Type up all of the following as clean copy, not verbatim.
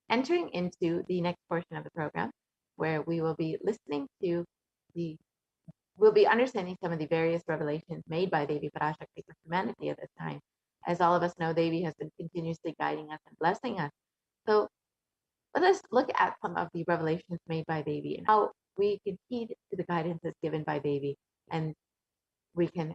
entering into the next portion of the program, where we will be listening to the, we'll be understanding some of the various revelations made by Devi Parashakti for humanity at this time. As all of us know, Devi has been continuously guiding us and blessing us. So let us look at some of the revelations made by Devi and how we can heed to the guidances given by Devi, and we can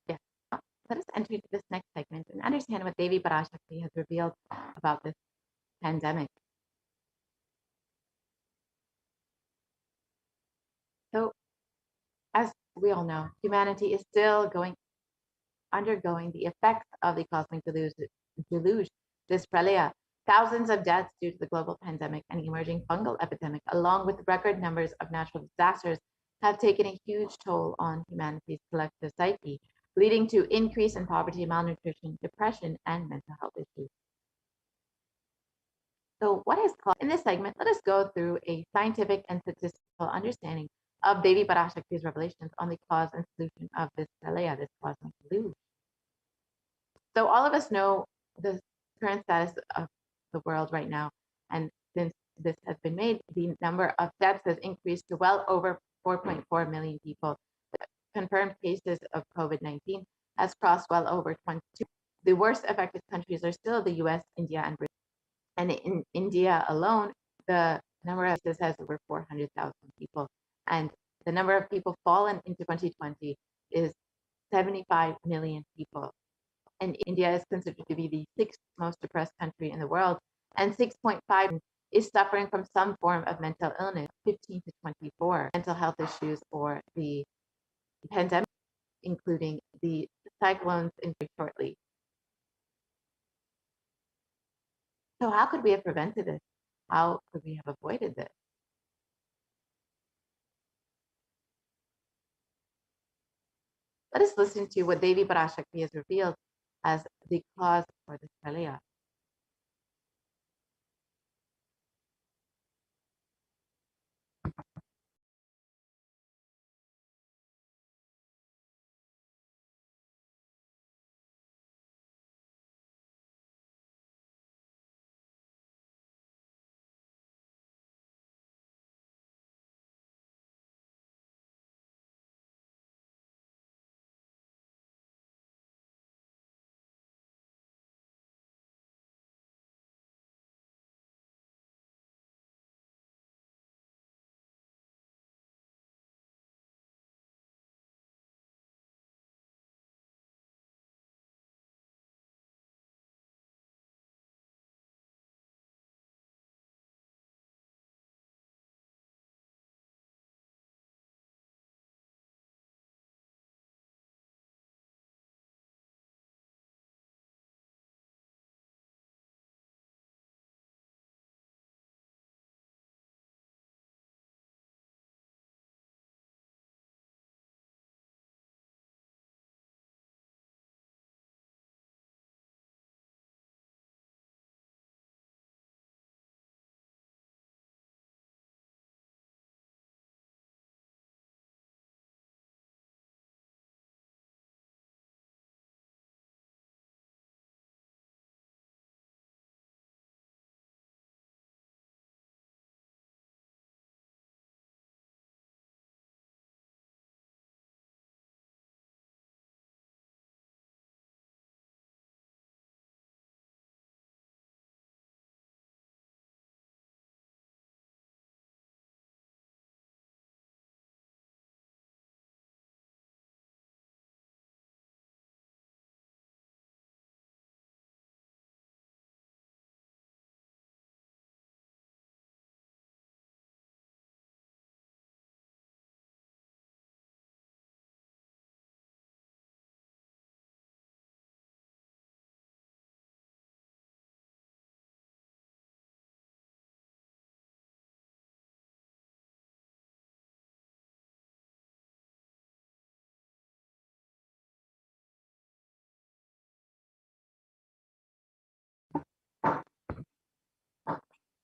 yeah, let us enter into this next segment and understand what Devi Parashakti has revealed about this pandemic. So, as we all know, humanity is still undergoing the effects of the cosmic deluge, this pralaya. Thousands of deaths due to the global pandemic and emerging fungal epidemic, along with record numbers of natural disasters, have taken a huge toll on humanity's collective psyche, leading to increase in poverty, malnutrition, depression, and mental health issues. So what is called in this segment, let us go through a scientific and statistical understanding of Devi Parashakti's revelations on the cause and solution of this pralaya, this cosmic deluge. So all of us know the current status of the world right now. And since this has been made, the number of deaths has increased to well over 4.4 million people. The confirmed cases of COVID-19 has crossed well over 22. The worst affected countries are still the US, India, and Brazil. And in India alone, the number of cases has over 400,000 people. And the number of people fallen into 2020 is 75 million people. And India is considered to be the sixth most depressed country in the world, and 6.5 is suffering from some form of mental illness, 15 to 24 mental health issues or the pandemic, including the cyclones in shortly. So how could we have prevented this? How could we have avoided this? Let us listen to what Devi Parashakti has revealed as the cause for this pralaya.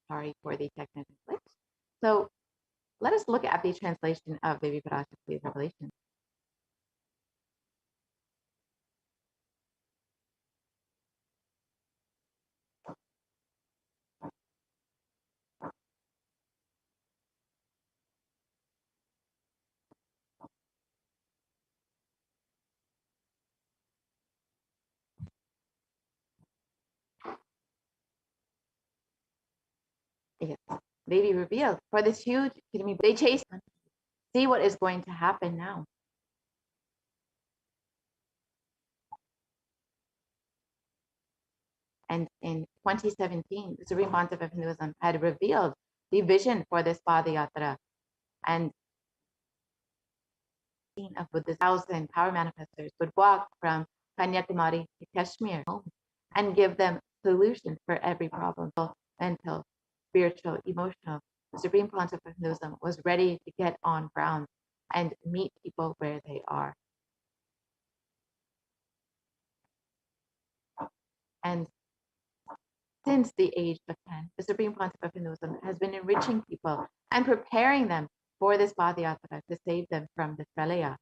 Sorry for the technical glitch. So let us look at the translation of Devi Parashakti's revelation. Yes. Devi revealed for this huge, they chase, see what is going to happen now. And in 2017, the Supreme Pontiff of Hinduism had revealed the vision for this Padayatra, and of Buddha's 1,000 power manifestors would walk from Kanyakumari to Kashmir and give them solutions for every problem, mental, spiritual, emotional. The Supreme Pontiff of Hinduism was ready to get on ground and meet people where they are. And since the age of 10, the Supreme Pontiff of Hinduism has been enriching people and preparing them for this Padayatra to save them from this Pralaya.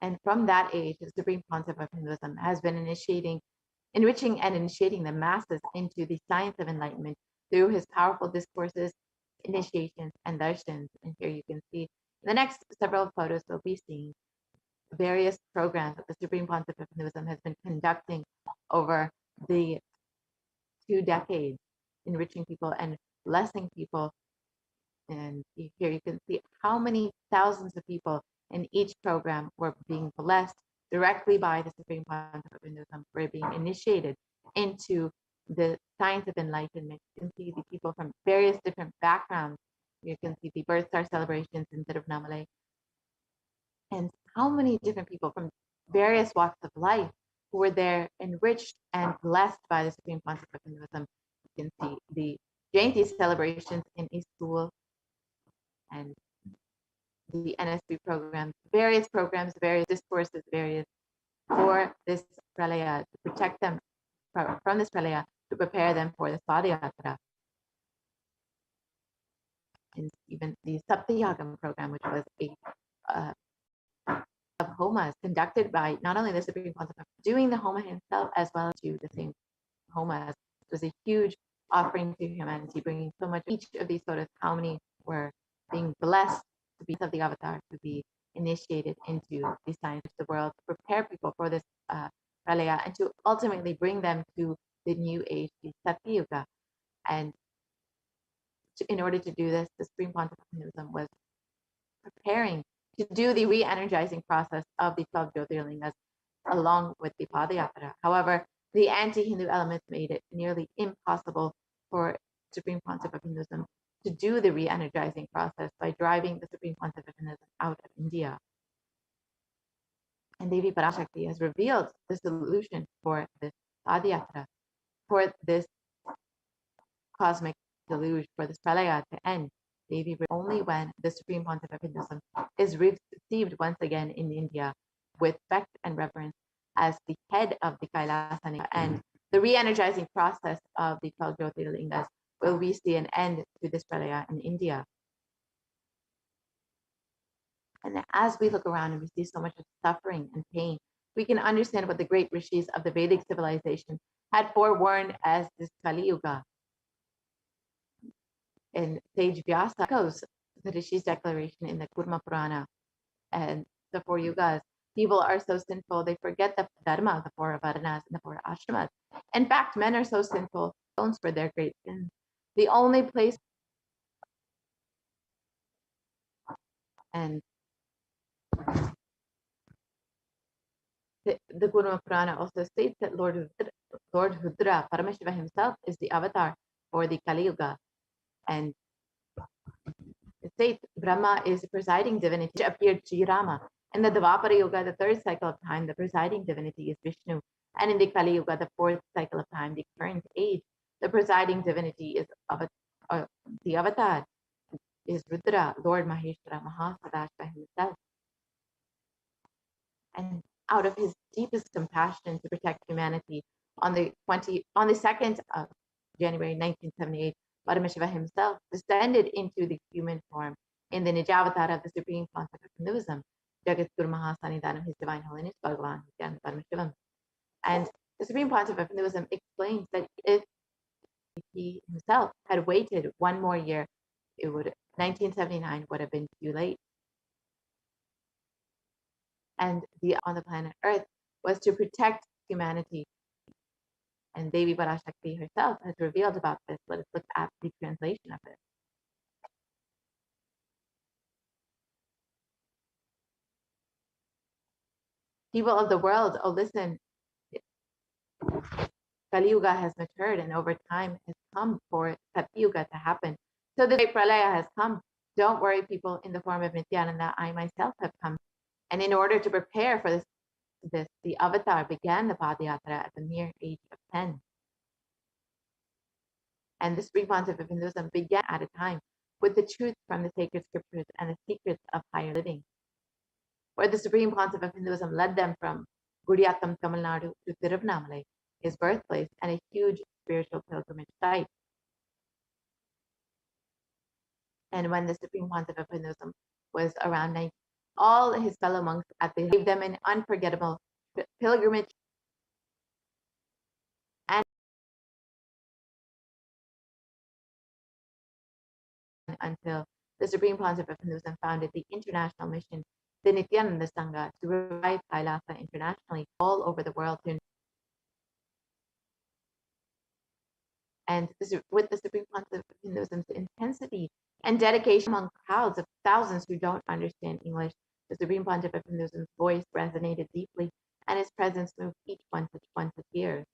And from that age, the Supreme Pontiff of Hinduism has been enriching and initiating the masses into the science of enlightenment through his powerful discourses, initiations, and darshans. And here you can see in the next several photos, we'll be seeing various programs that the Supreme Pontiff of Hinduism has been conducting over the 2 decades, enriching people and blessing people. And here you can see how many thousands of people in each program were being blessed directly by the Supreme Pontiff of Hinduism, were being initiated into the science of enlightenment. You can see the people from various different backgrounds. You can see the birth star celebrations in Tiruvannamalai, and how many different people from various walks of life who were there enriched and blessed by the Supreme Pontiff of Hinduism. You can see the Jayanti celebrations in East School and the NSB programs, various discourses, various for this Pralaya, to protect them from this Pralaya, to prepare them for this Padayatra. And even the Saptayagam program, which was a of homas conducted by not only the Supreme Pontiff, doing the homa himself as well as to the same homas. It was a huge offering to humanity, bringing so much. Each of these photos, how many were being blessed to be of the avatar, to be initiated into the science of the world, to prepare people for this Pralaya, and to ultimately bring them to the new age, the Satya Yuga. And in order to do this, the Supreme Pontiff of Hinduism was preparing to do the re-energizing process of the 12 Jyotirlingas along with the Padayatra. However, the anti-Hindu elements made it nearly impossible for Supreme Pontiff of Hinduism to do the re-energizing process by driving the Supreme Pontiff of Hinduism out of India. And Devi Parashakti has revealed the solution for this Padayatra, for this cosmic deluge, for this Pralaya to end. Devi, only when the Supreme Pontiff of Hinduism is received once again in India with respect and reverence as the head of the Kailasana and the re-energizing process of the 12 Jyotirlingas, will we see an end to this Pralaya in India. And as we look around and we see so much of suffering and pain, we can understand what the great rishis of the Vedic civilization had forewarned as this Kali Yuga. And sage Vyasa echoes the Rishi's declaration in the Kurma Purana and the 4 yugas. People are so sinful, they forget the dharma, the 4 varnas and the 4 ashramas. In fact, men are so sinful, stones for their great sins. The only place, and the Kurma Purana also states that Lord Rudra, Paramashiva himself, is the avatar for the Kali Yuga. And it states Brahma is the presiding divinity, which appeared Sri Rama. In the Dvapara Yuga, the 3rd cycle of time, the presiding divinity is Vishnu. And in the Kali Yuga, the 4th cycle of time, the current age, the presiding divinity is the avatar is Rudra, Lord Maheshwara, Mahasadashiva himself. And out of his deepest compassion to protect humanity, on the 2nd of January 1978, Paramashiva himself descended into the human form in the Nijavatar of the Supreme Concept of Hinduism, Jagat Guru Mahasannidhanam of His Divine Holiness Bhagavan Nithyananda Paramashivam. And the Supreme Concept of Hinduism explains that if he himself had waited one more year, it would 1979 would have been too late. And the on the planet Earth was to protect humanity. And Devi Parashakti herself has revealed about this. Let us look at the translation of it. People of the world, oh listen, Kali Yuga has matured and over time has come for Satyuga to happen. So the great Pralaya has come. Don't worry, people, in the form of Nithyananda, I myself have come. And in order to prepare for this, the avatar began the Padayatra at the mere age of 10. And the Supreme Concept of Hinduism began at a time with the truth from the sacred scriptures and the secrets of higher living, where the Supreme Concept of Hinduism led them from Gudiyatam, Tamil Nadu to Tiruvanamalai, his birthplace, and a huge spiritual pilgrimage site. And when the Supreme Concept of Hinduism was around 90, all his fellow monks gave them an unforgettable pilgrimage and until the Supreme Concept of Hinduism founded the international mission, the Nithyananda Sangha, to revive Kailasa internationally all over the world. And with the Supreme Concept of Hinduism's intensity and dedication among crowds of thousands who don't understand English, the Supreme Concept of Hinduism's voice resonated deeply, and his presence moved each one to tears.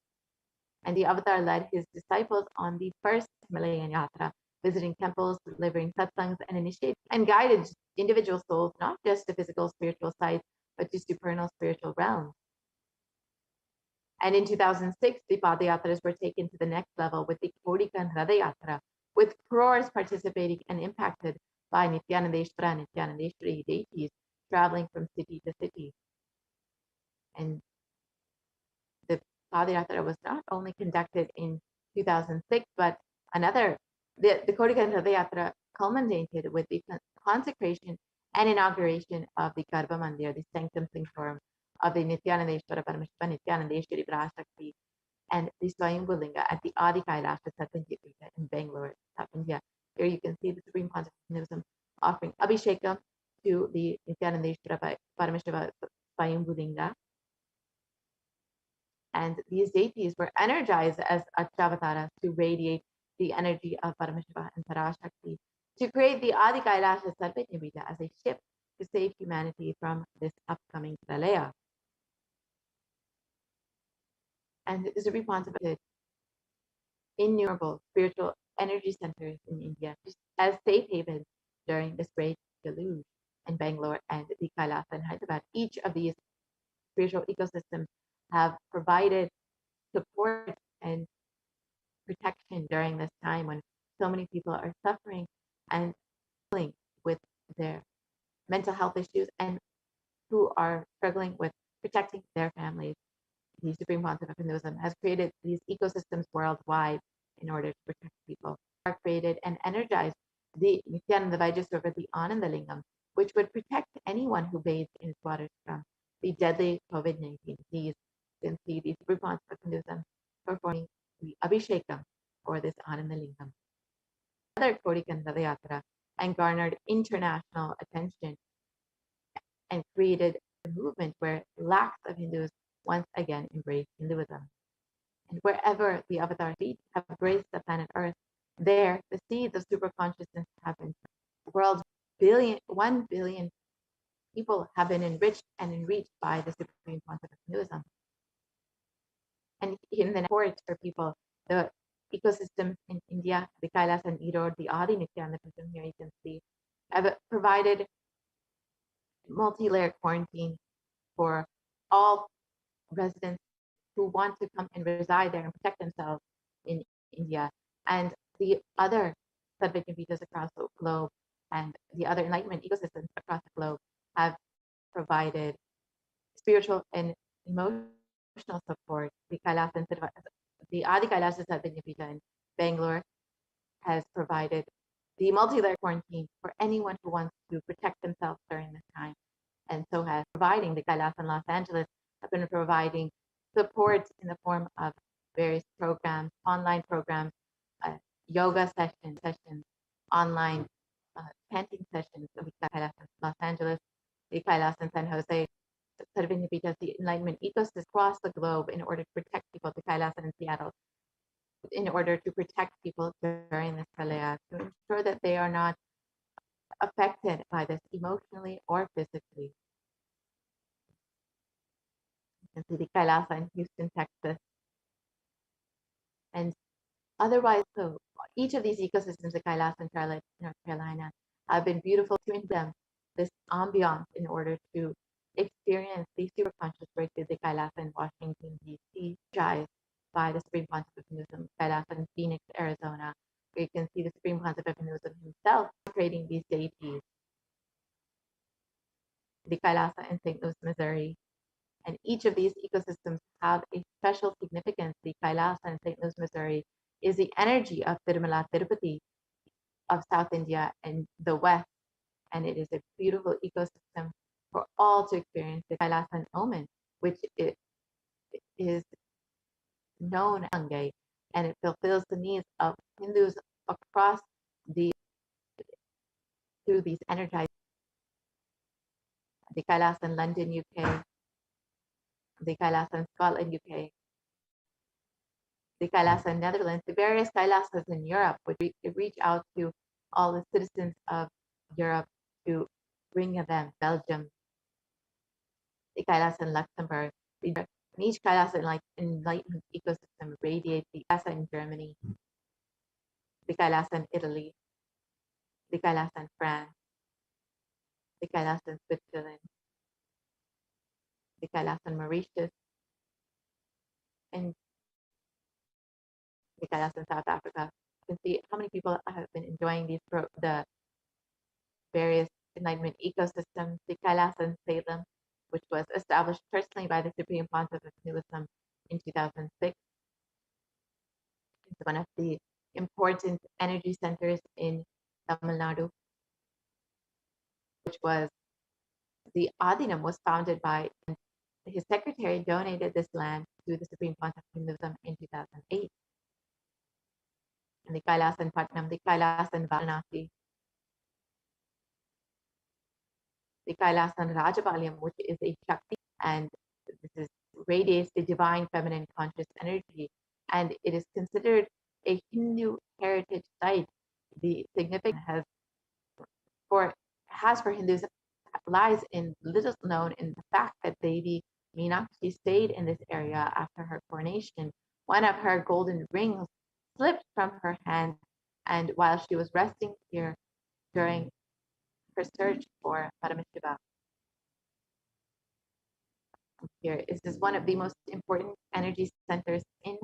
And the Avatar led his disciples on the first Himalayan Yatra, visiting temples, delivering satsangs and initiating, and guided individual souls not just to physical spiritual sites, but to supernal spiritual realms. And in 2006, the Padayatras were taken to the next level with the Kodikan Radayatra, with crores participating and impacted by Nithyanandeshwara and Nithyanandeshwari deities traveling from city to city. And the Padayatra was not only conducted in 2006, but the Kodikan Radayatra culminated with the consecration and inauguration of the Garbha Mandir, the Sanctum Sanctorum of the Nithyanandeshwara Paramashiva Nithyanandeshwari Parashakti, and the Swayambhulinga at the Adi Kailasha Satya in Bangalore, South India. Here you can see the Supreme Concept of Hinduism offering Abhishekam to the Nithyanandeshwara Paramashiva Swayambhulinga. And these deities were energized as Achavataras to radiate the energy of Paramashiva and Parashakti to create the Adi Kailasha Sarvajñavita as a ship to save humanity from this upcoming Pralaya. And this is a responsibility innumerable spiritual energy centers in India as safe havens during this great deluge in Bangalore and the Kailasa and Hyderabad. Each of these spiritual ecosystems have provided support and protection during this time when so many people are suffering and dealing with their mental health issues and who are struggling with protecting their families. The Supreme Concept of Hinduism has created these ecosystems worldwide in order to protect people. Are created and energized the Nithyananda Vajrasarovar, the Ananda Lingam, which would protect anyone who bathes in its waters from the deadly COVID-19 disease. You can see the Supreme Concept of Hinduism performing the Abhishekam or this Ananda Lingam. Another Kodikan Radayatra and garnered international attention and created a movement where lakhs of Hindus once again embraced Hinduism. And wherever the avatar feet have graced the planet Earth, there the seeds of superconsciousness have been. The world's 1 billion people have been enriched and enriched by the Supreme Concept of Hinduism. And in the port for people, the ecosystems in India, the Kailas and Erode, the Adi Nithyananda system here you can see, have provided multi-layer quarantine for all residents who want to come and reside there and protect themselves in India. And the other Sadvajnapitas across the globe and the other enlightenment ecosystems across the globe have provided spiritual and emotional support. The Adi Kailasa Sadvajnapita in Bangalore has provided the multi-layer quarantine for anyone who wants to protect themselves during this time. And so has providing the Kailas in Los Angeles have been providing support in the form of various programs, online programs, yoga sessions, online chanting sessions. So we got Kailas in Los Angeles, the Kailas in San Jose, serving the enlightenment ecosystem across the globe in order to protect people, the Kailas in Seattle, in order to protect people during this pralaya, to ensure that they are not affected by this emotionally or physically. You can see the Kailasa in Houston, Texas. And otherwise, so each of these ecosystems, the Kailasa in Charlotte, North Carolina, have been beautiful to them this ambiance in order to experience the superconscious breakthrough, the Kailasa in Washington, D.C., energized by the Supreme Concept of Hinduism, Kailasa in Phoenix, Arizona, where you can see the Supreme Concept of Hinduism himself creating these deities. The Kailasa in St. Louis, Missouri. And each of these ecosystems have a special significance. The Kailasa in St. Louis, Missouri is the energy of Tirumala Tirupati of South India and the West. And it is a beautiful ecosystem for all to experience. The Kailasa in Oman, which is known as Gange, and it fulfills the needs of Hindus across through these energized. The Kailasa in London, UK, the Kailasa in Scotland, UK, the Kailasa in Netherlands, the various Kailasas in Europe would reach out to all the citizens of Europe to bring them Belgium, the Kailasa in Luxembourg, and each Kailasa like enlightenment ecosystem radiates the Kailasa in Germany, the Kailasa in Italy, the Kailasa in France, the Kailasa in Switzerland, the Kailasa in Mauritius, and the Kailasa in South Africa. You can see how many people have been enjoying the various enlightenment ecosystems. The Kailasa in Salem, which was established personally by the Supreme Pontiff of Hinduism in 2006. It's one of the important energy centers in Tamil Nadu, which was the Adinam was founded by his secretary donated this land to the Supreme Pontiff of Hinduism in 2008. And the Kailasa in Patnam, the Kailasa in Varanasi, the Kailasa in Rajapalayam, which is a Shakti, and this is radiates the divine feminine conscious energy, and it is considered a Hindu heritage site. The significance has for Hindus lies in little known in the fact that Devi Meenakshi stayed in this area after her coronation. One of her golden rings slipped from her hand, and while she was resting here during her search for Paramashiva. Here is one of the most important energy centers in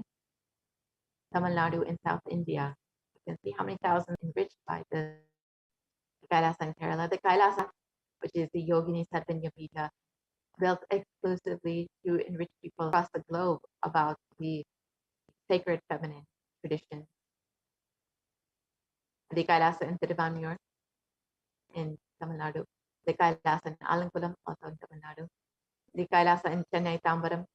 Tamil Nadu in South India. You can see how many thousands enriched by the Kailasa in Kerala. The Kailasa, which is the Yogini Satvanya Pita, built exclusively to enrich people across the globe about the sacred feminine tradition. The Kailasa in Tiruvannur in Tamil Nadu. The Kailasa in Alankulam, also in Tamil Nadu. The Kailasa in Chennai Tambaram.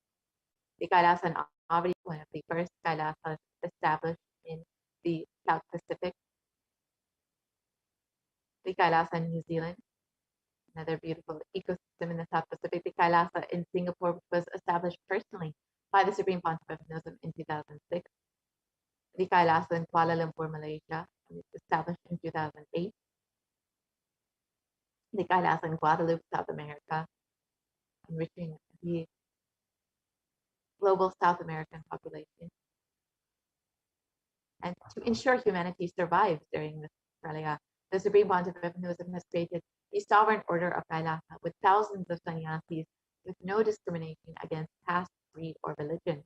The Kailasa in Avadi, one of the first Kailasas established in the South Pacific. The Kailasa in New Zealand, another beautiful ecosystem in the South Pacific. The Kailasa in Singapore was established personally by the Supreme Pontiff of Hinduism in 2006. The Kailasa in Kuala Lumpur, Malaysia, established in 2008. The Kailasa in Guadeloupe, South America, enriching the global South American population. And to ensure humanity survives during this pralaya, the Supreme Pontiff of Hinduism has created a sovereign order of Kailasa with thousands of sannyasis with no discrimination against caste, creed, or religion.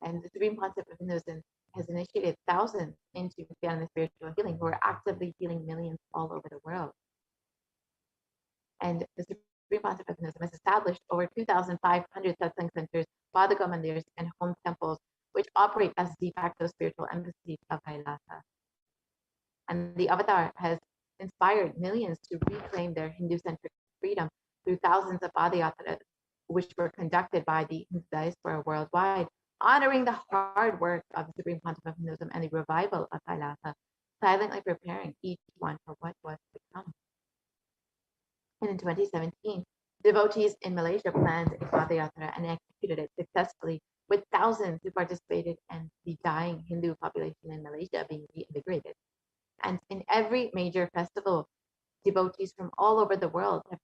And the Supreme Pontiff of Hinduism has initiated thousands into Nithyananda spiritual healing, who are actively healing millions all over the world. And the Supreme Pontiff of Hinduism has established over 2,500 satsang centers, Padaka mandirs, and home temples, which operate as de facto spiritual embassies of Kailasa. And the Avatar has inspired millions to reclaim their Hindu-centric freedom through thousands of padayatras, which were conducted by the Hindu diaspora worldwide, honoring the hard work of the Supreme Pontiff of Hinduism and the revival of Kailasa, silently preparing each one for what was to come. And in 2017, devotees in Malaysia planned a padayatra and executed it successfully, with thousands who participated and the dying Hindu population in Malaysia being reinvigorated. And in every major festival, devotees from all over the world have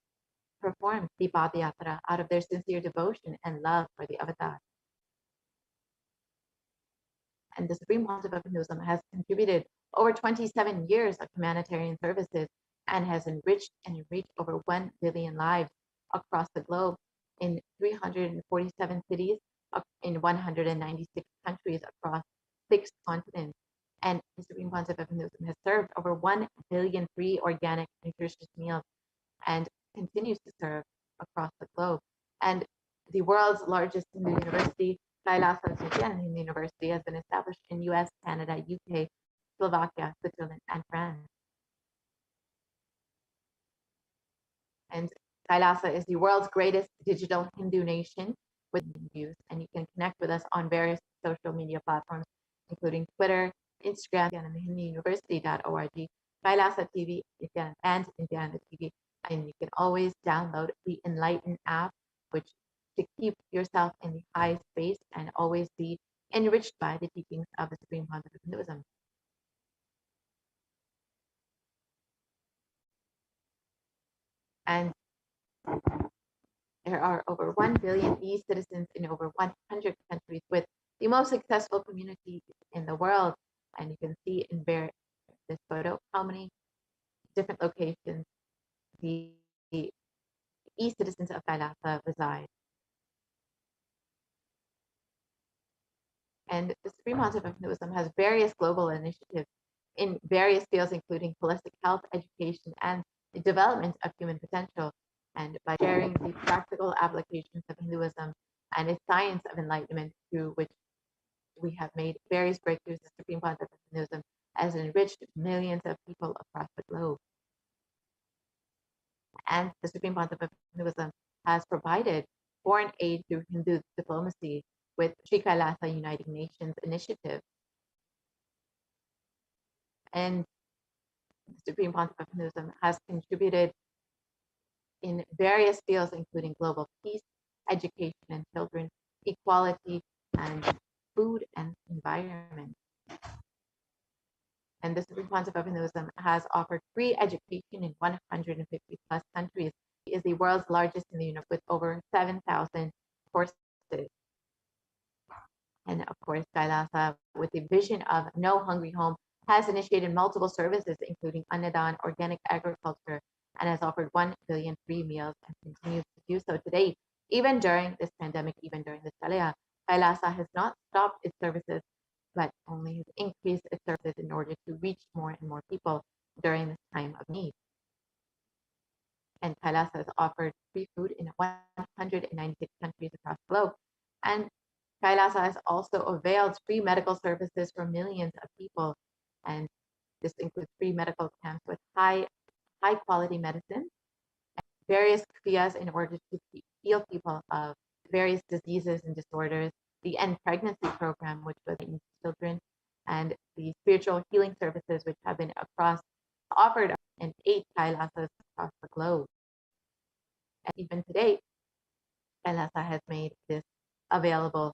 performed the padayatra out of their sincere devotion and love for the Avatar. And the Supreme Pontiff of Hinduism has contributed over 27 years of humanitarian services and has enriched and enriched over 1 billion lives across the globe in 347 cities, in 196 countries across 6 continents. And the Supreme Pontiff of Hinduism has served over 1 billion free organic nutritious meals and continues to serve across the globe. And the world's largest Hindu university, Kailasa Nithyananda University, has been established in US, Canada, UK, Slovakia, Switzerland, and France. And Kailasa is the world's greatest digital Hindu nation with views, and you can connect with us on various social media platforms, including Twitter, Instagram, and hinduuniversity.org, Kailasa TV, and Nithyananda TV. And you can always download the Enlighten app, which to keep yourself in the high space and always be enriched by the teachings of the Supreme Pontiff of Hinduism. And there are over 1 billion e-citizens in over 100 countries, with the most successful community in the world. And you can see in this photo how many different locations the e-citizens of Kailasa reside. And the Supreme Pontiff of Hinduism has various global initiatives in various fields, including holistic health, education, and the development of human potential. And by sharing the practical applications of Hinduism and its science of enlightenment, through which we have made various breakthroughs, the Supreme Pontiff of Hinduism has enriched millions of people across the globe. And the Supreme Pontiff of Hinduism has provided foreign aid through Hindu diplomacy with Sri Kailasa Uniting Nations initiative. And the Supreme Pontiff of Hinduism has contributed in various fields, including global peace, education and children, equality, and food and environment. And the Supreme Pontiff of Hinduism has offered free education in 150 plus countries. It is the world's largest in the universe, with over 7,000 courses. And of course, Kailasa, with the vision of No Hungry Home, has initiated multiple services, including Annadan, organic agriculture, and has offered 1 billion free meals and continues to do so today. Even during this pandemic, even during this Pralayā, Kailasa has not stopped its services, but only has increased its services in order to reach more and more people during this time of need. And Kailasa has offered free food in 196 countries across the globe. And Kailasa has also availed free medical services for millions of people. And this includes free medical camps with high quality medicine, and various kriyas in order to heal people of various diseases and disorders, the End Pregnancy Program, which was in children, and the spiritual healing services, which have been offered in 8 Kailasas across the globe. And even today, Kailasa has made this available.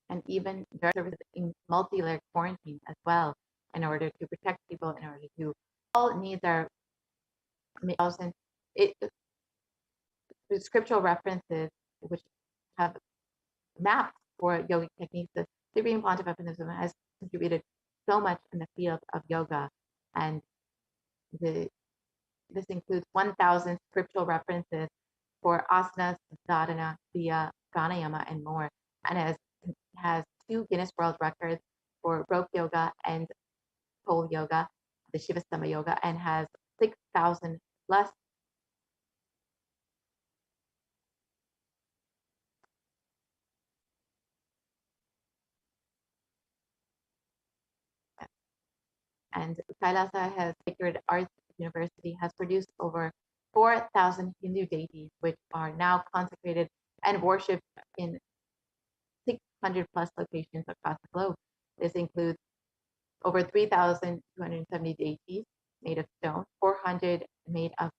And even services in multi-layered quarantine as well, in order to protect people, in order to all needs are the scriptural references which have mapped for yogic techniques, the Supreme Pontiff of Hinduism has contributed so much in the field of yoga, and this includes 1,000 scriptural references for asanas, dharana, kriya, pranayama, and more, and has 2 Guinness World Records for rope yoga and pole yoga, the Shivastama yoga, and has 6,000 plus and Kailasa has Sacred Arts University has produced over 4,000 Hindu deities, which are now consecrated and worshipped in 600 plus locations across the globe. This includes over 3,270 deities made of stone, 400 made of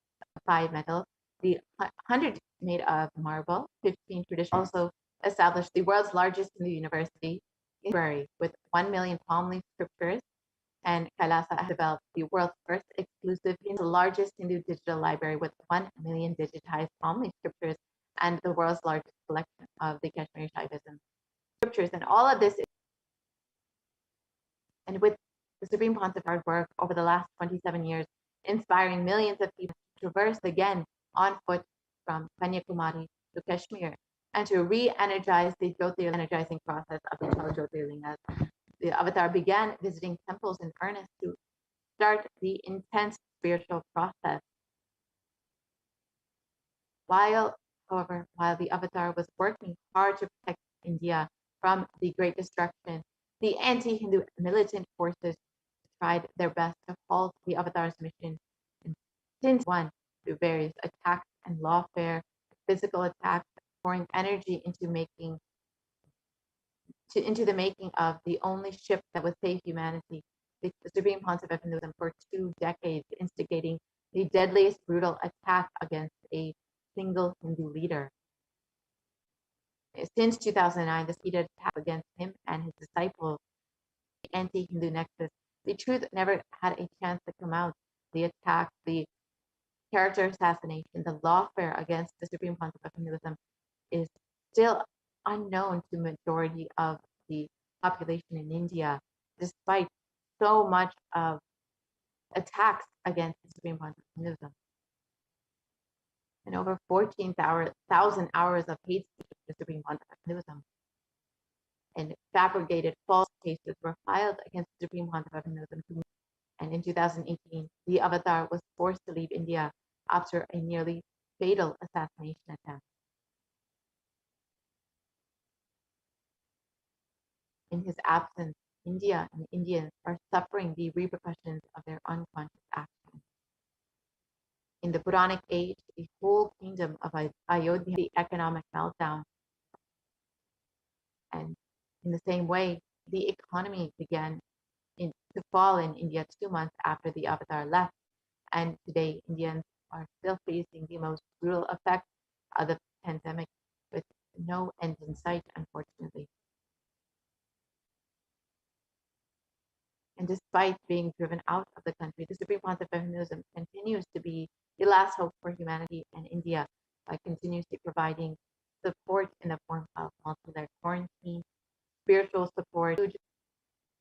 5 metals, the 100 made of marble, 15 traditional. Also established the world's largest Hindu university library with 1 million palm leaf scriptures, and Kailasa has developed the world's first exclusive Hindu, the largest Hindu digital library with 1 million digitized palm leaf scriptures, and the world's largest collection of the Kashmiri Shaivism scriptures. And all of this, and with the Supreme Pontiff's hard work over the last 27 years, inspiring millions of people to traverse again on foot from Kanyakumari to Kashmir, and to re-energize the energizing process of the 12 Jyotirlingas. The avatar began visiting temples in earnest to start the intense spiritual process. While the avatar was working hard to protect India from the Great Destruction, the anti-Hindu militant forces tried their best to halt the avatar's mission. And since one, through various attacks and lawfare, physical attacks, pouring energy into the making of the only ship that would save humanity, the Supreme Pontiff of Hinduism for 2 decades, instigating the deadliest brutal attack against a single Hindu leader. Since 2009, the repeated attack against him and his disciples, the anti-Hindu nexus, the truth never had a chance to come out. The attack, the character assassination, the lawfare against the Supreme Pontiff of Hinduism is still unknown to the majority of the population in India, despite so much of attacks against the Supreme Pontiff of Hinduism. And over 14,000 hours of hate speech of the Supreme Pontiff of Hinduism and fabricated false cases were filed against the Supreme Pontiff of Hinduism. And in 2018, the avatar was forced to leave India after a nearly fatal assassination attempt. In his absence, India and Indians are suffering the repercussions of their unconscious actions. In the Puranic age, the whole kingdom of Ayodhya, the economic meltdown. And in the same way, the economy began to fall in India 2 months after the avatar left. And today, Indians are still facing the most brutal effects of the pandemic with no end in sight, unfortunately. And despite being driven out of the country, the Supreme Pontiff of Hinduism continues to be the last hope for humanity and India by continuously providing support in the form of multi-layer quarantine, spiritual support, huge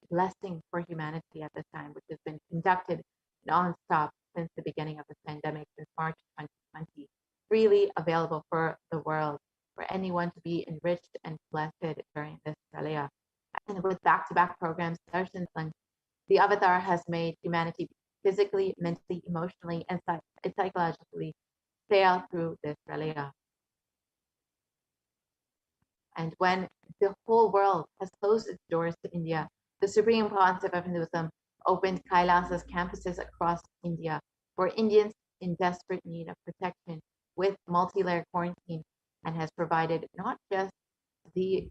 blessing for humanity at this time, which has been conducted non-stop since the beginning of the pandemic, since March 2020, freely available for the world, for anyone to be enriched and blessed during this Pralaya. And with back-to-back programs, the avatar has made humanity physically, mentally, emotionally, and psychologically sail through this Pralaya. And when the whole world has closed its doors to India, the Supreme Pontiff of Hinduism opened Kailasa's campuses across India for Indians in desperate need of protection with multi-layer quarantine, and has provided not just the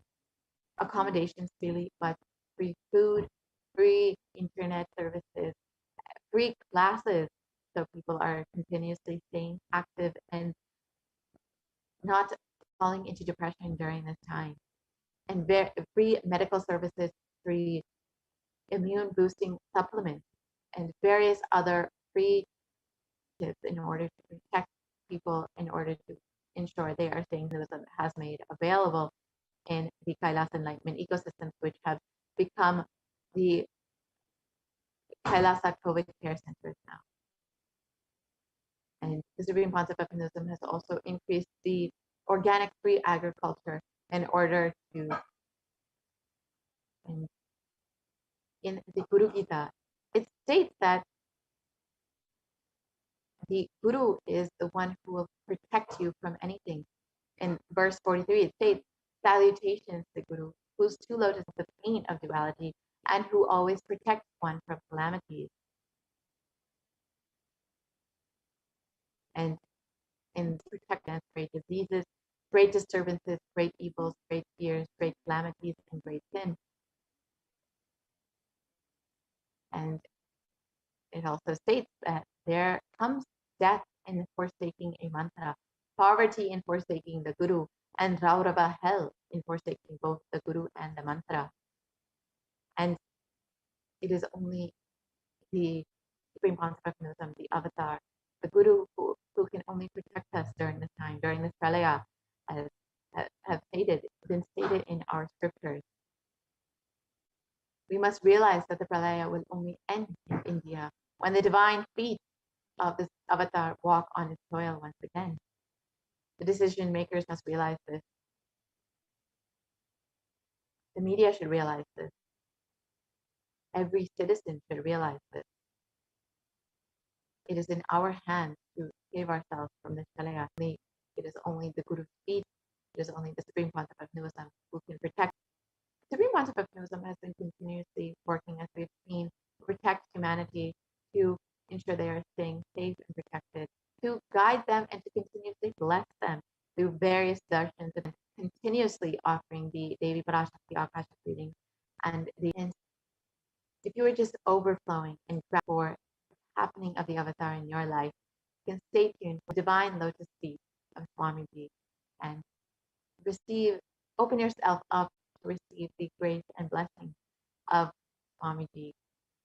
accommodations freely, but free food, free internet services, free classes. So people are continuously staying active and not falling into depression during this time. And free medical services, free immune boosting supplements, and various other free tips in order to protect people, in order to ensure they are staying Hinduism has made available in the Kailas enlightenment ecosystems, which have become the Kailasa COVID care centers now. And the Supreme Concept of Hinduism has also increased the organic free agriculture in order to, and in the Guru Gita, it states that the Guru is the one who will protect you from anything. In verse 43, it states, salutations to Guru, whose two lotus is the pain of duality, and who always protects one from calamities. And in protect against great diseases, great disturbances, great evils, great fears, great calamities, and great sin. And it also states that there comes death in forsaking a mantra, poverty in forsaking the Guru, and Raurava hell in forsaking both the Guru and the mantra. And it is only the Supreme Concept of Hinduism, the avatar, the Guru, who can only protect us during this time, during this pralaya, as have been stated in our scriptures. We must realize that the pralaya will only end in India when the divine feet of this avatar walk on its soil once again. The decision makers must realize this. The media should realize this. Every citizen should realize this. It is in our hands to save ourselves from this pralaya. It is only the Guru's feet, it is only the Supreme Concept of Hinduism who can protect. The Supreme Concept of Hinduism has been continuously working, as we've seen, to protect humanity, to ensure they are staying safe and protected, to guide them and to continuously bless them through various darshans, and continuously offering the Devi Parashakti Akashic readings. And if you are just overflowing and for happening of the avatar in your life, you can stay tuned for divine lotus feet of Swamiji and open yourself up to receive the grace and blessing of Swamiji,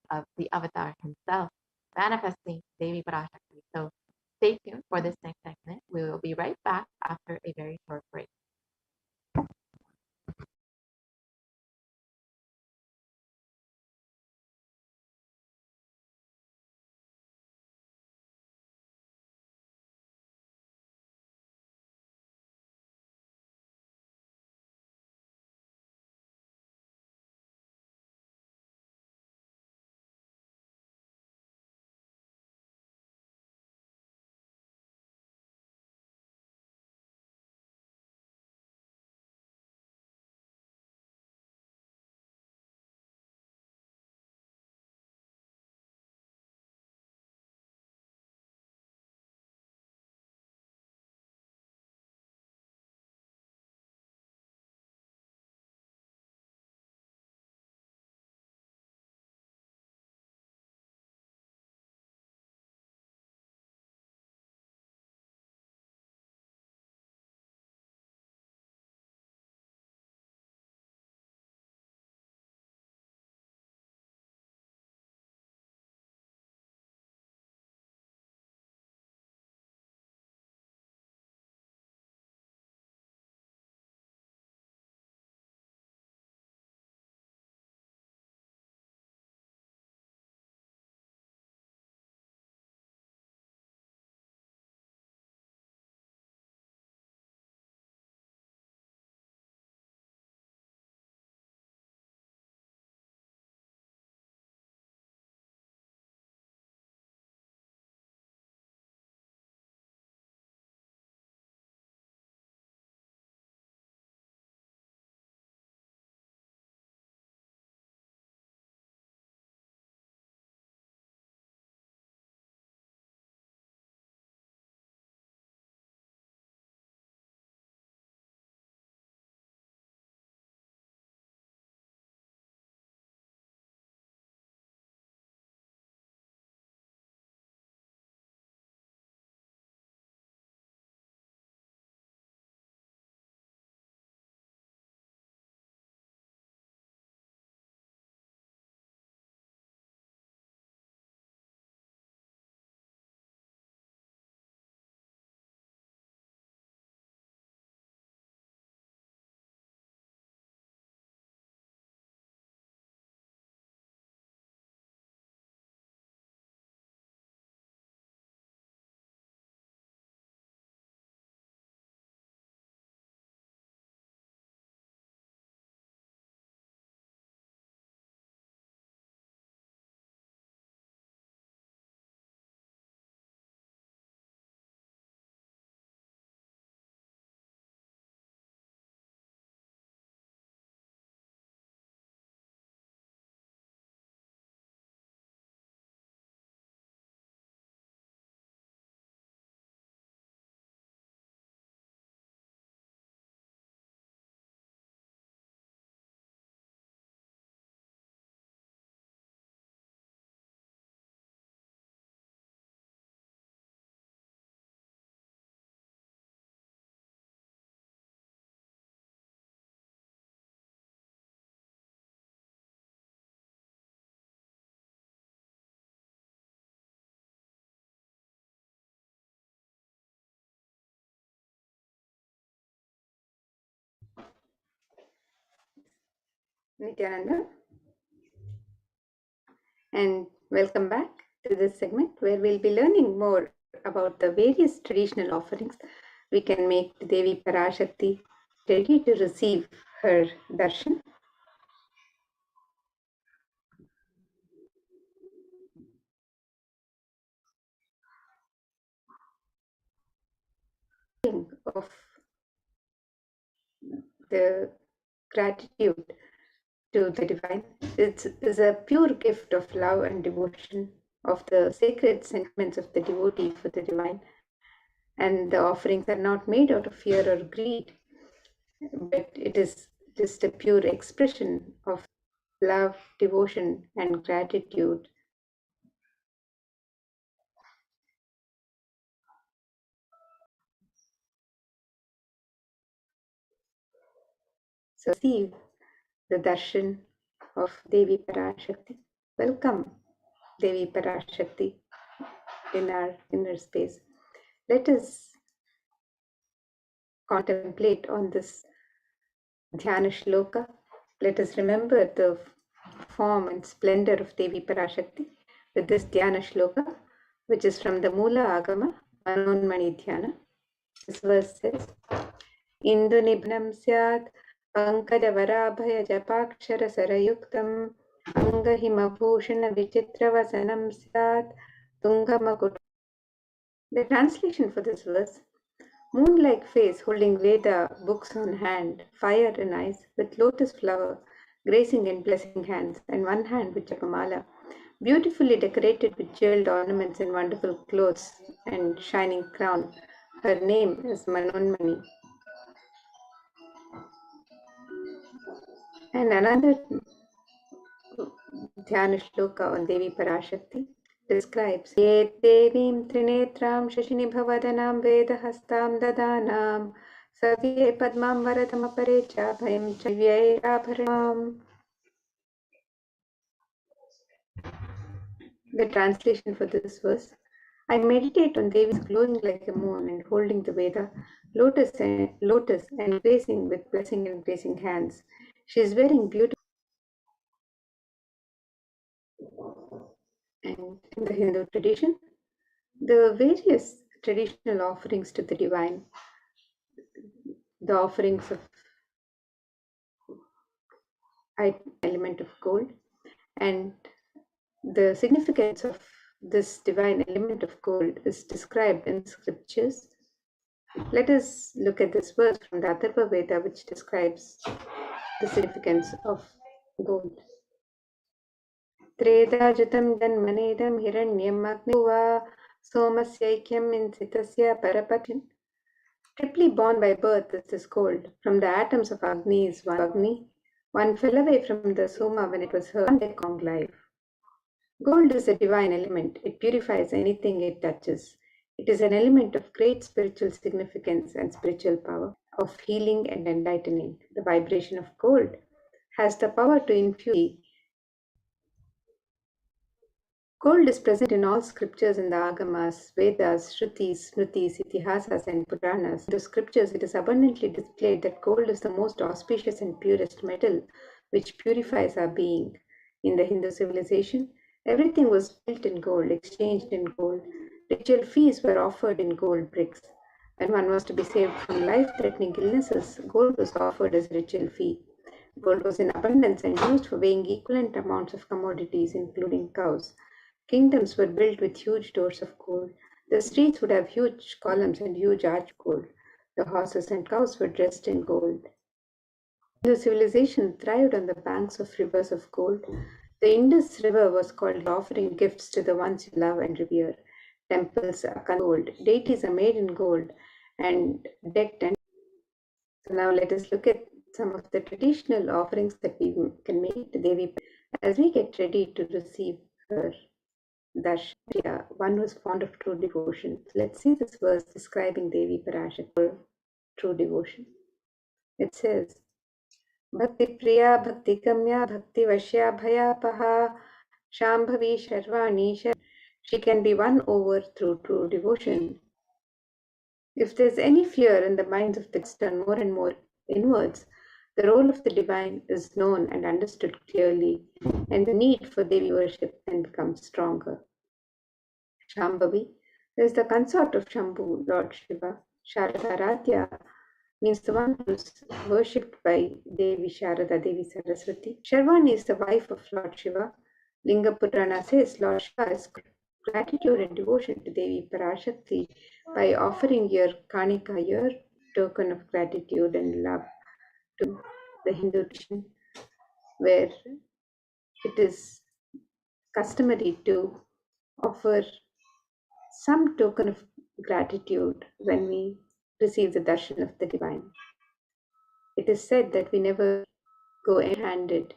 of the avatar himself, manifesting Devi Parashakti. So stay tuned for this next segment. We will be right back after a very short break. Nithyananda, and welcome back to this segment where we'll be learning more about the various traditional offerings we can make to Devi Parashakti, ready to receive her darshan. Of the gratitude to the divine. It is a pure gift of love and devotion, of the sacred sentiments of the devotee for the divine. And the offerings are not made out of fear or greed, but it is just a pure expression of love, devotion, and gratitude. So, receive the darshan of Devi Parashakti. Welcome, Devi Parashakti, in our inner space. Let us contemplate on this Dhyana Shloka. Let us remember the form and splendor of Devi Parashakti with this Dhyana Shloka, which is from the Mula Agama, Manonmani Dhyana. This verse says, Indunibnam syat pankajavaraabhaya japakshara sarayuktam angahimabhushana vichitravasanam syat tungamakut. The translation for this verse: moon-like face holding Veda books on hand, fire in eyes, with lotus flower gracing and blessing hands, and one hand with Japamala, beautifully decorated with jeweled ornaments and wonderful clothes and shining crown. Her name is Manonmani. And another Dhyana Shloka on Devi Parashakti describes Yet Devim Trinetram Shashinibhavadanam Vedahastam Dadanam Savye Padmam Varadamapare Chabhayam Chavyay Abharanam. The translation for this verse: I meditate on Devi's glowing like a moon and holding the Veda, lotus and gracing with blessing and gracing hands. She is wearing beautiful. And in the Hindu tradition, the various traditional offerings to the divine, the offerings of element of gold, and the significance of this divine element of gold is described in scriptures. Let us look at this verse from the Atharva Veda, which describes the significance of gold. Tredajutam janmanedam hiranyam agniva somasyaikyam insitasya parapakshin. Triply born by birth is this gold. From the atoms of Agni is one Agni. One fell away from the Soma when it was heard by Kong life. Gold is a divine element. It purifies anything it touches. It is an element of great spiritual significance and spiritual power, of healing and enlightening. The vibration of gold has the power to infuse. Gold is present in all scriptures in the Agamas, Vedas, Shrutis, Smritis, Itihasas, and Puranas. In the scriptures, it is abundantly displayed that gold is the most auspicious and purest metal which purifies our being. In the Hindu civilization, everything was built in gold, exchanged in gold. Ritual feasts were offered in gold bricks. When one was to be saved from life-threatening illnesses, gold was offered as a ritual fee. Gold was in abundance and used for weighing equivalent amounts of commodities, including cows. Kingdoms were built with huge doors of gold. The streets would have huge columns and huge arch gold. The horses and cows were dressed in gold. The civilization thrived on the banks of rivers of gold. The Indus River was called offering gifts to the ones you love and revere. Temples are gold. Deities are made in gold and decked. And so now let us look at some of the traditional offerings that we can make to Devi as we get ready to receive her darshan. One who is fond of true devotion. Let's see this verse describing Devi Parashakti for true devotion. It says, Bhakti Priya, Bhakti Kamya, Bhakti Vashya, Bhayapaha, Shambhavi Sharvani. She can be won over through true devotion. If there's any fear in the minds of the turn more and more inwards, The role of the divine is known and understood clearly, and the need for Devi worship then becomes stronger. Shambhavi is the consort of Shambhu, Lord Shiva. Sharadaradhya means the one who is worshipped by Devi Sharada, Devi Saraswati. Sharvani is the wife of Lord Shiva. Linga Purana says Lord Shiva is gratitude and devotion to Devi Parashakti by offering your Kanika, your token of gratitude and love to the Hindu tradition, where it is customary to offer some token of gratitude when we receive the darshan of the divine. It is said that we never go empty-handed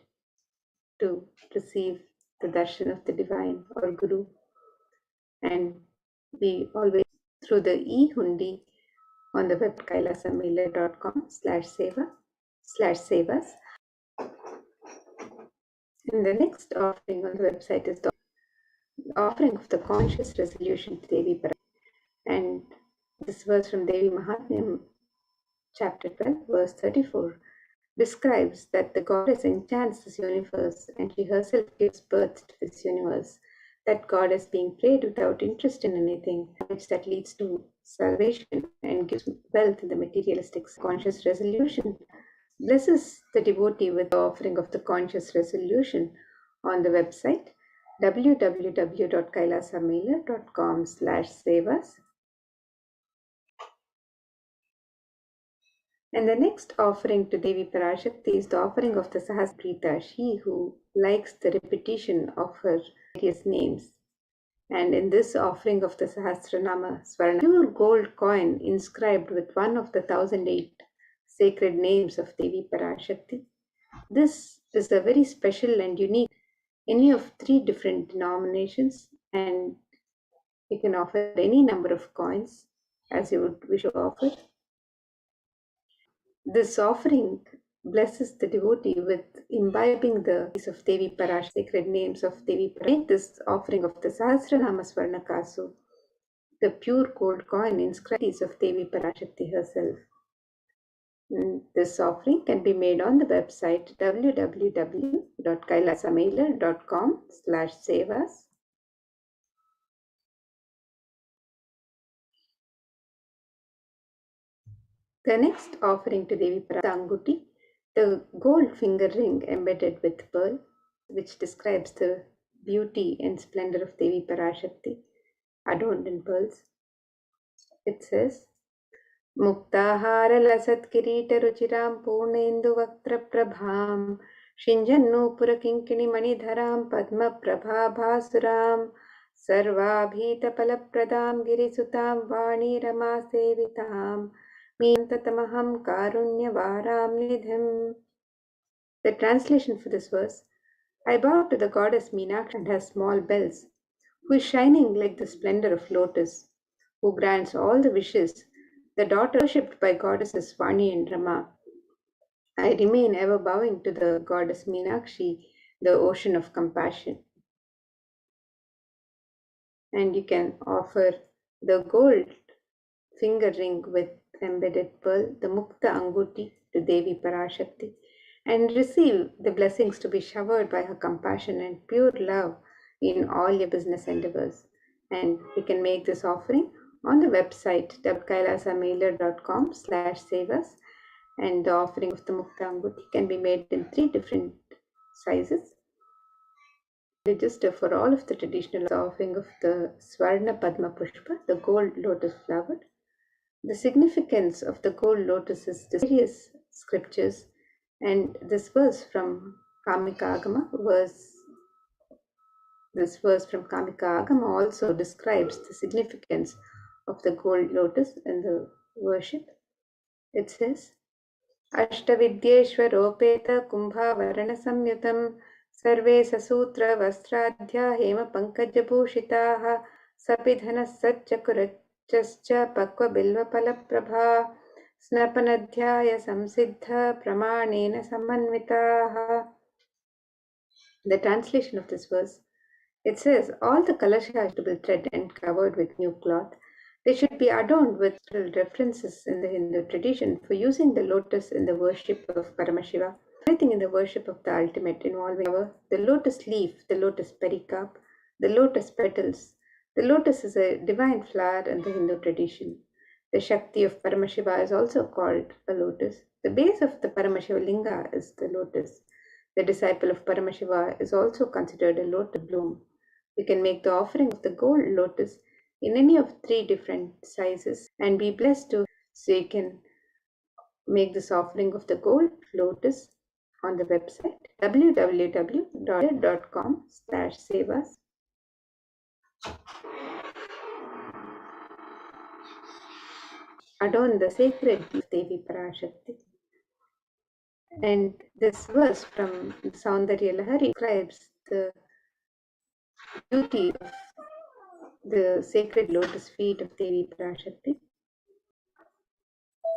to receive the darshan of the divine or Guru, and we always through the e-hundi on the web kailasamela.com/seva/sevas. And the next offering on the website is the offering of the conscious resolution to Devi Parashakti. And this verse from Devi Mahatmyam, chapter 12, verse 34, describes that the goddess enchants this universe and she herself gives birth to this universe. That goddess being prayed without interest in anything, which that leads to salvation and gives wealth in the materialistic conscious resolution, blesses the devotee with the offering of the conscious resolution on the website www.kailasamela.com/sevas. And the next offering to Devi Parashakti is the offering of the Sahasrita, she who likes the repetition of her various names. And in this offering of the Sahasranama Swarna, pure gold coin inscribed with one of the 1008 sacred names of Devi Parashakti. This is a very special and unique, any of 3 different denominations, and you can offer any number of coins as you would wish to offer. This offering blesses the devotee with imbibing the of Devi Parashakti, sacred names of Devi Parashakti. This offering of the Sahasranama Swarnakasu, the pure gold coin inscribed of Devi Parashakti herself. And this offering can be made on the website www.kailasamela.com/sevas. The next offering to Devi Parashakti, the gold finger ring embedded with pearl, which describes the beauty and splendor of Devi Parashakti, adorned in pearls. It says, Muktahara lasat kirita ruchiram purnendu vaktra prabham Shinjannupura kinkini manidharam padma prabha bhasuram Sarvabhita palapradam girisutam vani rama sevitam Miyantatamaham karunya varam nidhim. The translation for this verse: I bow to the goddess Meenakshi and her small bells, who is shining like the splendor of lotus, who grants all the wishes, the daughter worshipped by goddesses Vani and Rama. I remain ever bowing to the goddess Meenakshi, the ocean of compassion. And you can offer the gold finger ring with embedded pearl, the Mukta Anguti, to Devi Parashakti, and receive the blessings to be showered by her compassion and pure love in all your business endeavors. And you can make this offering on the website www.kailasamela.com/sevas, and the offering of the Mukta Anguti can be made in 3 different sizes. Register for all of the traditional offering of the Swarna Padma Pushpa, the gold lotus flower. The significance of the gold lotus is in various scriptures, and this verse from Kamika Agama also describes the significance of the gold lotus in the worship. It says, Ashtavidyeshwaropeta kumbhavarana samyutam sarve sasutra vastradhya hema pankajabhushitaha sapidhana satchakurachascha pakva bilva palaprabha snapanadhyaya samsiddha pramanena samanvitaha. The translation of this verse, it says, all the kalashas to be thread and covered with new cloth, They should be adorned with references in the Hindu tradition for using the lotus in the worship of Paramashiva, everything in the worship of the ultimate involving the lotus leaf, the lotus pericarp, the lotus petals. The lotus is a divine flower in the Hindu tradition. The Shakti of Paramashiva is also called a lotus. The base of the Paramashiva linga is the lotus. The disciple of Paramashiva is also considered a lotus bloom. We can make the offering of the gold lotus in any of 3 different sizes and be blessed to. So you can make this offering of the gold lotus on the website www.com/sevas. Adorn the sacred of Devi Parashakti. And this verse from Saundarya Lahari describes the beauty of the sacred lotus feet of Devi Parashakti.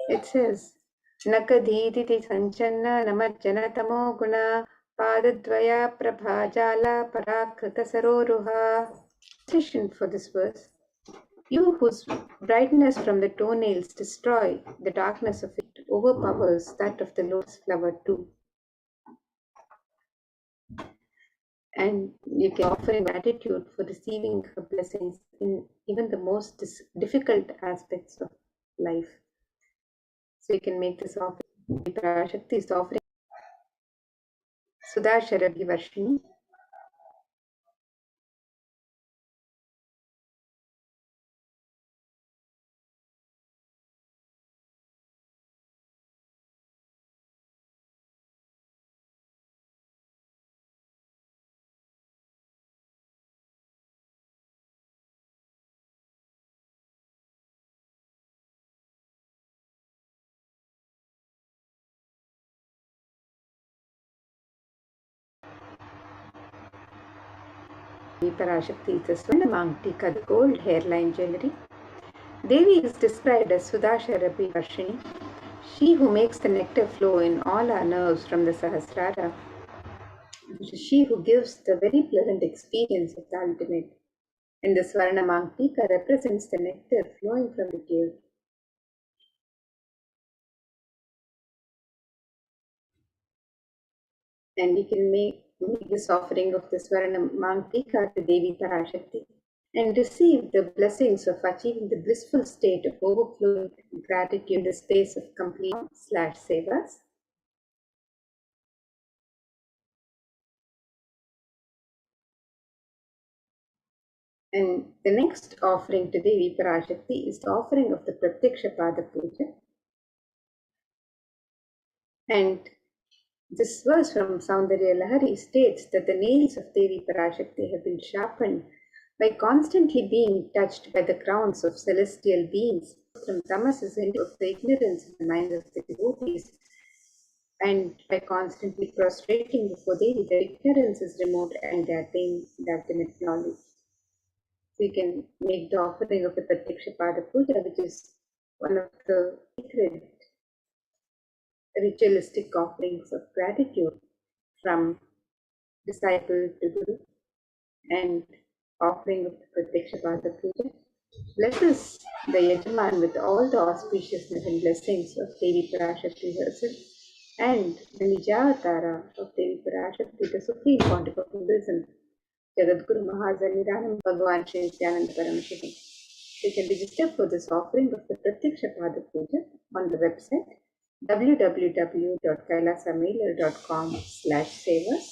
It says, Nakadhiditi Sanchanna Namajjana Tamo Guna Padadvaya Prabhajala Parakrita Saroruha. Translation for this verse: You whose brightness from the toenails destroy the darkness of it overpowers that of the lotus flower too. And you can offer gratitude for receiving her blessings in even the most difficult aspects of life. So you can make this offering. Parashakti is offering Sudha Sharabhi Varshini. Parashakti is the Swarnamangtika, the gold hairline jewelry. Devi is described as Sudha Sharabhi Varshini, she who makes the nectar flow in all our nerves from the Sahasrara. She who gives the very pleasant experience of the ultimate. And the Swarnamangtika represents the nectar flowing from the cave. And we can make this offering of the Swarnamangtika to Devi Parashakti and receive the blessings of achieving the blissful state of overflowing gratitude in the space of complete/sevas. And the next offering to Devi Parashakti is the offering of the Pratyaksha Pada Puja. And this verse from Saundarya Lahari states that the nails of Devi Parashakti have been sharpened by constantly being touched by the crowns of celestial beings from tamas into the ignorance in the minds of the devotees. And by constantly prostrating before Devi, their ignorance is removed and they attain the ultimate knowledge. So you can make the offering of the Pratyaksha Pada Puja, which is one of the sacred ritualistic offerings of gratitude from disciple to Guru, and offering of the Pratyaksha Pada Puja blesses the Yajaman with all the auspiciousness and blessings of Devi Parashakti herself and the Nijavatara of Devi Parashakti, the supreme pontiff of Buddhism, Jagadguru Mahazanidanam Bhagavan Sri Nithyananda Paramashivam. You can register for this offering of the Pratyaksha Pada Puja on the website www.kailasamailer.com/sevas.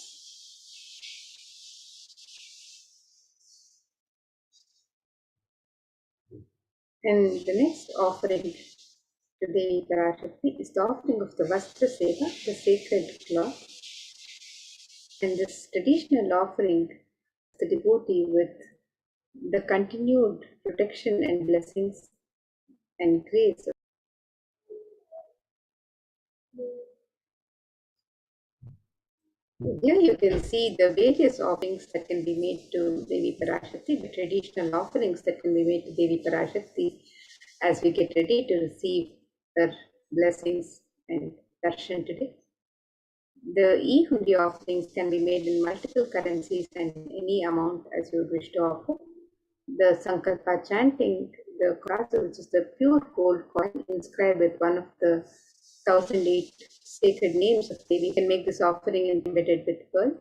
And the next offering to Devi Parashakti is the offering of the Vastra Seva, the sacred cloth. And this traditional offering the devotee with the continued protection and blessings and grace. Here you can see the various offerings that can be made to Devi Parashakti, the traditional offerings that can be made to Devi Parashakti as we get ready to receive her blessings and darshan today. The e-hundi offerings can be made in multiple currencies and any amount as you wish to offer. The Sankalpa chanting the Krasa, which is the pure gold coin inscribed with one of the 1008 sacred names of Devi. You can make this offering embedded with pearl.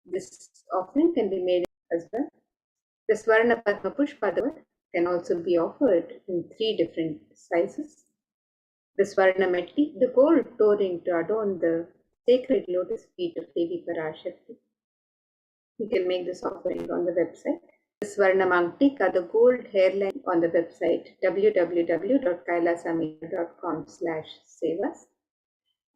This offering can be made as well. The Swarna Padma Pushpa can also be offered in 3 different sizes. The Swarna Metti, the gold touring to adorn the sacred lotus feet of Devi Parashakti. You can make this offering on the website. The Swarna Mangtika, the gold hairline on the website www.kailasamila.com/sevas.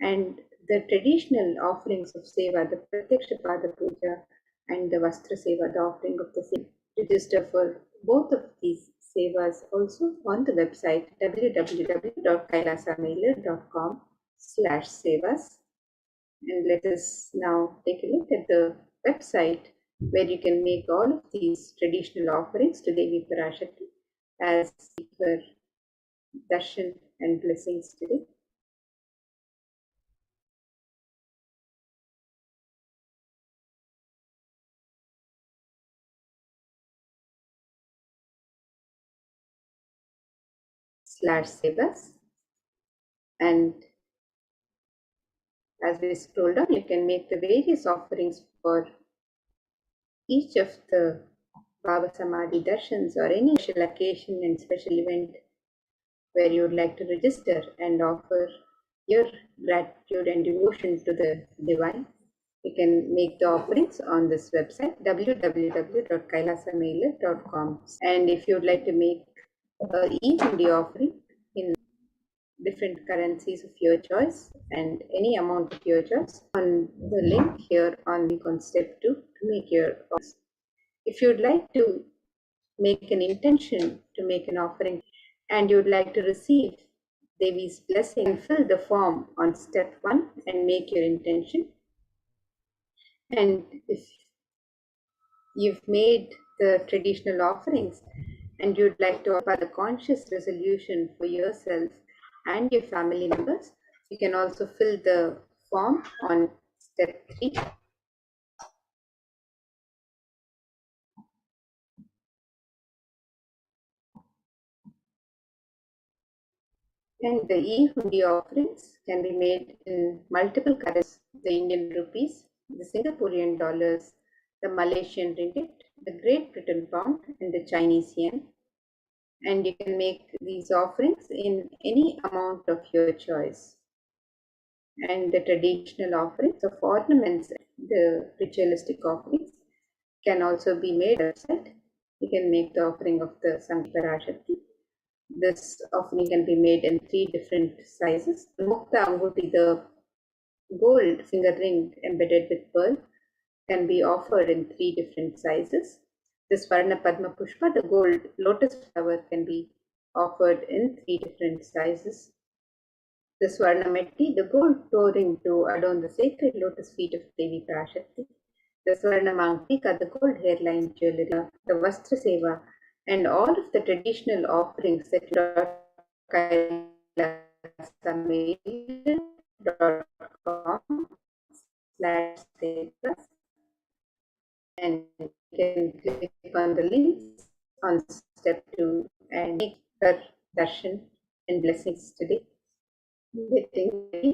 And the traditional offerings of Seva, the Pratyaksha Pada Puja and the Vastra Seva, the offering of the same. Register for both of these Sevas also on the website www.kailasamailer.com/sevas. And let us now take a look at the website where you can make all of these traditional offerings to Devi Parashakti as her darshan and blessings today. /sevas, and as we scroll down, you can make the various offerings for each of the Baba Samadhi darshans or any special occasion and special event where you would like to register and offer your gratitude and devotion to the divine. You can make the offerings on this website www.kailasamailer.com. And if you would like to make each Hundi offering in different currencies of your choice and any amount of your choice on the link here on step 2 to make your offers. If you'd like to make an intention to make an offering and you'd like to receive Devi's blessing, fill the form on step 1 and make your intention. And if you've made the traditional offerings and you'd like to offer the conscious resolution for yourself and your family members, you can also fill the form on step 3. And the e-hundi offerings can be made in multiple currencies: the Indian rupees, the Singaporean dollars, the Malaysian ringgit, the Great Britain pound, and the Chinese yen. And you can make these offerings in any amount of your choice. And the traditional offerings of ornaments, the ritualistic offerings, can also be made outside. You can make the offering of the Parashakti. This offering can be made in 3 different sizes. The Mukta Anguti, the gold finger ring embedded with pearl, can be offered in 3 different sizes. The Swarna Padma Pushpa, the gold lotus flower, can be offered in 3 different sizes. The Swarna Metti, the gold touring to adorn the sacred lotus feet of Devi Parashakti. The Swarna Mangtika, the gold hairline jewelry, the Vastra Seva, and all of the traditional offerings that kailasamailer.com/sevas, and you can click on the links on step 2 and make her darshan and blessings today. Getting ready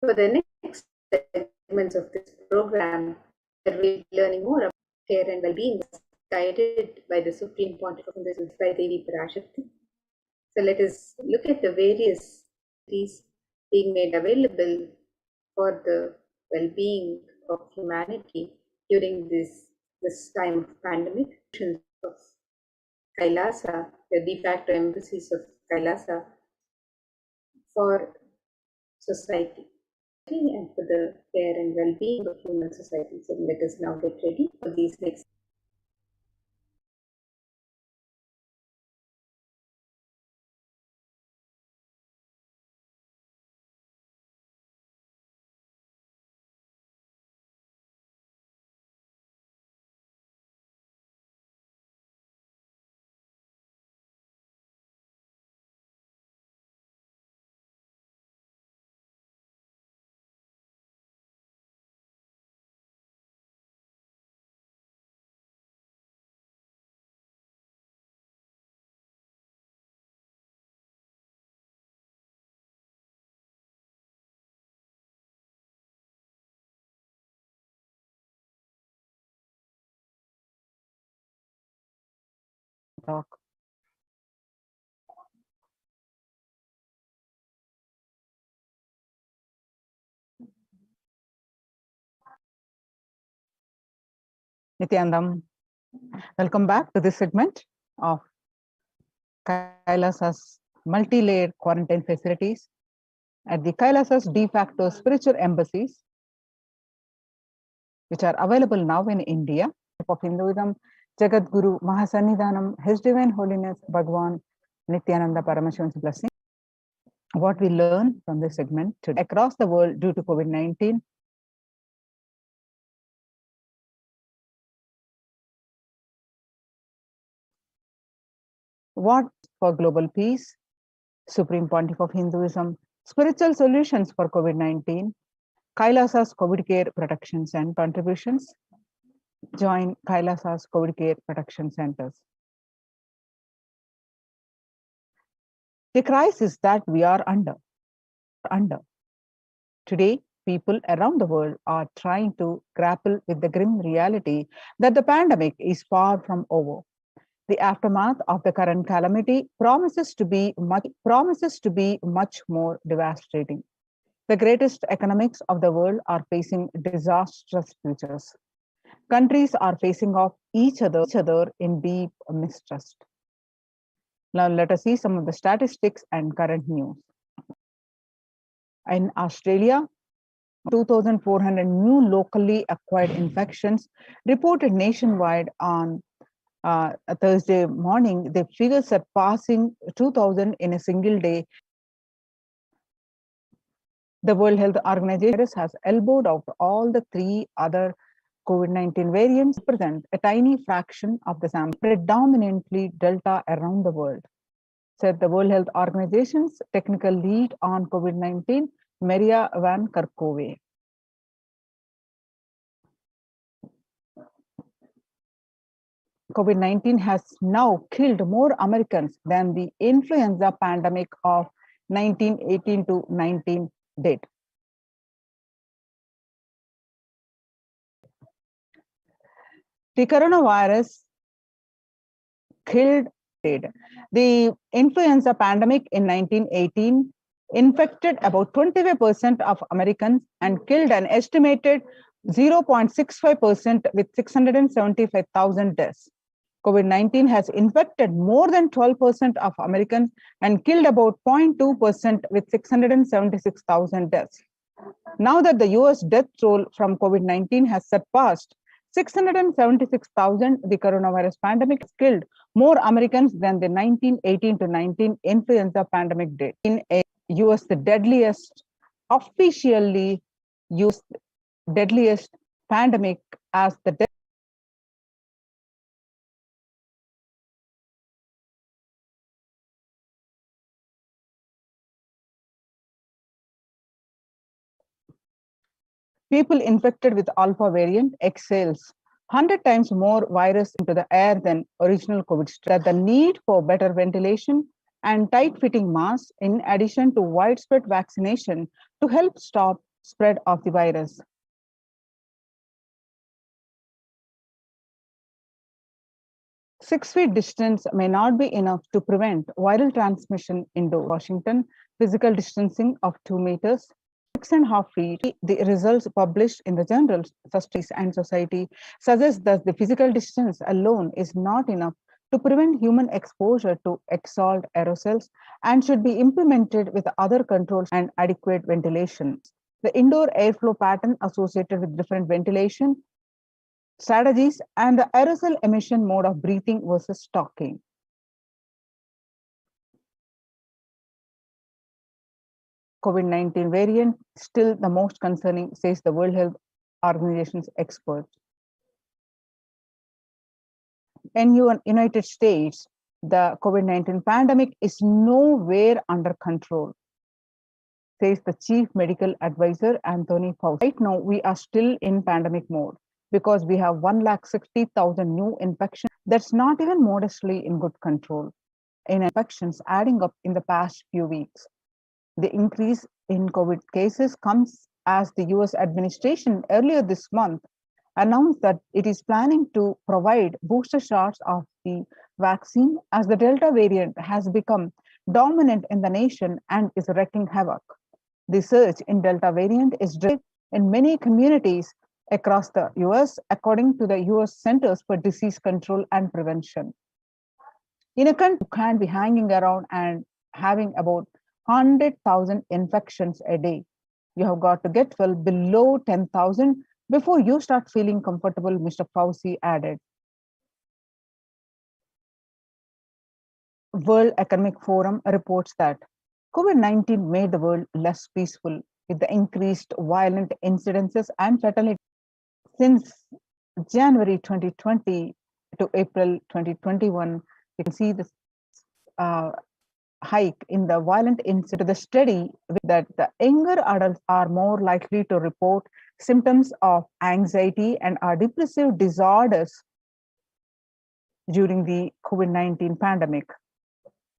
for the next segments of this program, where we'll be learning more about care and well-being guided by the Supreme Pontiff of this by Devi Parashakti. So let us look at the various things being made available for the well-being of humanity during this time of pandemic. Of Kailasa, the de facto embassies of Kailasa for society and for the care and well-being of human society. So let us now get ready for these next talk. Nithyanandam, welcome back to this segment of Kailasa's multi-layered quarantine facilities at the Kailasa's de facto spiritual embassies, which are available now in India, of Hinduism, Jagat Guru Mahasannidhanam, His Divine Holiness Bhagwan Nithyananda Paramashivan's blessing. What we learn from this segment today across the world due to COVID-19. What for global peace, Supreme Pontiff of Hinduism, spiritual solutions for COVID-19, Kailasa's COVID Care Protection and contributions. Join Kailasa's COVID Care Protection Centers. The crisis that we are under. Today, people around the world are trying to grapple with the grim reality that the pandemic is far from over. The aftermath of the current calamity promises to be much more devastating. The greatest economics of the world are facing disastrous futures. Countries are facing off each other in deep mistrust. Now let us see some of the statistics and current news. In Australia, 2,400 new locally acquired infections reported nationwide on Thursday morning, the figure surpassing 2,000 in a single day. The World Health Organization has elbowed out all the three other COVID-19 variants, represent a tiny fraction of the sample, predominantly Delta around the world, said the World Health Organization's technical lead on COVID-19, Maria Van Kerkhove. COVID-19 has now killed more Americans than the influenza pandemic of 1918 to 19 did. The coronavirus killed. The influenza pandemic in 1918 infected about 25% of Americans and killed an estimated 0.65% with 675,000 deaths. COVID-19 has infected more than 12% of Americans and killed about 0.2% with 676,000 deaths. Now that the US death toll from COVID-19 has surpassed 676,000, the coronavirus pandemic has killed more Americans than the 1918 to 19 influenza pandemic did. In a US, the officially used deadliest pandemic as the death. People infected with alpha variant exhales 100 times more virus into the air than original COVID strain. That the need for better ventilation and tight-fitting masks, in addition to widespread vaccination, to help stop spread of the virus. Six-feet distance may not be enough to prevent viral transmission indoors. Washington, physical distancing of 2 meters. 6.5 feet. The results published in the journal Justice and Society suggest that the physical distance alone is not enough to prevent human exposure to exhaled aerosols and should be implemented with other controls and adequate ventilation. The indoor airflow pattern associated with different ventilation strategies and the aerosol emission mode of breathing versus stocking. COVID-19 variant still the most concerning, says the World Health Organization's expert. In United States, the COVID-19 pandemic is nowhere under control, says the Chief Medical Advisor, Anthony Fauci. Right now, we are still in pandemic mode because we have 160,000 new infections. That's not even modestly in good control. In infections adding up in the past few weeks. The increase in COVID cases comes as the US administration earlier this month announced that it is planning to provide booster shots of the vaccine, as the Delta variant has become dominant in the nation and is wreaking havoc. The surge in Delta variant is driven in many communities across the US, according to the US Centers for Disease Control and Prevention. In a country, you can't be hanging around and having about 100,000 infections a day. You have got to get well below 10,000 before you start feeling comfortable, Mr. Fauci added. World Economic Forum reports that COVID-19 made the world less peaceful with the increased violent incidences and fatality. Since January 2020 to April 2021, you can see this hike in the violent incident. The study that the younger adults are more likely to report symptoms of anxiety and depressive disorders during the COVID-19 pandemic.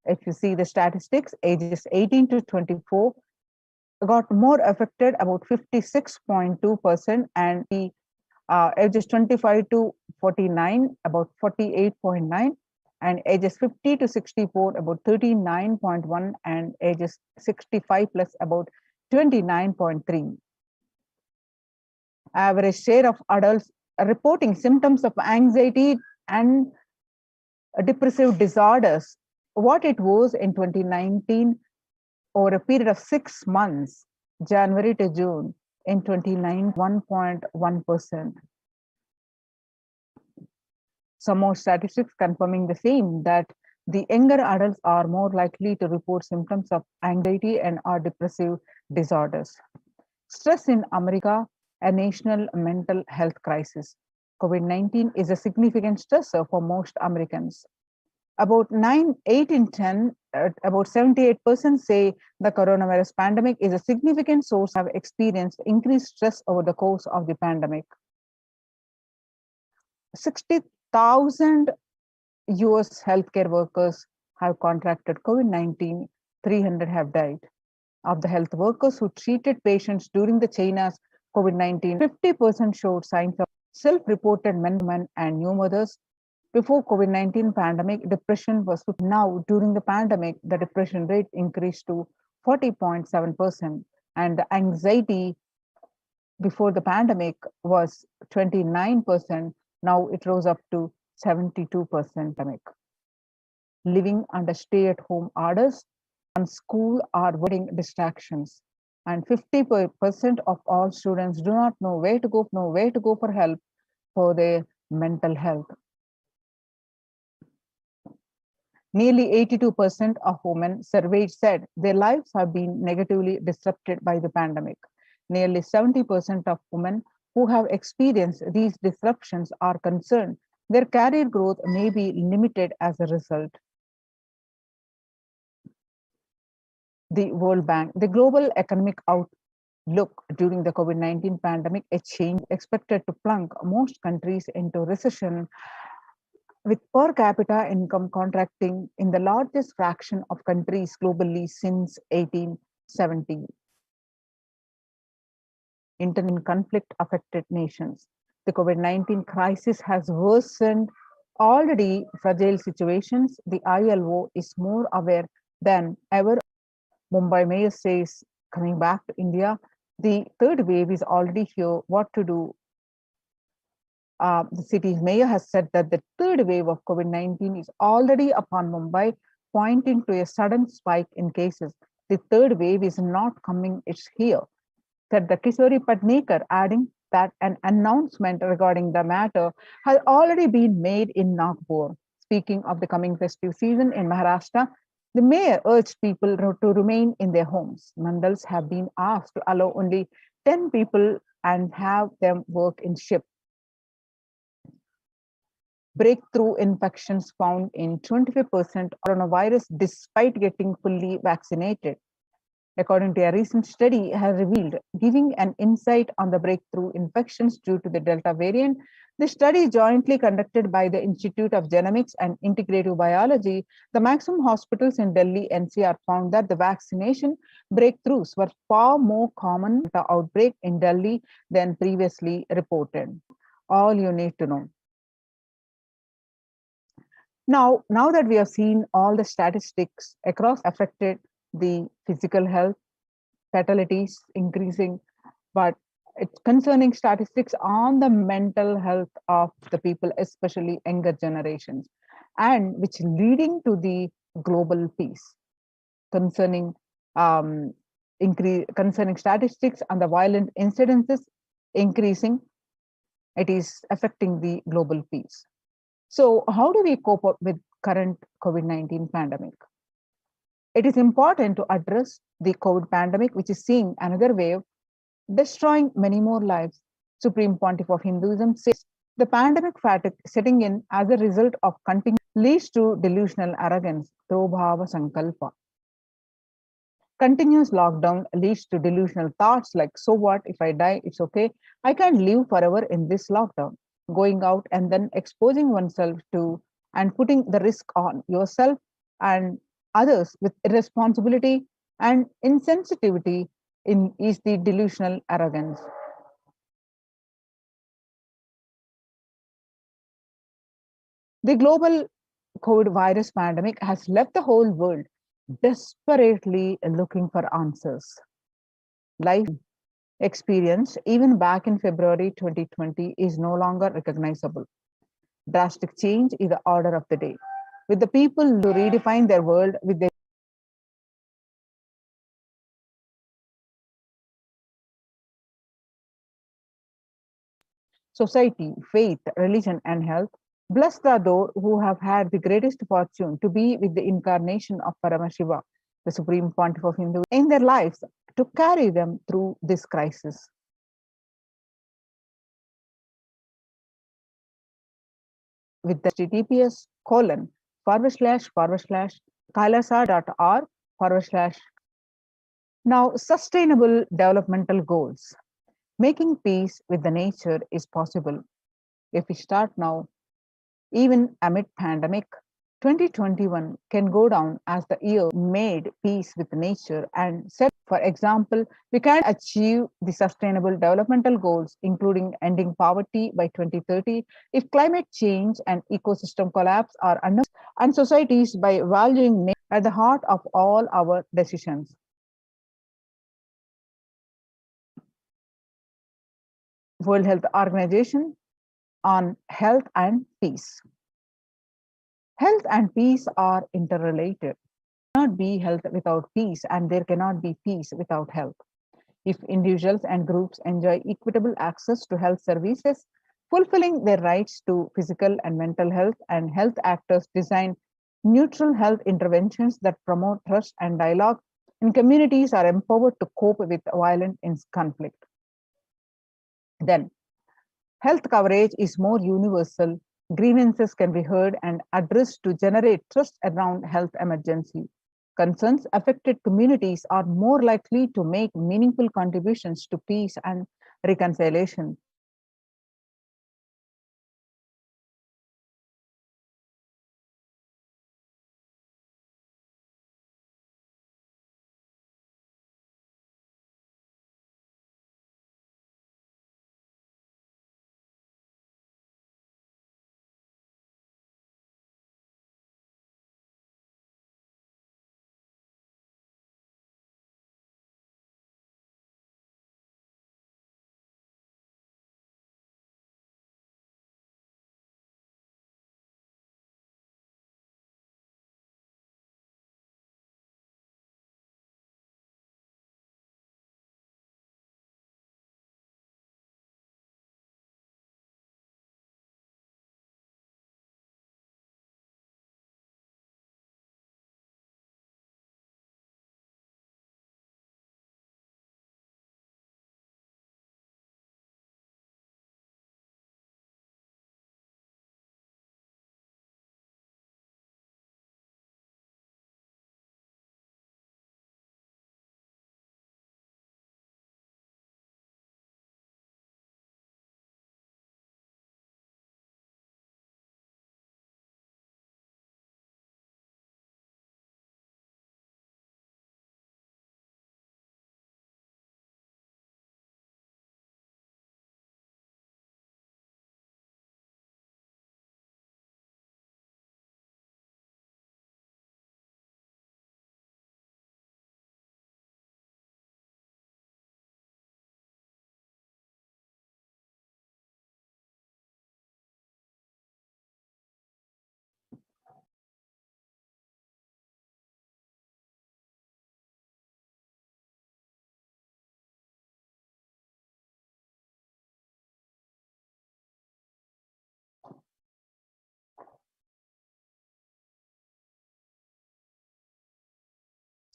If you see the statistics, ages 18 to 24 got more affected, about 56.2%, and the ages 25 to 49, about 48.9%, and ages 50 to 64, about 39.1%, and ages 65 plus, about 29.3%. Average share of adults reporting symptoms of anxiety and depressive disorders, what it was in 2019 over a period of 6 months, January to June, in 2019, 1.1%. Some more statistics confirming the same, that the younger adults are more likely to report symptoms of anxiety and depressive disorders. Stress in America, a national mental health crisis. COVID-19 is a significant stressor for most Americans. About 8 in 10, about 78% say the coronavirus pandemic is a significant source of experienced increased stress over the course of the pandemic. 60,000 US healthcare workers have contracted COVID-19, 300 have died. Of the health workers who treated patients during the China's COVID-19, 50% showed signs of self-reported men and new mothers. Before COVID-19 pandemic, depression was now during the pandemic, the depression rate increased to 40.7%, and the anxiety before the pandemic was 29%. Now it rose up to 72%. Living under stay-at-home orders and school are wedding distractions, and 50% of all students do not know where to go for help for their mental health. Nearly 82% of women surveyed said their lives have been negatively disrupted by the pandemic. Nearly 70% of women who have experienced these disruptions are concerned their career growth may be limited as a result. The World Bank, the global economic outlook during the COVID-19 pandemic, a change expected to plunge most countries into recession, with per capita income contracting in the largest fraction of countries globally since 1870. Internal conflict affected nations. The COVID-19 crisis has worsened already fragile situations. The ILO is more aware than ever. Mumbai mayor says, coming back to India, the third wave is already here. What to do? The city's mayor has said that the third wave of COVID-19 is already upon Mumbai, pointing to a sudden spike in cases. The third wave is not coming, it's here, said the Kishori Padnekar, adding that an announcement regarding the matter has already been made in Nagpur. Speaking of the coming festive season in Maharashtra, the mayor urged people to remain in their homes. Mandals have been asked to allow only 10 people and have them work in shifts. Breakthrough infections found in 25% coronavirus despite getting fully vaccinated. According to a recent study, has revealed, giving an insight on the breakthrough infections due to the Delta variant. The study, jointly conducted by the Institute of Genomics and Integrative Biology, the maximum hospitals in Delhi NCR, found that the vaccination breakthroughs were far more common the outbreak in Delhi than previously reported. All you need to know. Now that we have seen all the statistics across affected the physical health, fatalities increasing, but it's concerning statistics on the mental health of the people, especially younger generations, and which leading to the global peace concerning concerning statistics and the violent incidences increasing, it is affecting the global peace. So, how do we cope up with current COVID-19 pandemic? It is important to address the COVID pandemic, which is seeing another wave, destroying many more lives. Supreme Pontiff of Hinduism says the pandemic fatigue setting in as a result of continued leads to delusional arrogance, Trobhava Sankalpa. Continuous lockdown leads to delusional thoughts like, so what, if I die, it's okay. I can't live forever in this lockdown. Going out and then exposing oneself to and putting the risk on yourself and others with irresponsibility and insensitivity is the delusional arrogance. The global COVID virus pandemic has left the whole world desperately looking for answers. Life experienced even back in February 2020 is no longer recognizable. Drastic change is the order of the day, with the people to redefine their world with their society, faith, religion, and health. Blessed are those who have had the greatest fortune to be with the incarnation of Paramashiva, the Supreme Pontiff of Hinduism, in their lives to carry them through this crisis. With the https://kailasa.org/. Now, sustainable developmental goals. Making peace with the nature is possible if we start now. Even amid pandemic, 2021 can go down as the year made peace with nature and set. For example, we can achieve the sustainable developmental goals, including ending poverty by 2030, if climate change and ecosystem collapse are under, and societies by valuing nature at the heart of all our decisions. World Health Organization on health and peace. Health and peace are interrelated. There cannot be health without peace, and there cannot be peace without health. If individuals and groups enjoy equitable access to health services, fulfilling their rights to physical and mental health, and health actors design neutral health interventions that promote trust and dialogue, and communities are empowered to cope with violent conflict. Then, health coverage is more universal. Grievances can be heard and addressed to generate trust around health emergency. Concerns affected communities are more likely to make meaningful contributions to peace and reconciliation.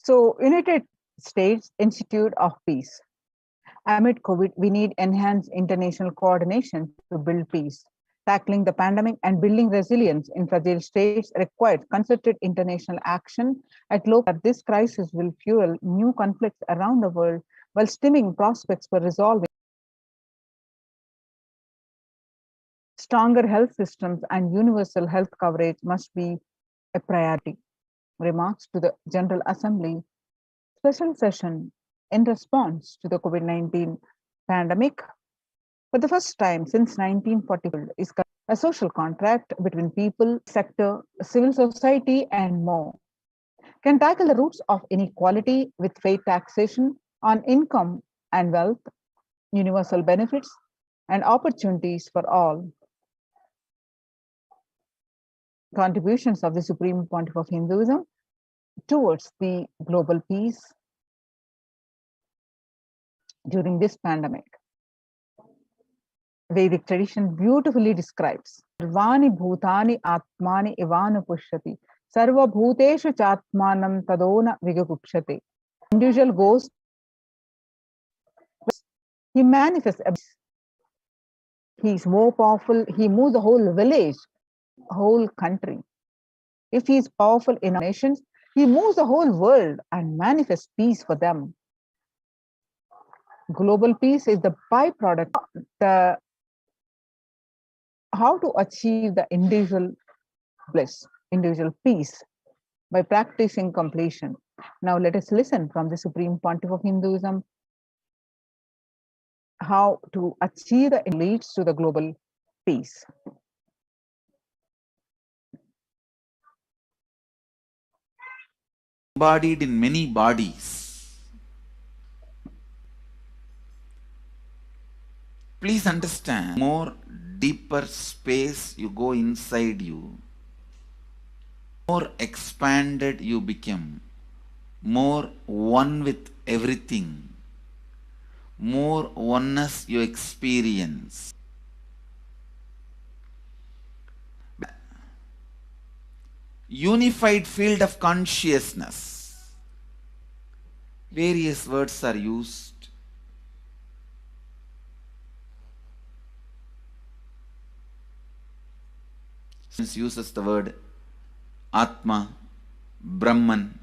So, United States Institute of Peace. Amid COVID, we need enhanced international coordination to build peace. Tackling the pandemic and building resilience in fragile states requires concerted international action at low. This crisis will fuel new conflicts around the world while stemming prospects for resolving. Stronger health systems and universal health coverage must be a priority. Remarks to the General Assembly special session in response to the COVID-19 pandemic. For the first time since 1940, is a social contract between people, sector, civil society, and more. Can tackle the roots of inequality with fair taxation on income and wealth, universal benefits, and opportunities for all. Contributions of the Supreme Pontiff of Hinduism towards the global peace during this pandemic. Vedic tradition beautifully describes Sarvani Bhutani Atmani Ivana Pushyati Sarva Bhuteshu Chatmanam Tadona Vigapukshati. Individual goes, he manifests, he is more powerful, he moves the whole village, whole country. If he is powerful in our nations, he moves the whole world and manifests peace for them. Global peace is the byproduct of how to achieve the individual bliss, individual peace by practicing completion. Now let us listen from the Supreme Pontiff of Hinduism how to achieve the leads to the global peace. Embodied in many bodies. Please understand, more deeper space you go inside you, more expanded you become, more one with everything, more oneness you experience. Unified field of consciousness. Various words are used. Since uses the word Atma, Brahman.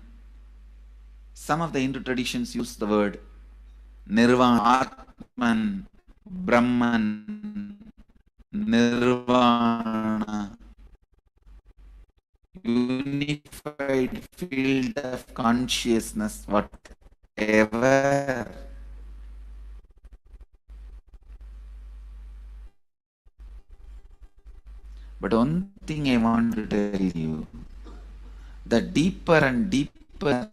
Some of the Hindu traditions use the word Nirvana, Atman, Brahman, Nirvana. Unified field of consciousness, whatever. But one thing I want to tell you, the deeper and deeper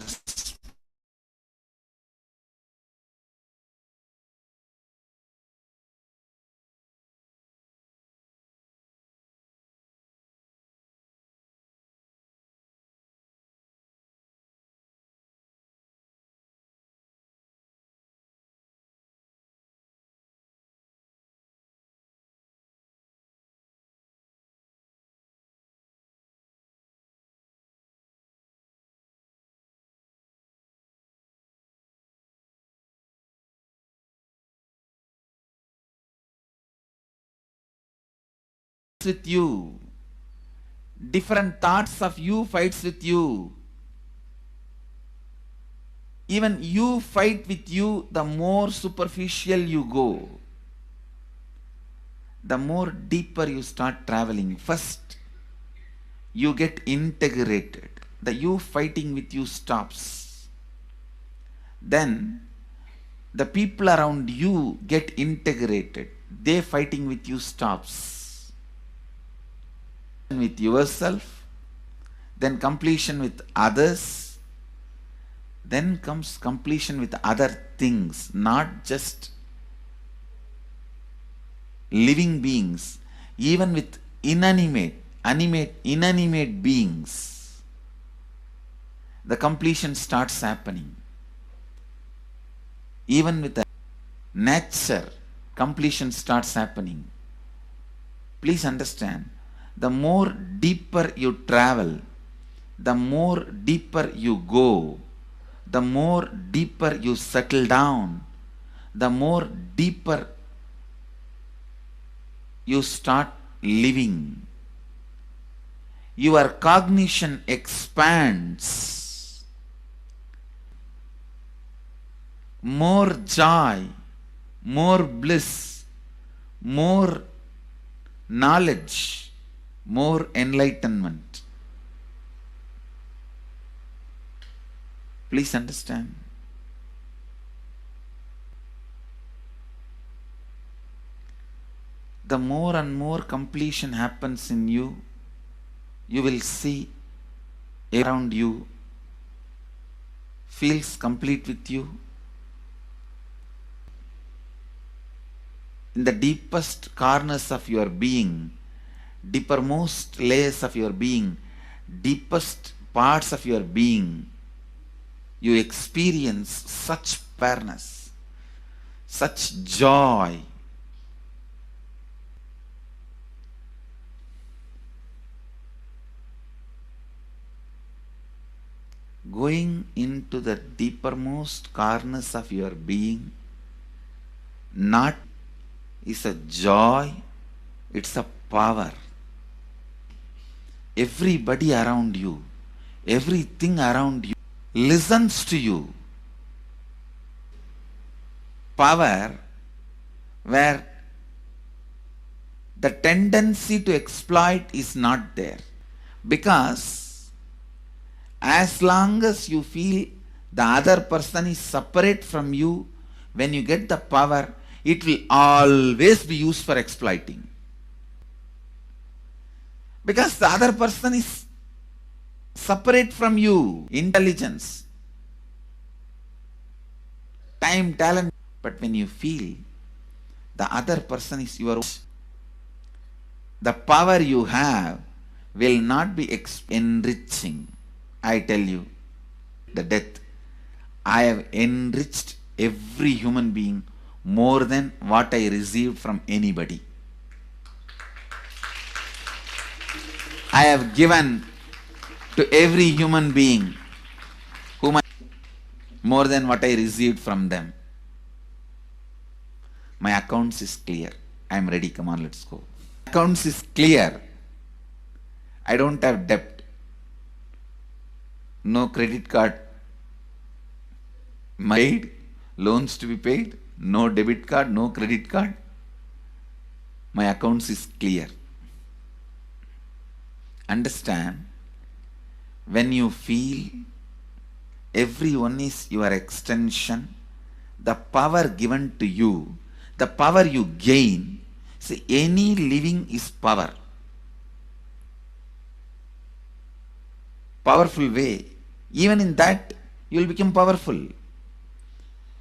with you, different thoughts of you fights with you. Even you fight with you, the more superficial you go, the more deeper you start traveling. First, you get integrated. The you fighting with you stops. Then, the people around you get integrated. They fighting with you stops. With yourself, then completion with others, then comes completion with other things, not just living beings, even with inanimate beings. The completion starts happening. Even with the nature, completion starts happening. Please understand, the more deeper you travel, the more deeper you go, the more deeper you settle down, the more deeper you start living. Your cognition expands. More joy, more bliss, more knowledge, more enlightenment. Please understand. The more and more completion happens in you, you will see around you feels complete with you. In the deepest corners of your being, deepermost layers of your being, deepest parts of your being, you experience such fairness, such joy. Going into the deepermost corners of your being, not is a joy, it's a power. Everybody around you, everything around you listens to you. Power where the tendency to exploit is not there. Because as long as you feel the other person is separate from you, when you get the power, it will always be used for exploiting. Because the other person is separate from you. Intelligence, time, talent. But when you feel the other person is your own, the power you have will not be enriching. I tell you, the death, I have enriched every human being more than what I received from anybody. I have given to every human being more than what I received from them. My accounts is clear. I am ready. Come on, let's go. Accounts is clear. I don't have debt. No credit card paid, loans to be paid, no debit card, no credit card. My accounts is clear. Understand, when you feel everyone is your extension, the power given to you, the power you gain, see, any living is power. Powerful way. Even in that, you will become powerful.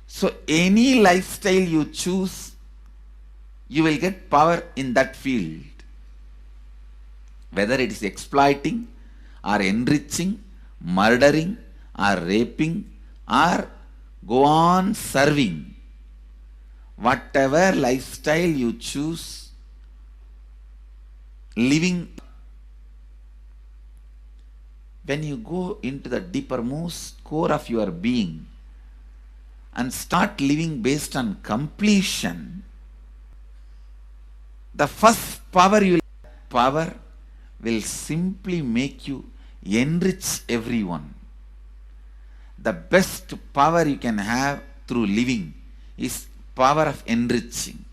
So any lifestyle you choose, you will get power in that field. Whether it is exploiting or enriching, murdering or raping or go on serving. Whatever lifestyle you choose, living. When you go into the deepermost core of your being and start living based on completion, the first power will simply make you enrich everyone. The best power you can have through living is power of enriching.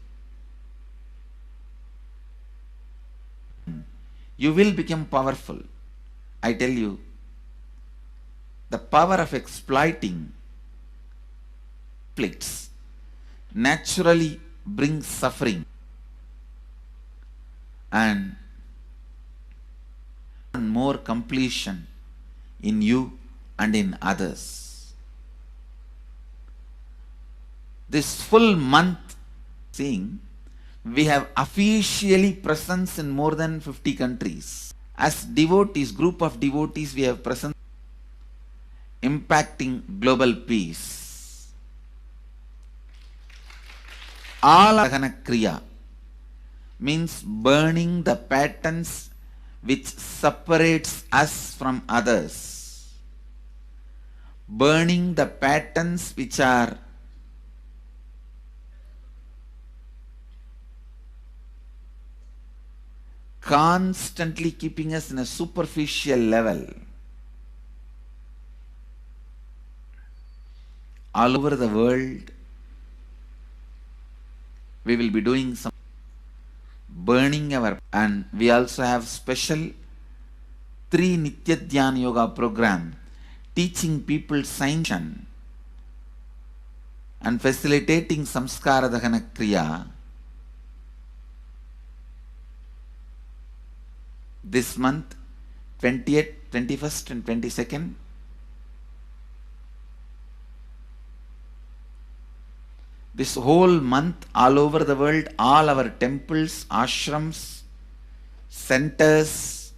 You will become powerful. I tell you, the power of exploiting conflicts naturally brings suffering and more completion in you and in others. This full month, seeing, we have officially presence in more than 50 countries. As devotees, group of devotees, we have presence impacting global peace. All Dahana Kriya means burning the patterns which separates us from others. burning the patterns which are constantly keeping us in a superficial level. All over the world, we will be doing some burning our, and we also have special 3 Nitya Dhyana Yoga program teaching people science and facilitating Samskara Dahana Kriya. This month, 20th, 21st and 22nd, this whole month, all over the world, all our temples, ashrams, centers,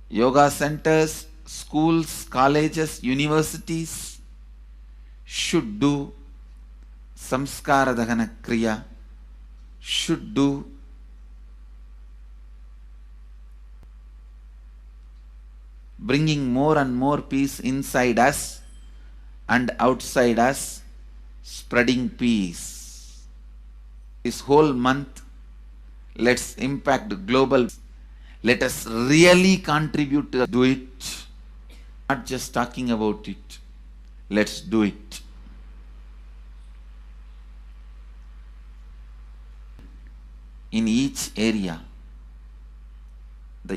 yoga centers, schools, colleges, universities should do Samskara Dahana Kriya, should do bringing more and more peace inside us and outside us, spreading peace. This whole month, let's impact global. Let us really contribute to do it. Not just talking about it. Let's do it. In each area,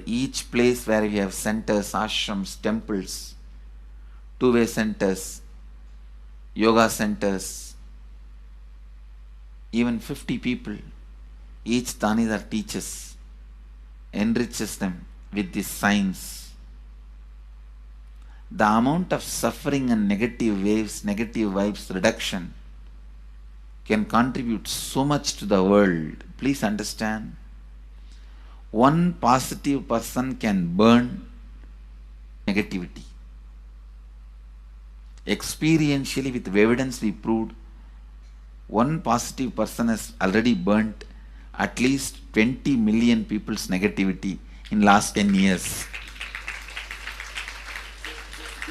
each place where we have centers, ashrams, temples, two-way centers, yoga centers, even 50 people, each Tanidar teaches, enriches them with this science. The amount of suffering and negative waves, negative vibes reduction can contribute so much to the world. Please understand. One positive person can burn negativity. Experientially, with evidence we proved, one positive person has already burnt at least 20 million people's negativity in last 10 years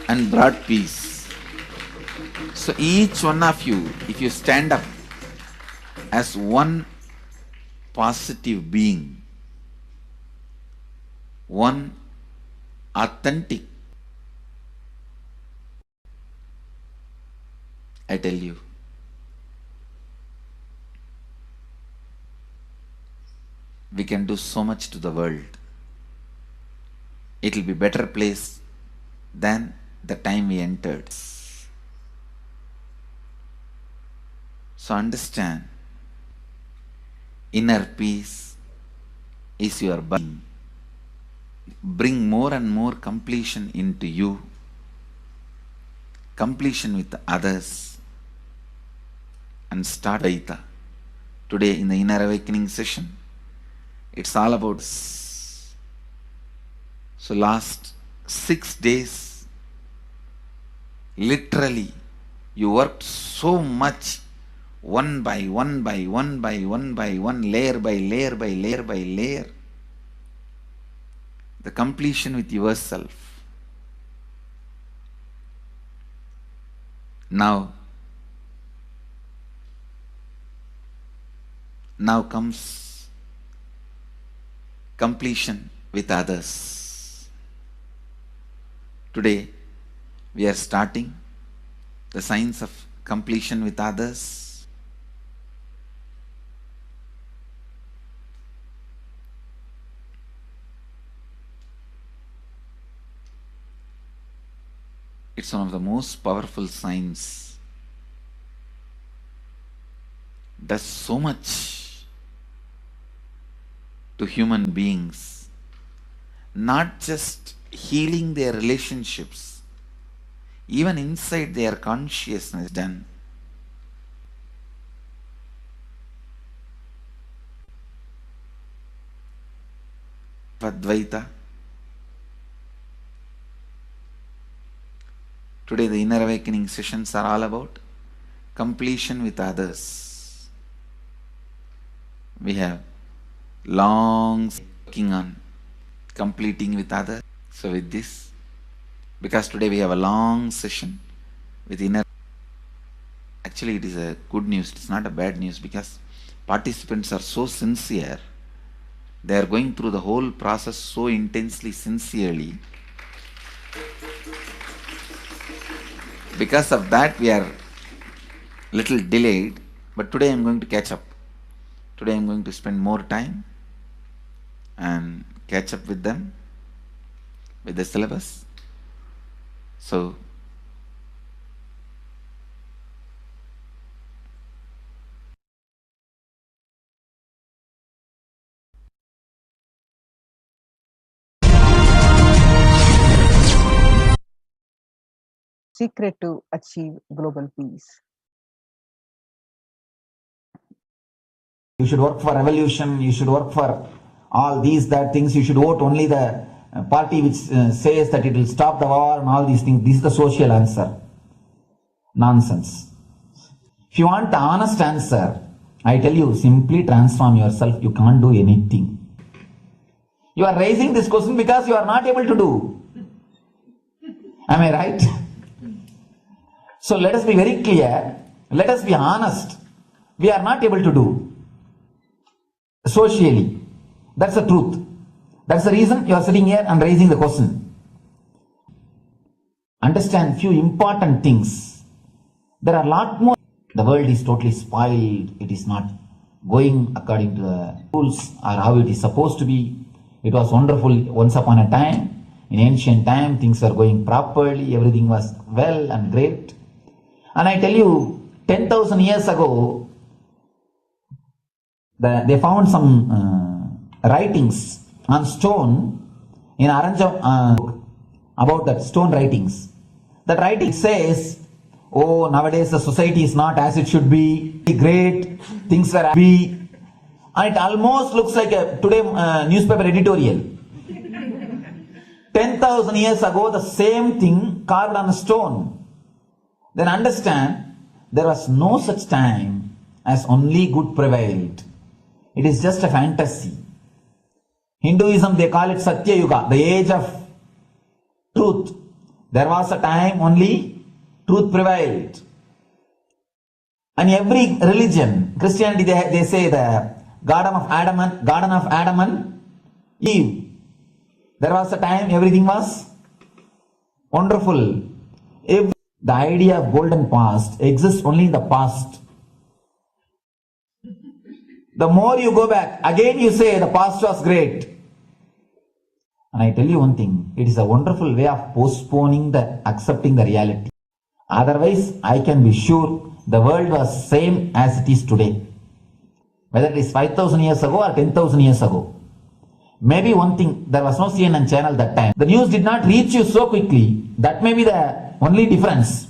and brought peace. So each one of you, if you stand up as one positive being, one authentic, I tell you, we can do so much to the world. It will be a better place than the time we entered. So understand, inner peace is your being. Bring more and more completion into you, completion with others, and start Vaita. Today in the Inner Awakening session, it's all about. So last 6 days, literally, you worked so much, one by one by one by one by one, layer by layer by layer by layer. The completion with yourself. Now comes completion with others. Today we are starting the science of completion with others. It's one of the most powerful science. Does so much to human beings, not just healing their relationships, even inside their consciousness done. Advaita. Today the Inner Awakening sessions are all about completion with others. We have long working on completing with others. So with this, because today we have a long session with inner. Actually, it is a good news. It's not a bad news because participants are so sincere. They are going through the whole process so intensely, sincerely. Because of that, we are little delayed. But today I'm going to catch up. Today I'm going to spend more time and catch up with them, with the syllabus. So, secret to achieve global peace. You should work for revolution, you should work for all these, that things, you should vote only the party which says that it will stop the war and all these things. This is the social answer. Nonsense. If you want the honest answer, I tell you, simply transform yourself. You can't do anything. You are raising this question because you are not able to do. Am I right? So let us be very clear. Let us be honest. We are not able to do. Socially. That's the truth. That's the reason you are sitting here and raising the question. Understand few important things. There are a lot more. The world is totally spoiled. It is not going according to the rules or how it is supposed to be. It was wonderful once upon a time. In ancient time, things were going properly. Everything was well and great. And I tell you, 10,000 years ago, they found some writings on stone in Aranja about that stone writings. That writing says, oh, nowadays the society is not as it should be, great, things were be, and it almost looks like a today newspaper editorial. 10,000 years ago, the same thing carved on a stone. Then understand, there was no such time as only good prevailed. It is just a fantasy. Hinduism, they call it Satya Yuga, the age of truth. There was a time only truth prevailed. And every religion, Christianity, they say the Garden of Adam and Eve. There was a time everything was wonderful. The idea of golden past exists only in the past. The more you go back, again you say the past was great. And I tell you one thing, it is a wonderful way of postponing the accepting the reality. Otherwise, I can be sure the world was same as it is today. Whether it is 5,000 years ago or 10,000 years ago. Maybe one thing, there was no CNN channel that time. The news did not reach you so quickly. That may be the only difference.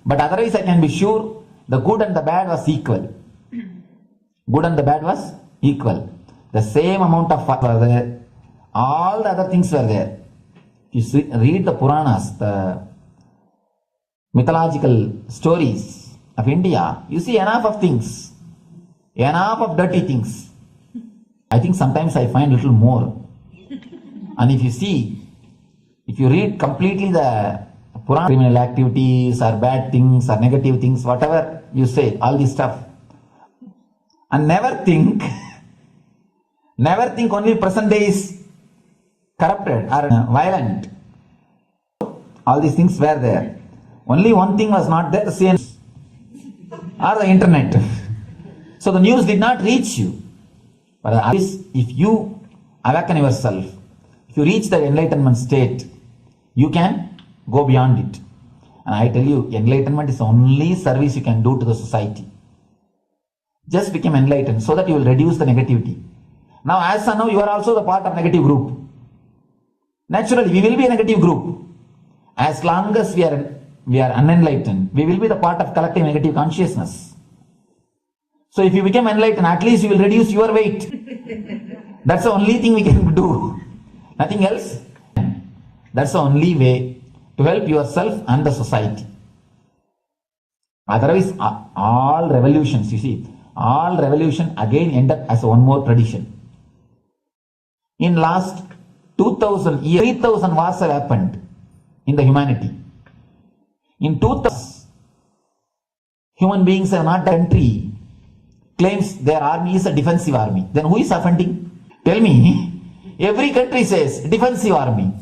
But otherwise, I can be sure the good and the bad was equal. Good and the bad was equal. The same amount of fire were there. All the other things were there. You see, read the Puranas, the mythological stories of India. You see enough of things. Enough of dirty things. I think sometimes I find a little more. And if you see, if you read completely the Purana, criminal activities or bad things or negative things, whatever you say, all this stuff. And never think only present day is corrupted or violent. All these things were there. Only one thing was not there, the CNN or the internet. So the news did not reach you. But if you awaken yourself, if you reach the enlightenment state, you can go beyond it. And I tell you, enlightenment is the only service you can do to the society. Just become enlightened so that you will reduce the negativity. Now, as of now, you are also the part of negative group. Naturally, we will be a negative group. As long as we are unenlightened, we will be the part of collective negative consciousness. So if you become enlightened, at least you will reduce your weight. That's the only thing we can do. Nothing else. That's the only way to help yourself and the society. Otherwise, all revolutions, you see, all revolution again end up as one more tradition. In last 2000 years, 3000 wars have happened. in the humanity. In 2000, human beings have not a country claims their army is a defensive army. Then who is offending? Tell me. Every country says defensive army.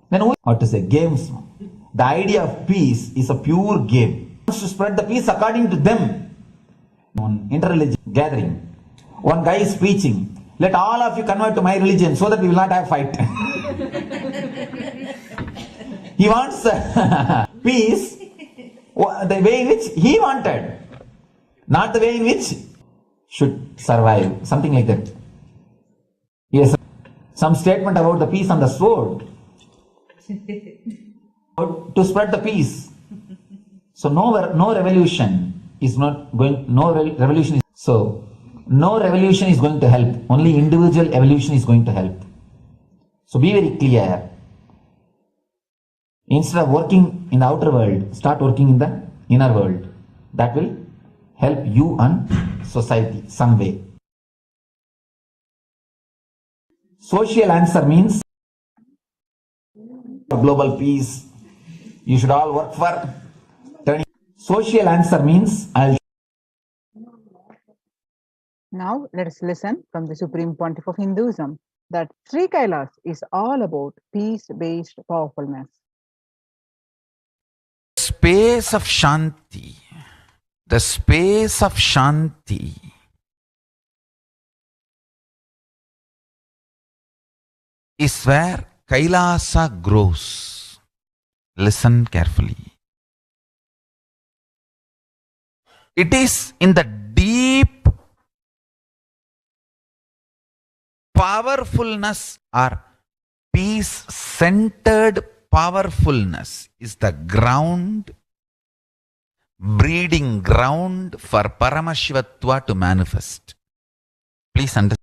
Then who? What to say? Games. The idea of peace is a pure game. To spread the peace according to them. On interreligious gathering, one guy is preaching, let all of you convert to my religion so that we will not have fight. He wants peace the way in which he wanted, not the way in which should survive, something like that. Yes, some statement about the peace on the sword to spread the peace. So no revolution is not going, no revolution is, so no revolution is going to help, only individual evolution is going to help. So be very clear. Instead of working in the outer world, start working in the inner world. That will help you and society some way. Social answer means global peace. You should all work for turning. Social answer means Now let us listen from the Supreme Pontiff of Hinduism that Sri Kailas is all about peace-based powerfulness. Space of Shanti, the space of Shanti is where Kailasa grows. Listen carefully. It is in the deep powerfulness or peace-centered powerfulness is the ground, breeding ground for Paramashivatva to manifest. Please understand.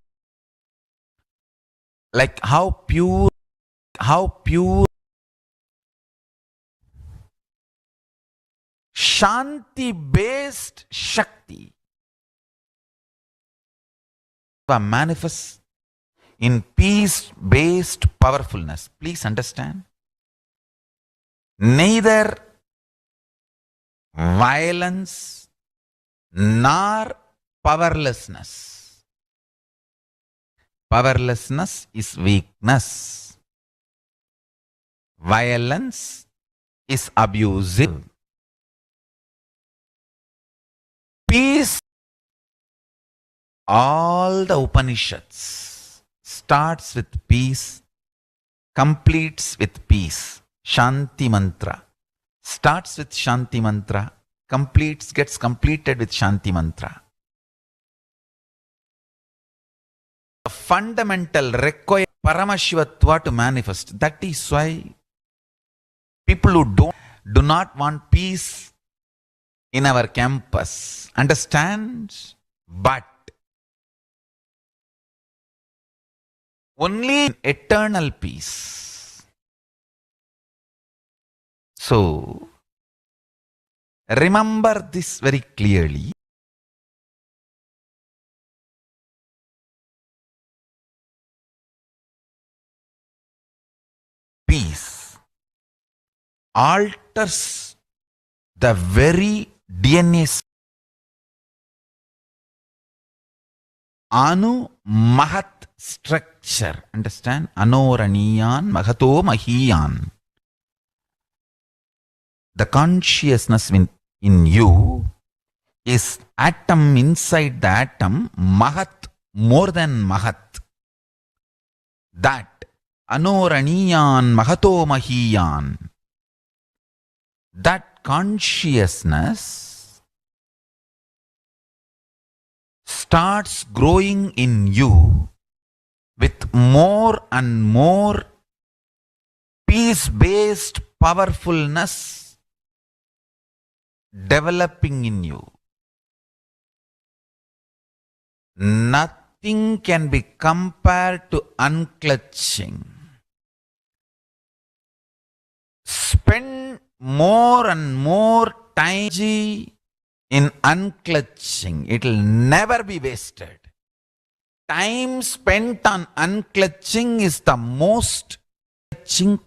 Like how pure Shanti-based Shakti manifests in peace-based powerfulness. Please understand. Neither violence nor powerlessness. Powerlessness is weakness. Violence is abusive. Peace, all the Upanishads starts with peace, completes with peace. Shanti mantra starts with Shanti mantra, gets completed with Shanti mantra. The fundamental require Paramashivatva to manifest. That is why people who do not want peace in our campus understand, but only eternal peace. So, remember this very clearly. Peace alters the very DNA. Anu Mahat structure. Understand? Anoraniyan Mahato Mahiyan. The consciousness in you is atom inside the atom, Mahat, more than Mahat. That Anoraniyan Mahato Mahiyan. That consciousness starts growing in you with more and more peace-based powerfulness developing in you. Nothing can be compared to unclutching. Spend more and more time in unclutching. It will never be wasted. Time spent on unclutching is the most clutching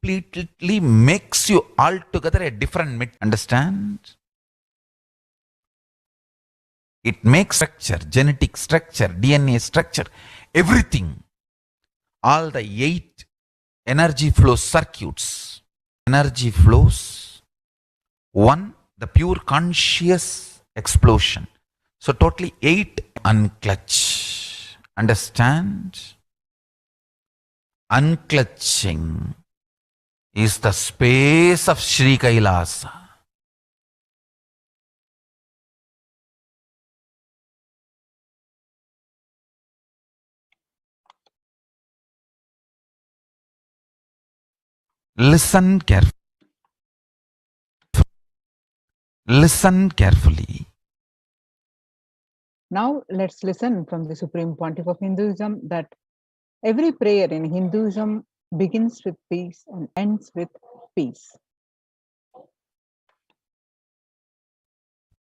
completely makes you altogether a different, understand? It makes structure, genetic structure, DNA structure, everything. All the 8 energy flow circuits. Energy flows. 1, the pure conscious explosion. So totally 8 unclutch. Understand? Unclutching is the space of Sri Kailasa. Listen carefully. Listen carefully. Now let's listen from the Supreme Pontiff of Hinduism that every prayer in Hinduism begins with peace and ends with peace.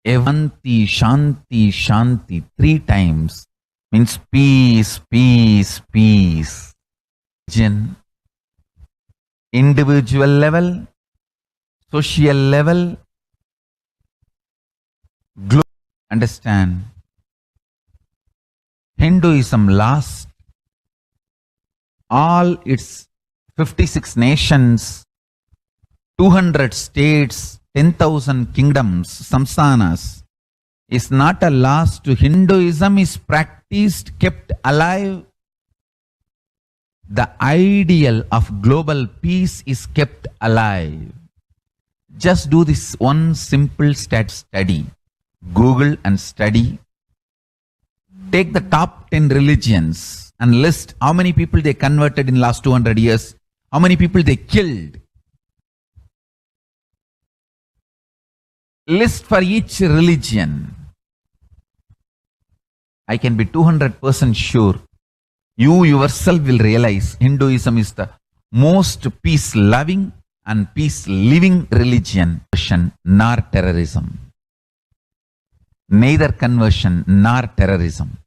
Evanti, Shanti, Shanti, 3 times means peace, peace, peace. Individual level, social level, global. Understand? Hinduism lost all its 56 nations, 200 states, 10,000 kingdoms, samsanas, is not a loss to Hinduism, is practiced, kept alive. The ideal of global peace is kept alive. Just do this one simple study. Google and study. Take the top 10 religions and list how many people they converted in last 200 years, how many people they killed. List for each religion. I can be 200% sure you yourself will realize Hinduism is the most peace-loving and peace-living religion, nor terrorism. Neither conversion nor terrorism.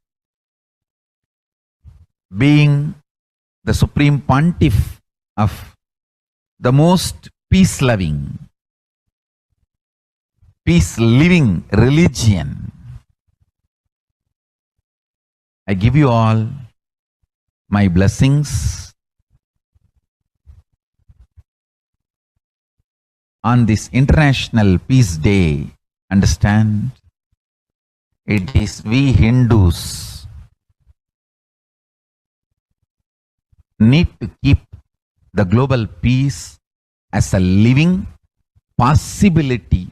Being the Supreme Pontiff of the most peace-loving, peace-living religion, I give you all my blessings on this International Peace Day. Understand? It is we Hindus need to keep the global peace as a living possibility,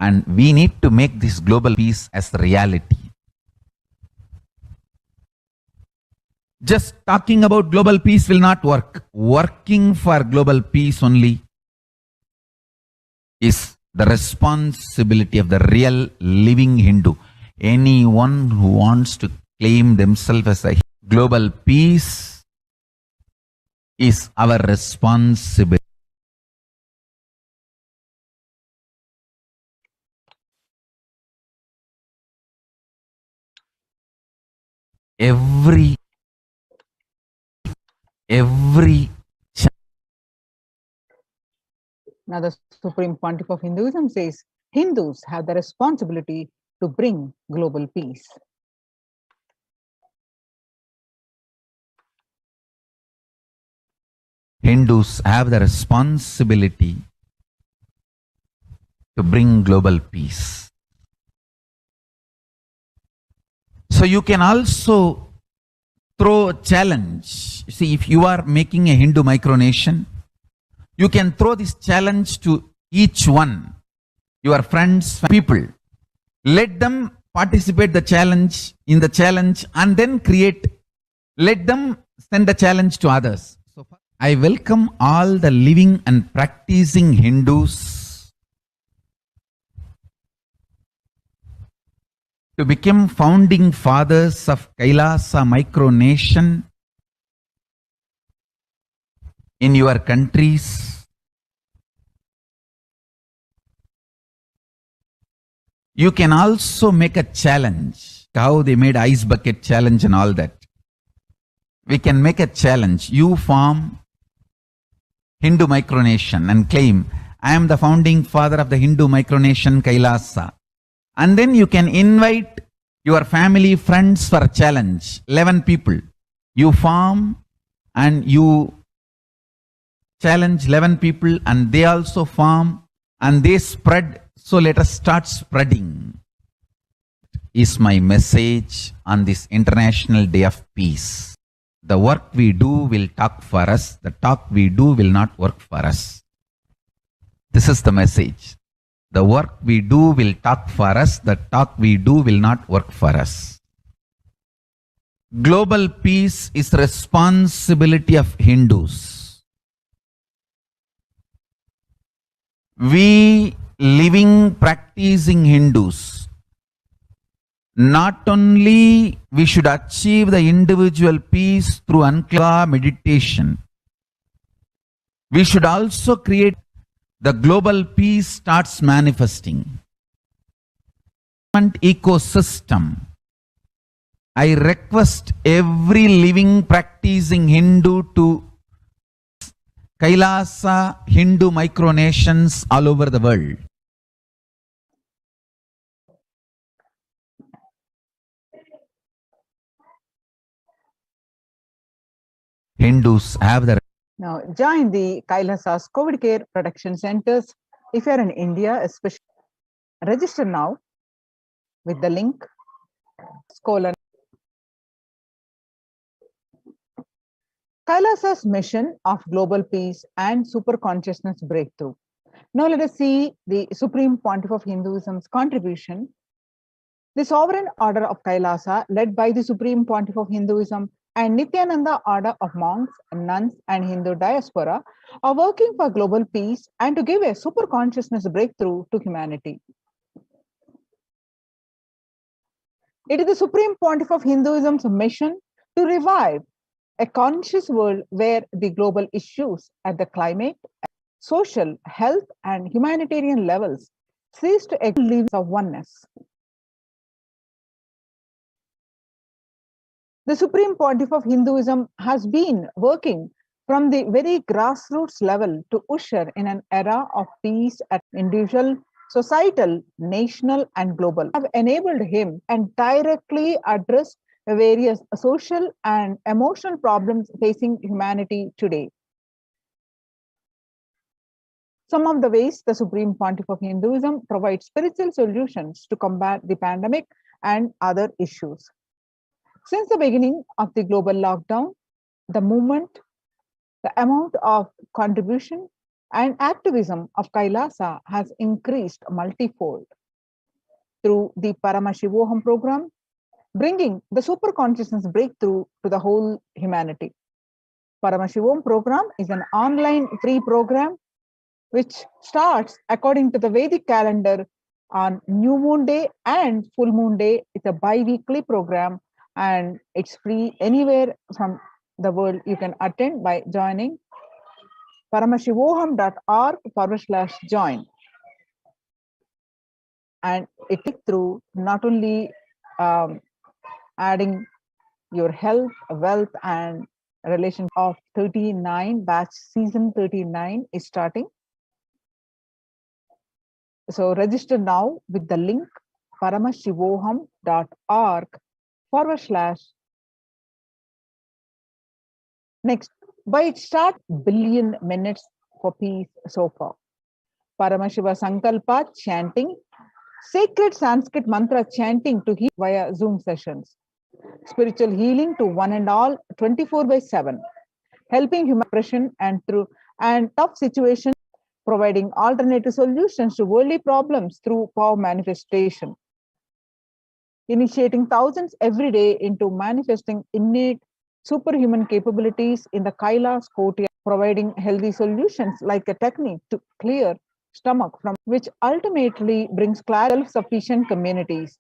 and we need to make this global peace as reality. Just talking about global peace will not work. Working for global peace only is the responsibility of the real living Hindu. Anyone who wants to claim themselves as a global peace is our responsibility. Every Now the Supreme Pontiff of Hinduism says Hindus have the responsibility to bring global peace. Hindus have the responsibility to bring global peace. So you can also throw a challenge. See, if you are making a Hindu micronation, you can throw this challenge to each one, your friends, people. Let them participate in the challenge and then let them send the challenge to others. So I welcome all the living and practicing Hindus to become founding fathers of Kailasa micronation in your countries. You can also make a challenge, how they made ice bucket challenge and all that. We can make a challenge. You form Hindu micronation and claim, I am the founding father of the Hindu micronation Kailasa. And then you can invite your family, friends for a challenge. 11 people. You form and you challenge 11 people and they also form and they spread. So let us start spreading. Is my message on this International Day of Peace. The work we do will talk for us. The talk we do will not work for us. This is the message. The work we do will talk for us. The talk we do will not work for us. Global peace is the responsibility of Hindus. We living, practicing Hindus, not only we should achieve the individual peace through Ankla meditation, we should also create the global peace starts manifesting. Ecosystem. I request every living practicing Hindu to Kailasa Hindu micronations all over the world. Hindus have the Now, join the Kailasa's COVID care protection centers. If you're in India, especially, register now with the link colon. Kailasa's mission of global peace and super consciousness breakthrough. Now let us see the Supreme Pontiff of Hinduism's contribution. The Sovereign Order of Kailasa, led by the Supreme Pontiff of Hinduism and Nithyananda Order of Monks, Nuns, and Hindu Diaspora, are working for global peace and to give a super consciousness breakthrough to humanity. It is the Supreme Pontiff of Hinduism's mission to revive a conscious world where the global issues at the climate, social, health, and humanitarian levels cease to lives of oneness. The Supreme Pontiff of Hinduism has been working from the very grassroots level to usher in an era of peace at individual, societal, national, and global. Have enabled him and directly addressed various social and emotional problems facing humanity today. Some of the ways the Supreme Pontiff of Hinduism provides spiritual solutions to combat the pandemic and other issues. Since the beginning of the global lockdown, the movement, the amount of contribution and activism of Kailasa has increased multifold through the Paramashivoham program, bringing the super consciousness breakthrough to the whole humanity. Paramashivoham program is an online free program which starts according to the Vedic calendar on New Moon Day and Full Moon Day. It's a bi-weekly program and it's free anywhere from the world. You can attend by joining paramashivoham.org/join. And it is through not only adding your health, wealth, and relation of 39 batch season 39 is starting. So register now with the link paramashivoham.org/. Next, by its start, billion minutes for peace so far. Paramashiva Sankalpa chanting, sacred Sanskrit mantra chanting to heal via Zoom sessions. Spiritual healing to one and all 24/7. Helping human oppression and tough situations, providing alternative solutions to worldly problems through power manifestation. Initiating thousands every day into manifesting innate superhuman capabilities in the Kailas courtyard, providing healthy solutions like a technique to clear stomach, from which ultimately brings self-sufficient communities.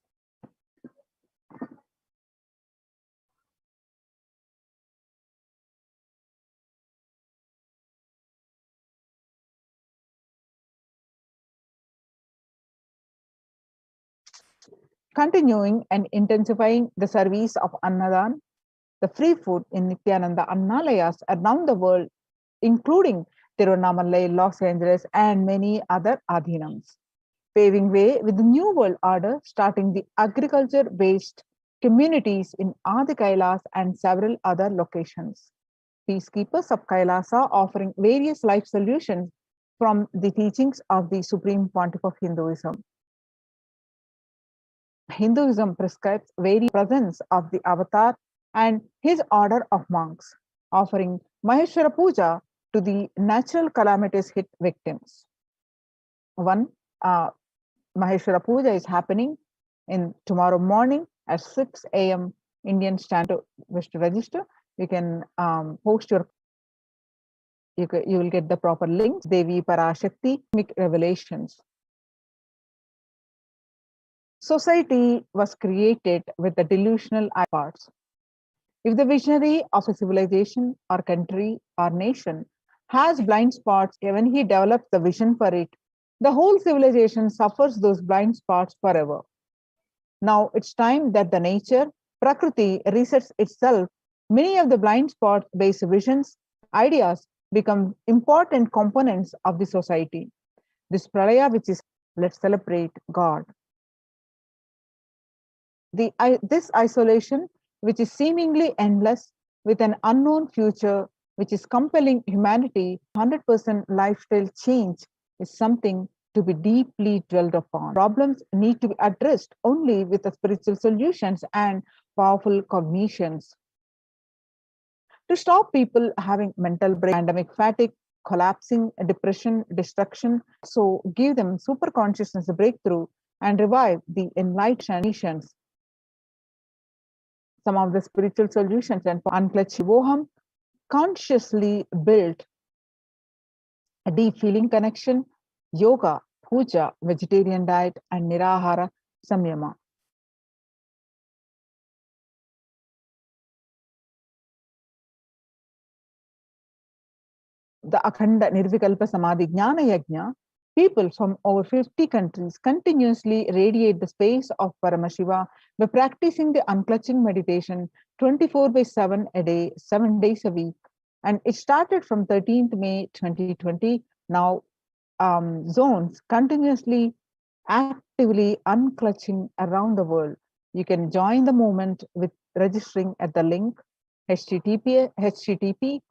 Continuing and intensifying the service of Annadan, the free food in Nithyananda Annalayas around the world, including Tiruvannamalai, Los Angeles, and many other adhinams, paving way with the New World Order, starting the agriculture-based communities in Adi Kailas and several other locations. Peacekeepers of Kailasa offering various life solutions from the teachings of the Supreme Pontiff of Hinduism. Hinduism prescribes various presence of the avatar and his order of monks, offering Maheshwara Puja to the natural calamities hit victims. One Maheshwara Puja is happening in tomorrow morning at 6 a.m. Indian Standard. Wish to register, you can post your. You will get the proper links. Devi Parashakti revelations. Society was created with the delusional parts. If the visionary of a civilization or country or nation has blind spots, when he develops the vision for it, the whole civilization suffers those blind spots forever. Now it's time that the nature, Prakriti, resets itself. Many of the blind spot-based visions, ideas become important components of the society. This pralaya, which is let's celebrate God. This isolation, which is seemingly endless, with an unknown future, which is compelling humanity, 100% lifestyle change is something to be deeply dwelled upon. Problems need to be addressed only with the spiritual solutions and powerful cognitions. To stop people having mental break, pandemic fatigue, collapsing, depression, destruction, so give them super consciousness breakthrough and revive the enlightenment. Some of the spiritual solutions and Akashivoham consciously built a deep feeling connection, yoga, puja, vegetarian diet, and nirahara samyama. The Akhanda Nirvikalpa Samadhi Jnana Yajna, people from over 50 countries continuously radiate the space of Paramashiva by practicing the unclutching meditation 24/7 a day, 7 days a week. And it started from 13th May 2020. Now zones continuously actively unclutching around the world. You can join the movement with registering at the link http://asa.tv/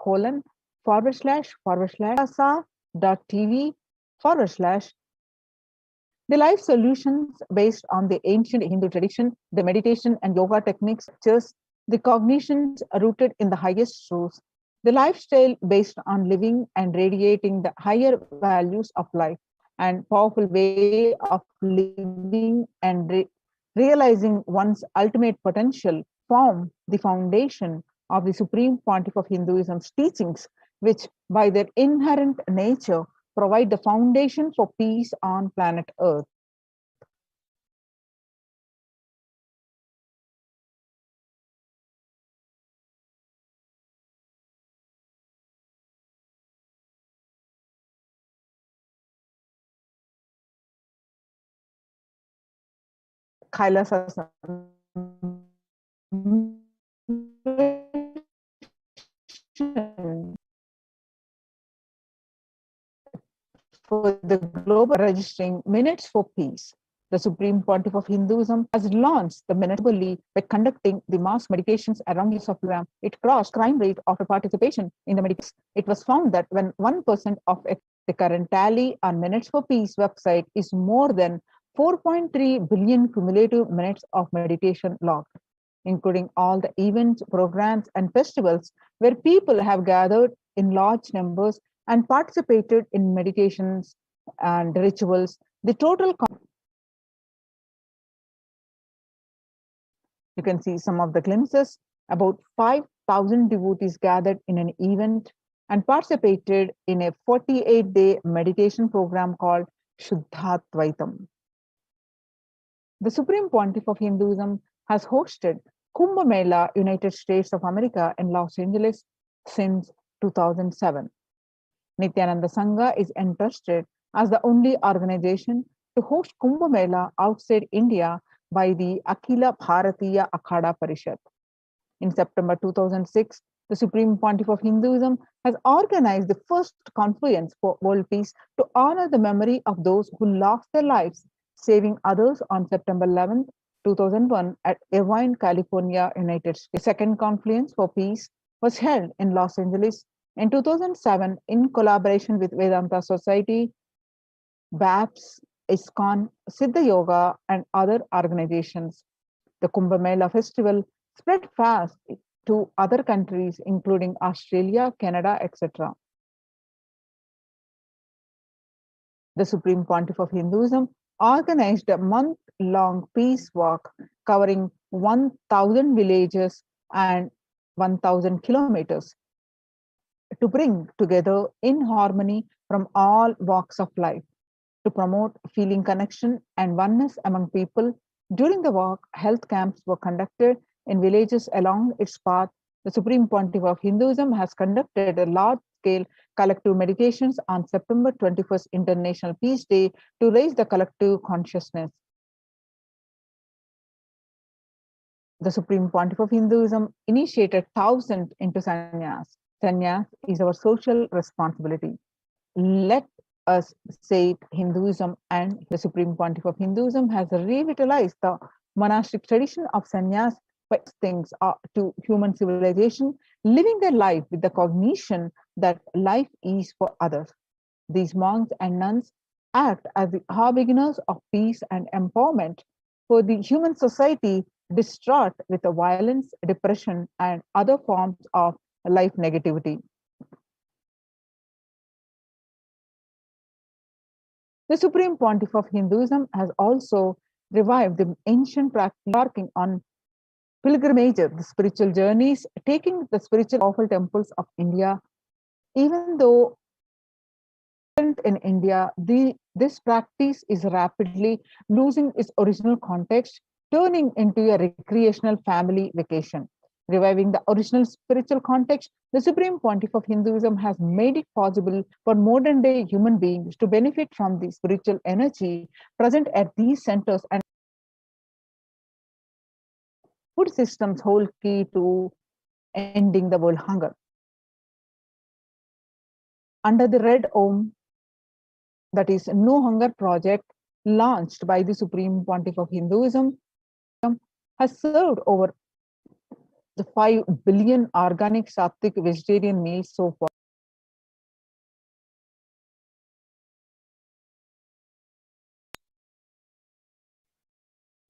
The life solutions based on the ancient Hindu tradition, the meditation and yoga techniques, just the cognitions rooted in the highest truths, the lifestyle based on living and radiating the higher values of life, and powerful way of living and realizing one's ultimate potential form the foundation of the Supreme Pontiff of Hinduism's teachings, which by their inherent nature provide the foundation for peace on planet Earth. Kailasa for the global registering Minutes for Peace. The Supreme Pontiff of Hinduism has launched the Minutes by conducting the mass meditations around the program. It crossed crime rate of participation in the meditations. It was found that when 1% of the current tally on Minutes for Peace website is more than 4.3 billion cumulative minutes of meditation logged, including all the events, programs, and festivals where people have gathered in large numbers and participated in meditations and rituals. The total, you can see some of the glimpses, about 5,000 devotees gathered in an event and participated in a 48-day meditation program called Shuddhatvaitam. The Supreme Pontiff of Hinduism has hosted Kumbh Mela, United States of America in Los Angeles since 2007. Nithyananda Sangha is entrusted as the only organization to host Kumbh Mela outside India by the Akhila Bharatiya Akhada Parishad. In September 2006, the Supreme Pontiff of Hinduism has organized the first confluence for world peace to honor the memory of those who lost their lives saving others on September 11, 2001 at Irvine, California, United States. The second confluence for peace was held in Los Angeles in 2007 in collaboration with Vedanta Society, BAPS, ISKCON, Siddha Yoga, and other organizations. The Kumbh Mela festival spread fast to other countries, including Australia, Canada, etc. The Supreme Pontiff of Hinduism organized a month-long peace walk covering 1,000 villages and 1,000 kilometers to bring together in harmony from all walks of life. To promote feeling connection and oneness among people, during the walk, health camps were conducted in villages along its path. The Supreme Pontiff of Hinduism has conducted a large-scale collective meditations on September 21st International Peace Day to raise the collective consciousness. The Supreme Pontiff of Hinduism initiated thousands into sannyas. Sannyas is our social responsibility. Let us say Hinduism and the Supreme Pontiff of Hinduism has revitalized the monastic tradition of sannyas by things to human civilization, living their life with the cognition that life is for others. These monks and nuns act as the harbingers of peace and empowerment for the human society distraught with the violence, depression, and other forms of life negativity. The Supreme Pontiff of Hinduism has also revived the ancient practice embarking on pilgrimages, the spiritual journeys, taking the spiritual powerful temples of India. Even though in India, this practice is rapidly losing its original context, turning into a recreational family vacation. Reviving the original spiritual context, the Supreme Pontiff of Hinduism has made it possible for modern day human beings to benefit from the spiritual energy present at these centers and food systems hold key to ending the world hunger. Under the Red Om, that is No Hunger Project, launched by the Supreme Pontiff of Hinduism, has served over the 5 billion organic Sattvic vegetarian meals so far.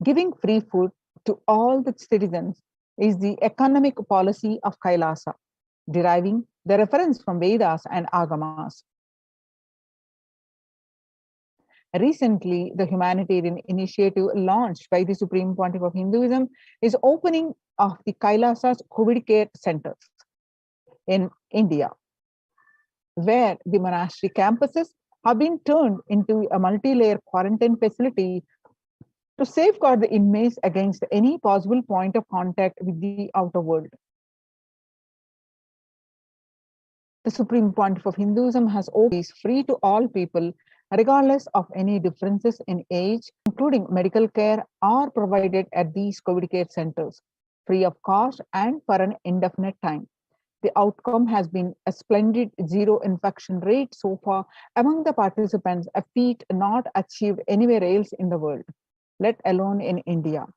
Giving free food to all the citizens is the economic policy of Kailasa, deriving the reference from Vedas and Agamas. Recently, the humanitarian initiative launched by the Supreme Pontiff of Hinduism is opening of the Kailasa's COVID care centers in India, where the monastery campuses have been turned into a multi-layer quarantine facility to safeguard the inmates against any possible point of contact with the outer world. The Supreme Pontiff of Hinduism has opened free to all people, regardless of any differences in age, including medical care, are provided at these COVID care centers, free of cost and for an indefinite time. The outcome has been a splendid zero infection rate so far among the participants, a feat not achieved anywhere else in the world, let alone in India.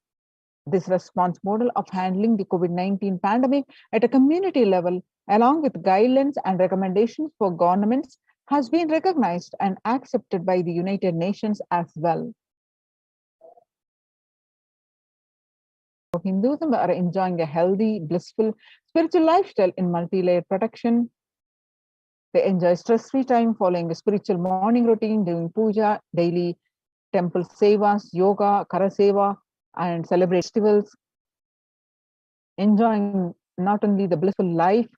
This response model of handling the COVID-19 pandemic at a community level, along with guidelines and recommendations for governments, has been recognized and accepted by the United Nations as well. Hinduism are enjoying a healthy, blissful, spiritual lifestyle in multi-layered protection. They enjoy stress-free time following a spiritual morning routine, doing puja, daily temple sevas, yoga, kara seva, and celebrate festivals, enjoying not only the blissful life,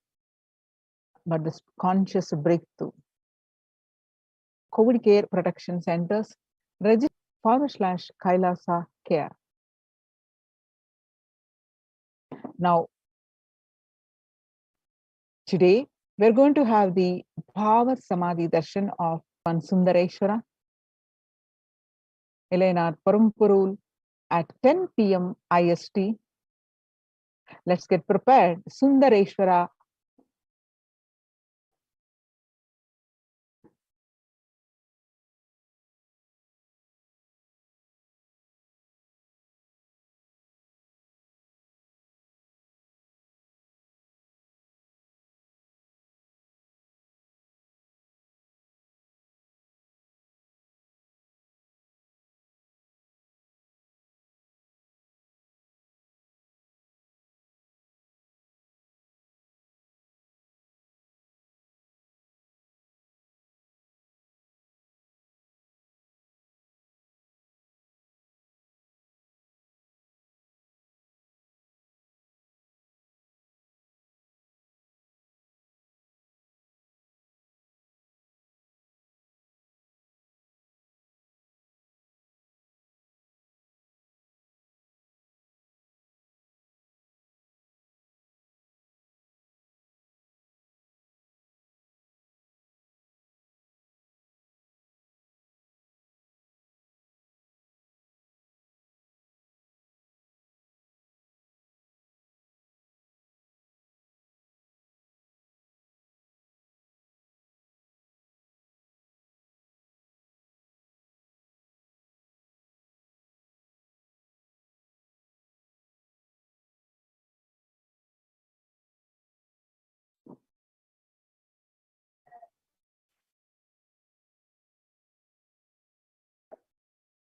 but the conscious breakthrough. COVID care protection centers, register /Kailasa care. Now, today, we're going to have the Bhava Samadhi Darshan of Sundareshwara, Eleanor Parampurul, at 10 p.m. IST. Let's get prepared. Sundareshwara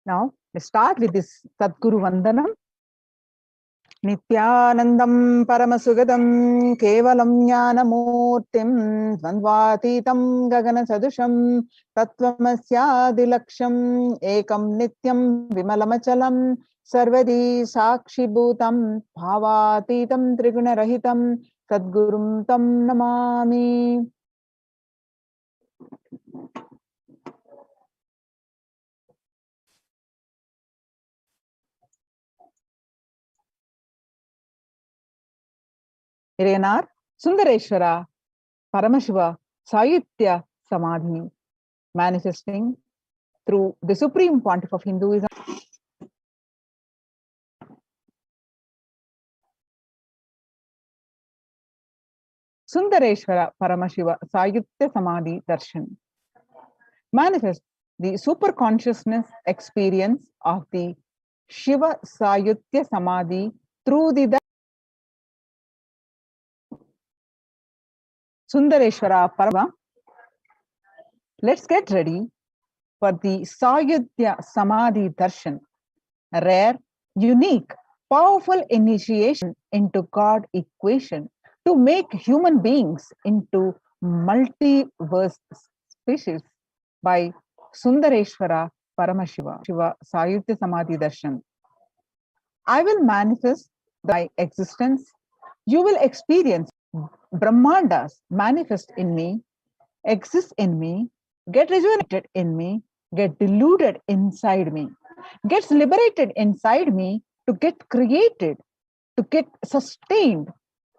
Now, let's start with this Sadguru Vandanam. Nithyanandam Paramashivoham Kevalam Jnanamurtim Dvandvatitam Gagana Sadusham Tattvamasyadilaksham Ekam Nityam Vimalamachalam Sarvadi Sakshibhutam Bhavatitam Trigunarahitam Sadgurum Tam Namami. Irenar Sundareshwara Paramashiva Sayutya Samadhi, manifesting through the supreme pontiff of Hinduism, Sundareshwara Paramashiva Sayutya Samadhi Darshan, manifest the super consciousness experience of the Shiva Sayutya Samadhi through the Sundareshwara Parama. Let's get ready for the Sayutya Samadhi Darshan, a rare, unique, powerful initiation into God equation to make human beings into multiverse species by Sundareshwara Paramashiva Shiva Sayutya Samadhi Darshan. I will manifest thy existence. You will experience Brahmandas manifest in me, exist in me, get rejuvenated in me, get deluded inside me, gets liberated inside me to get created, to get sustained,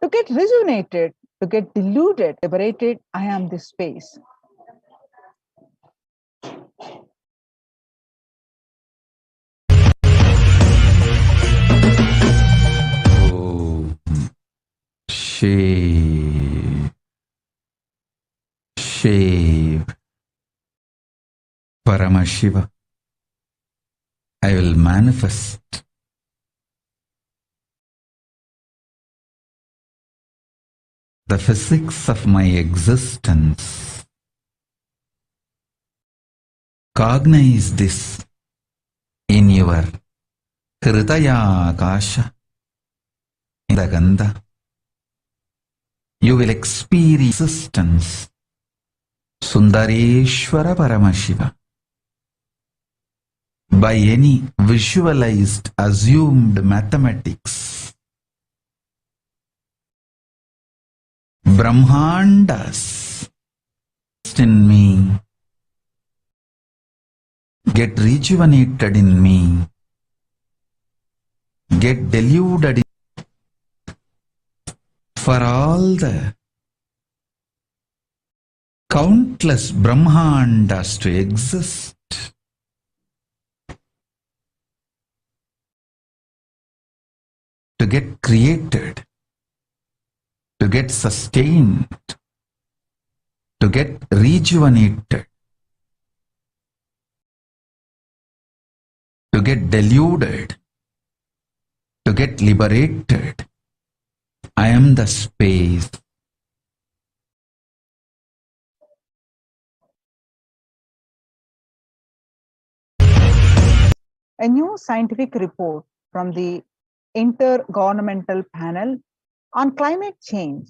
to get rejuvenated, to get deluded, liberated. I am this space. Shave Paramashiva. I will manifest the physics of my existence. Cognize this in your Hridaya Akasha, in the Gandha. You will experience existence. Sundareshwara Paramashiva. By any visualized, assumed mathematics. Brahmandas in me, get rejuvenated in me, get deluded in for all the countless Brahmandas to exist. To get created, to get sustained, to get rejuvenated, to get deluded, to get liberated. I am the space. A new scientific report from the Intergovernmental Panel on Climate Change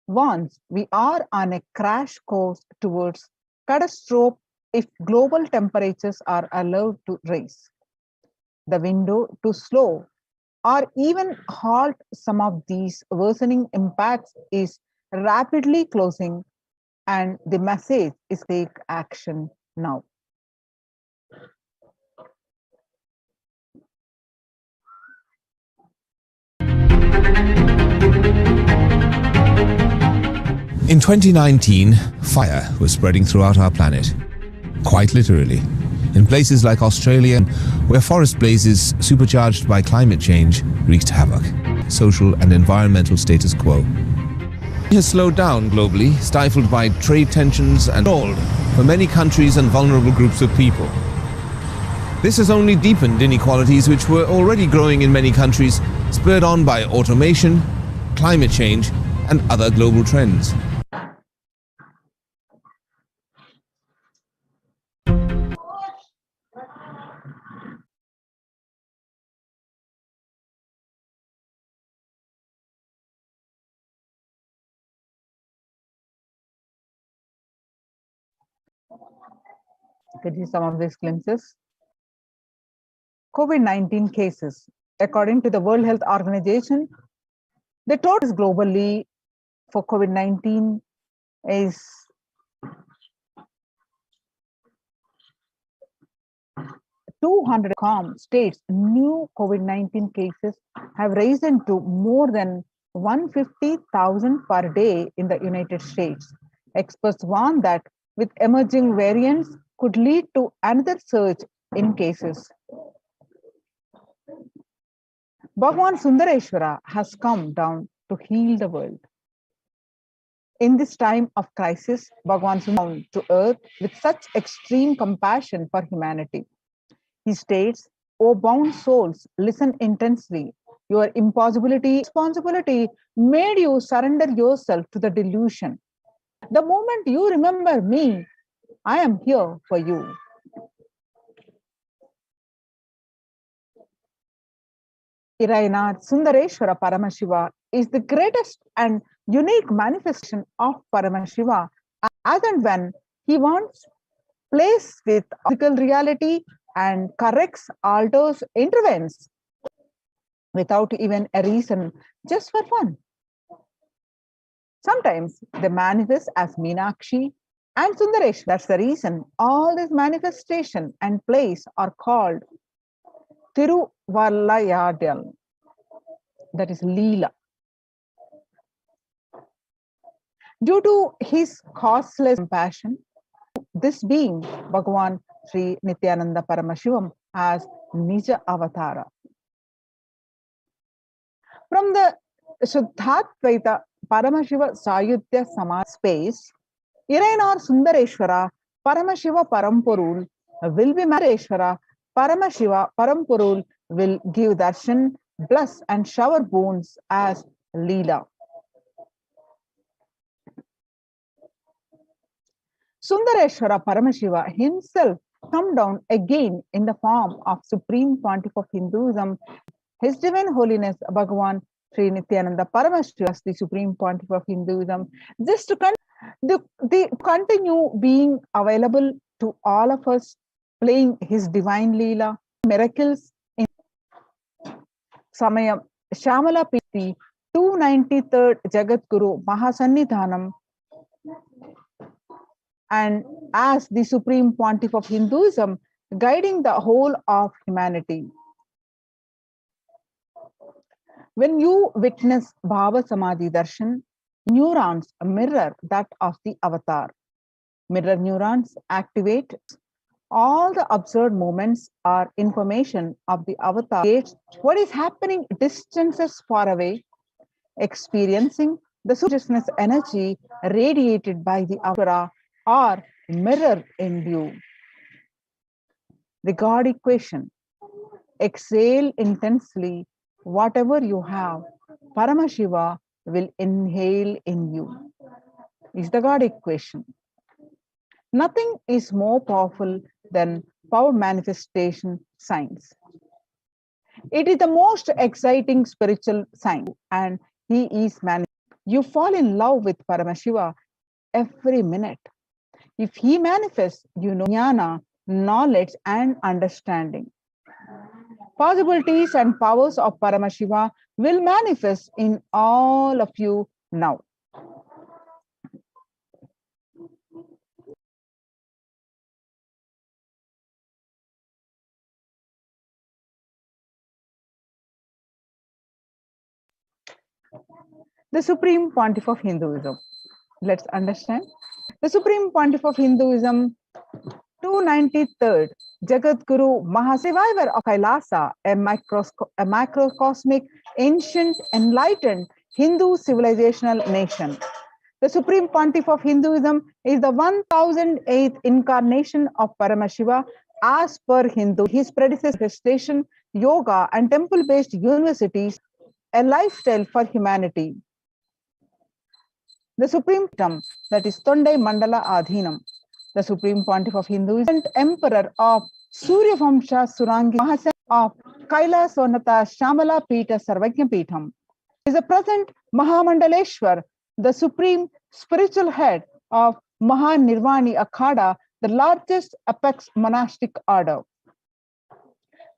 warns we are on a crash course towards catastrophe if global temperatures are allowed to rise. The window to slow or even halt some of these worsening impacts is rapidly closing, and the message is take action now. In 2019, fire was spreading throughout our planet, quite literally. In places like Australia, where forest blazes supercharged by climate change wreaked havoc, social and environmental status quo. It has slowed down globally, stifled by trade tensions and stalled for many countries and vulnerable groups of people. This has only deepened inequalities which were already growing in many countries, spurred on by automation, climate change, and other global trends. You can see some of these glimpses. COVID-19 cases. According to the World Health Organization, the total globally for COVID-19 is 200 states. New COVID-19 cases have risen to more than 150,000 per day in the United States. Experts warn that with emerging variants could lead to another surge in cases. Bhagwan Sundareshwara has come down to heal the world. In this time of crisis, Bhagwan Sundareshwara came to earth with such extreme compassion for humanity. He states, "O bound souls, listen intensely. Your responsibility made you surrender yourself to the delusion. The moment you remember me, I am here for you." Irayanath Sundareshwara Paramashiva is the greatest and unique manifestation of Paramashiva as and when he wants, plays with physical reality and corrects, alters, intervenes without even a reason, just for fun. Sometimes they manifest as Meenakshi and Sundaresh. That's the reason all these manifestation and plays are called Tiruvallayadal, that is Leela. Due to his causeless compassion, this being Bhagavan Sri Nithyananda Paramashivam as Nija Avatara. From the Shuddhatvaita Paramashiva Sayudhya Samaj space, Irayanath Sundareshwara Paramashiva Parampurul will be Mareshwara Paramashiva Parampurul will give darshan, bless and shower boons as Leela. Sundareshwara Paramashiva himself come down again in the form of Supreme Pontiff of Hinduism, His Divine Holiness Bhagavan Sri Nithyananda Paramashiva, the Supreme Pontiff of Hinduism, just to continue being available to all of us, playing his divine Leela, miracles in Samayam Shamala Piti, 293rd Jagat Guru Mahasannidhanam, and as the Supreme Pontiff of Hinduism, guiding the whole of humanity. When you witness Bhava Samadhi Darshan, neurons mirror that of the avatar. Mirror neurons activate all the observed moments or information of the avatar. What is happening distances far away, experiencing the consciousness energy radiated by the avatar or mirror in view. The God equation: exhale intensely whatever you have, Paramashiva will inhale in you, is the God equation. Nothing is more powerful than power manifestation science. It is the most exciting spiritual science, and he is manifest. You fall in love with Paramashiva every minute. If he manifests, you know jnana, knowledge and understanding. Possibilities and powers of Paramashiva will manifest in all of you now. The Supreme Pontiff of Hinduism. Let's understand. The Supreme Pontiff of Hinduism, 293rd Jagat Guru Mahasurvivor of Kailasa, a macrocosmic, ancient, enlightened Hindu civilizational nation. The Supreme Pontiff of Hinduism is the 1008th incarnation of Paramashiva as per Hindu. His predecessor station, yoga and temple-based universities, a lifestyle for humanity. The Supreme Tam, that is Tondai Mandala Adhinam, the Supreme Pontiff of Hinduism, Emperor of Surya Vamsha Surangi Mahasan of Kaila Sonata Shamala Pita Sarvajna Pitham, is the present Mahamandaleshwar, the Supreme Spiritual Head of Mahanirvani Akhada the largest apex monastic order.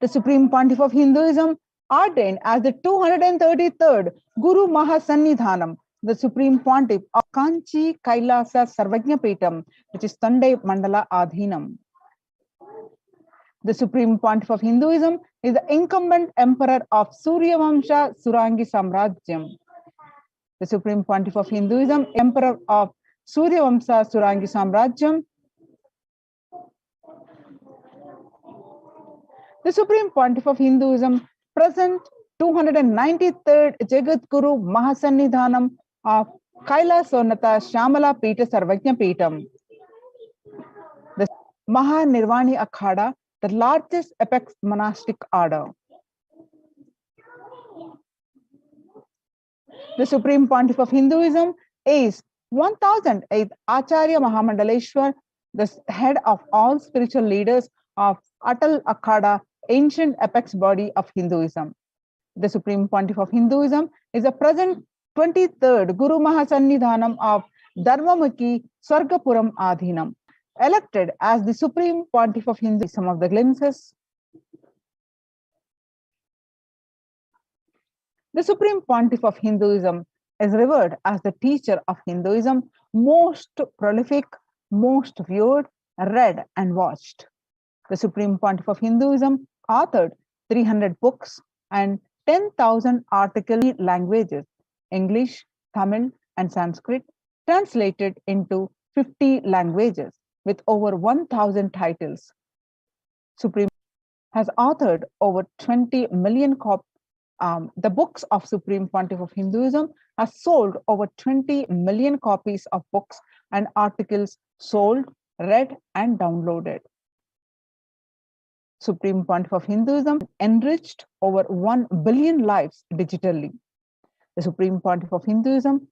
The Supreme Pontiff of Hinduism ordained as the 233rd Guru Mahasannidhanam, the Supreme Pontiff of Kanchi Kailasa Sarvajnapeetam, which is Tandai Mandala Adhinam. The Supreme Pontiff of Hinduism is the incumbent emperor of Suryavamsha Surangi Samrajyam. The Supreme Pontiff of Hinduism, emperor of Suryavamsha Surangi Samrajyam. The Supreme Pontiff of Hinduism, present 293rd Jagat Guru Mahasannidhanam of Kailasonata Shamala Pita Sarvajna Peetam. The Mahanirvani Akhada, the largest apex monastic order. The Supreme Pontiff of Hinduism is 1008th Acharya Mahamandaleshwar, the head of all spiritual leaders of Atal Akhada, ancient apex body of Hinduism. The Supreme Pontiff of Hinduism is the present 23rd Guru Mahasannidhanam of Dharmamukhi Swargapuram Adhinam, elected as the Supreme Pontiff of Hinduism. Some of the glimpses. The Supreme Pontiff of Hinduism is revered as the teacher of Hinduism, most prolific, most viewed, read and watched. The Supreme Pontiff of Hinduism authored 300 books and 10,000 articles in languages, English, Tamil, and Sanskrit, translated into 50 languages with over 1,000 titles. Supreme has authored over 20 million copies. The books of Supreme Pontiff of Hinduism have sold over 20 million copies of books and articles sold, read, and downloaded. Supreme Pontiff of Hinduism enriched over 1 billion lives digitally. The Supreme Pontiff of Hinduism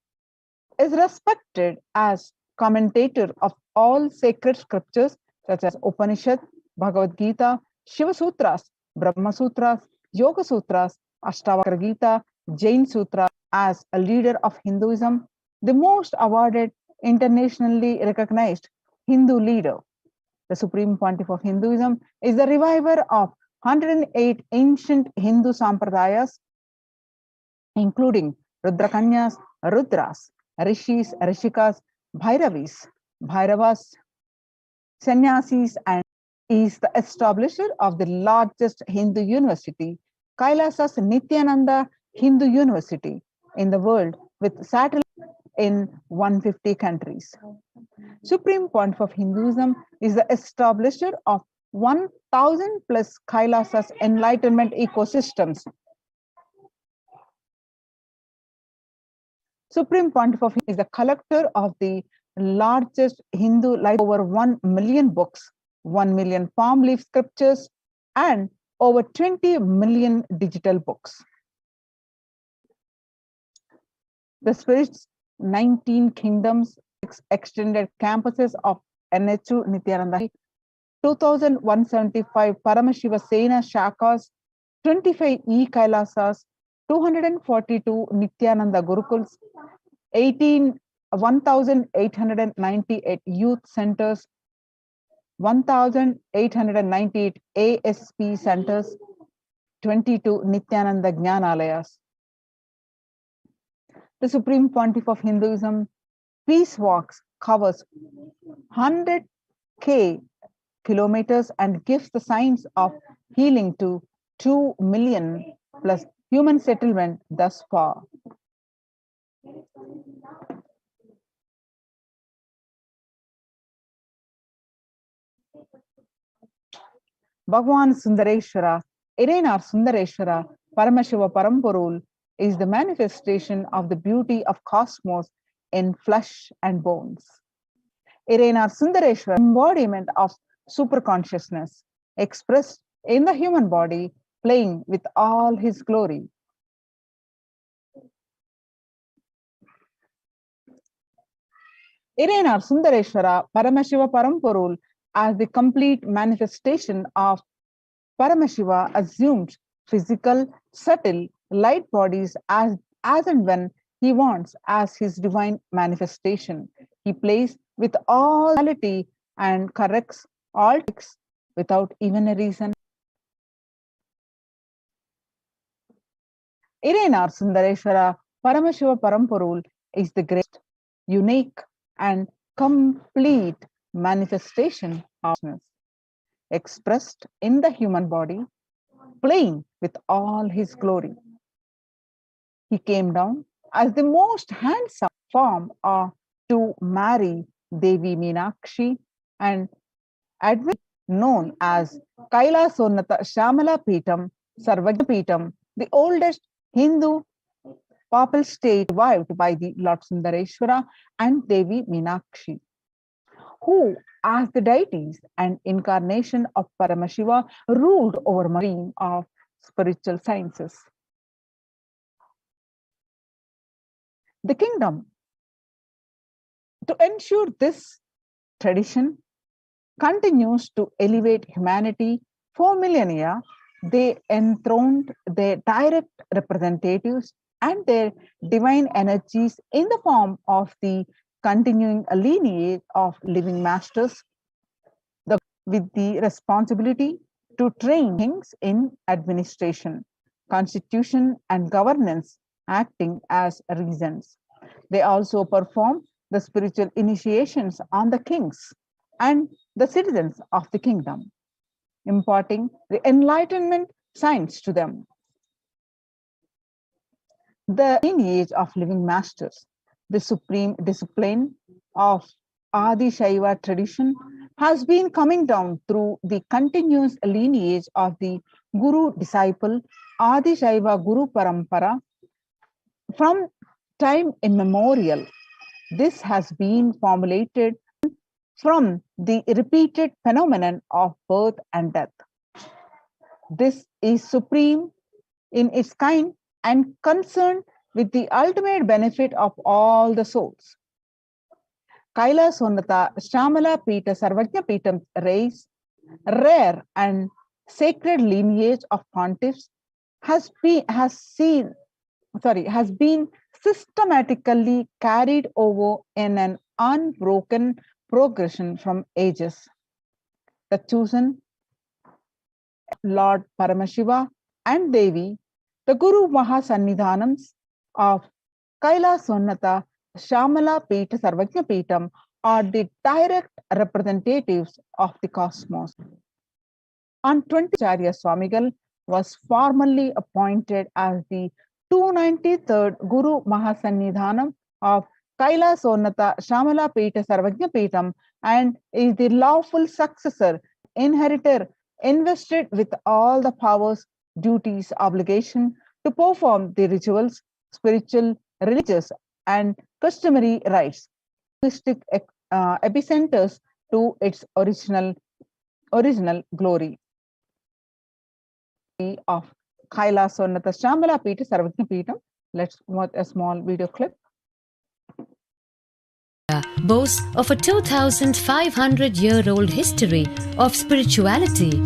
is respected as commentator of all sacred scriptures such as Upanishad, Bhagavad Gita, Shiva Sutras, Brahma Sutras, Yoga Sutras, Ashtavakra Gita, Jain Sutra. As a leader of Hinduism, the most awarded, internationally recognized Hindu leader. The Supreme Pontiff of Hinduism is the reviver of 108 ancient Hindu sampradayas, including Rudrakanyas, Rudras, Rishis, Rishikas, Bhairavas, Sannyasis, and is the establisher of the largest Hindu university, Kailasa's Nithyananda Hindu University, in the world, with satellites in 150 countries. Supreme Pontiff of Hinduism is the establisher of 1,000 plus Kailasa's enlightenment ecosystems. Supreme Pontiff of Hinduism is the collector of the largest Hindu library, over 1 million books, 1 million palm leaf scriptures, and over 20 million digital books. The Spirit's 19 kingdoms, extended campuses of NHU Nithyananda, 2,175 Paramashiva Sena Shakas, 25 E-Kailasas, 242 Nithyananda Gurukuls, 1,898 youth centers, 1,898 ASP centers, 22 Nithyananda Jnanalayas. The Supreme Pontiff of Hinduism Peace Walks covers 100,000 kilometers and gives the signs of healing to 2 million plus human settlement thus far. Bhagwan Sundareshwara, Irenar Sundareshwara, Paramashiva Parampurul, is the manifestation of the beauty of cosmos in flesh and bones. Irenar Sundareshwara, embodiment of superconsciousness, expressed in the human body, playing with all his glory. Irenar Sundareshwara, Paramashiva Parampurul, as the complete manifestation of Paramashiva, assumed physical, subtle, light bodies as and when he wants as his divine manifestation. He plays with all reality and corrects all tricks without even a reason. Irenar Sundareshwara Paramashiva Parampurul is the great, unique, and complete manifestation of consciousness expressed in the human body, playing with all his glory. He came down as the most handsome form to marry Devi Meenakshi and admit known as Kailasonnata Shamala Peetam Sarvagya Peetam, the oldest Hindu papal state survived by the Lord Sundareshwara and Devi Meenakshi, who, as the deities and incarnation of Paramashiva, ruled over marine of spiritual sciences. The kingdom, to ensure this tradition continues to elevate humanity for millennia, they enthroned their direct representatives and their divine energies in the form of the continuing lineage of living masters with the responsibility to train kings in administration, constitution, and governance, acting as regents. They also perform the spiritual initiations on the kings and the citizens of the kingdom, imparting the enlightenment science to them. The lineage of living masters, the supreme discipline of Adi Shaiva tradition, has been coming down through the continuous lineage of the Guru disciple Adi Shaiva Guru Parampara from time immemorial. This has been formulated from the repeated phenomenon of birth and death. This is supreme in its kind and concerned with the ultimate benefit of all the souls. Kailasonnata Shamala Pita Sarvagya Pitam's race, rare and sacred lineage of pontiffs has been systematically carried over in an unbroken progression from ages. The chosen Lord Paramashiva and Devi, the Guru Mahasannidhanams of Kailasonnata Shamala Pita Sarvagya Pitam, are the direct representatives of the cosmos. On 20th, Acharya Swamigal was formally appointed as the 293rd Guru Mahasannidhanam of Kailasonnata Shamala Pita Sarvagya Pitam and is the lawful successor, inheritor, invested with all the powers, duties, obligation to perform the rituals, spiritual, religious, and customary rites, epicenters to its original glory of Kailasonnata Shamala Pita Sarvagya Pitam. Let's watch a small video clip. Boasts of a 2,500-year-old history of spirituality.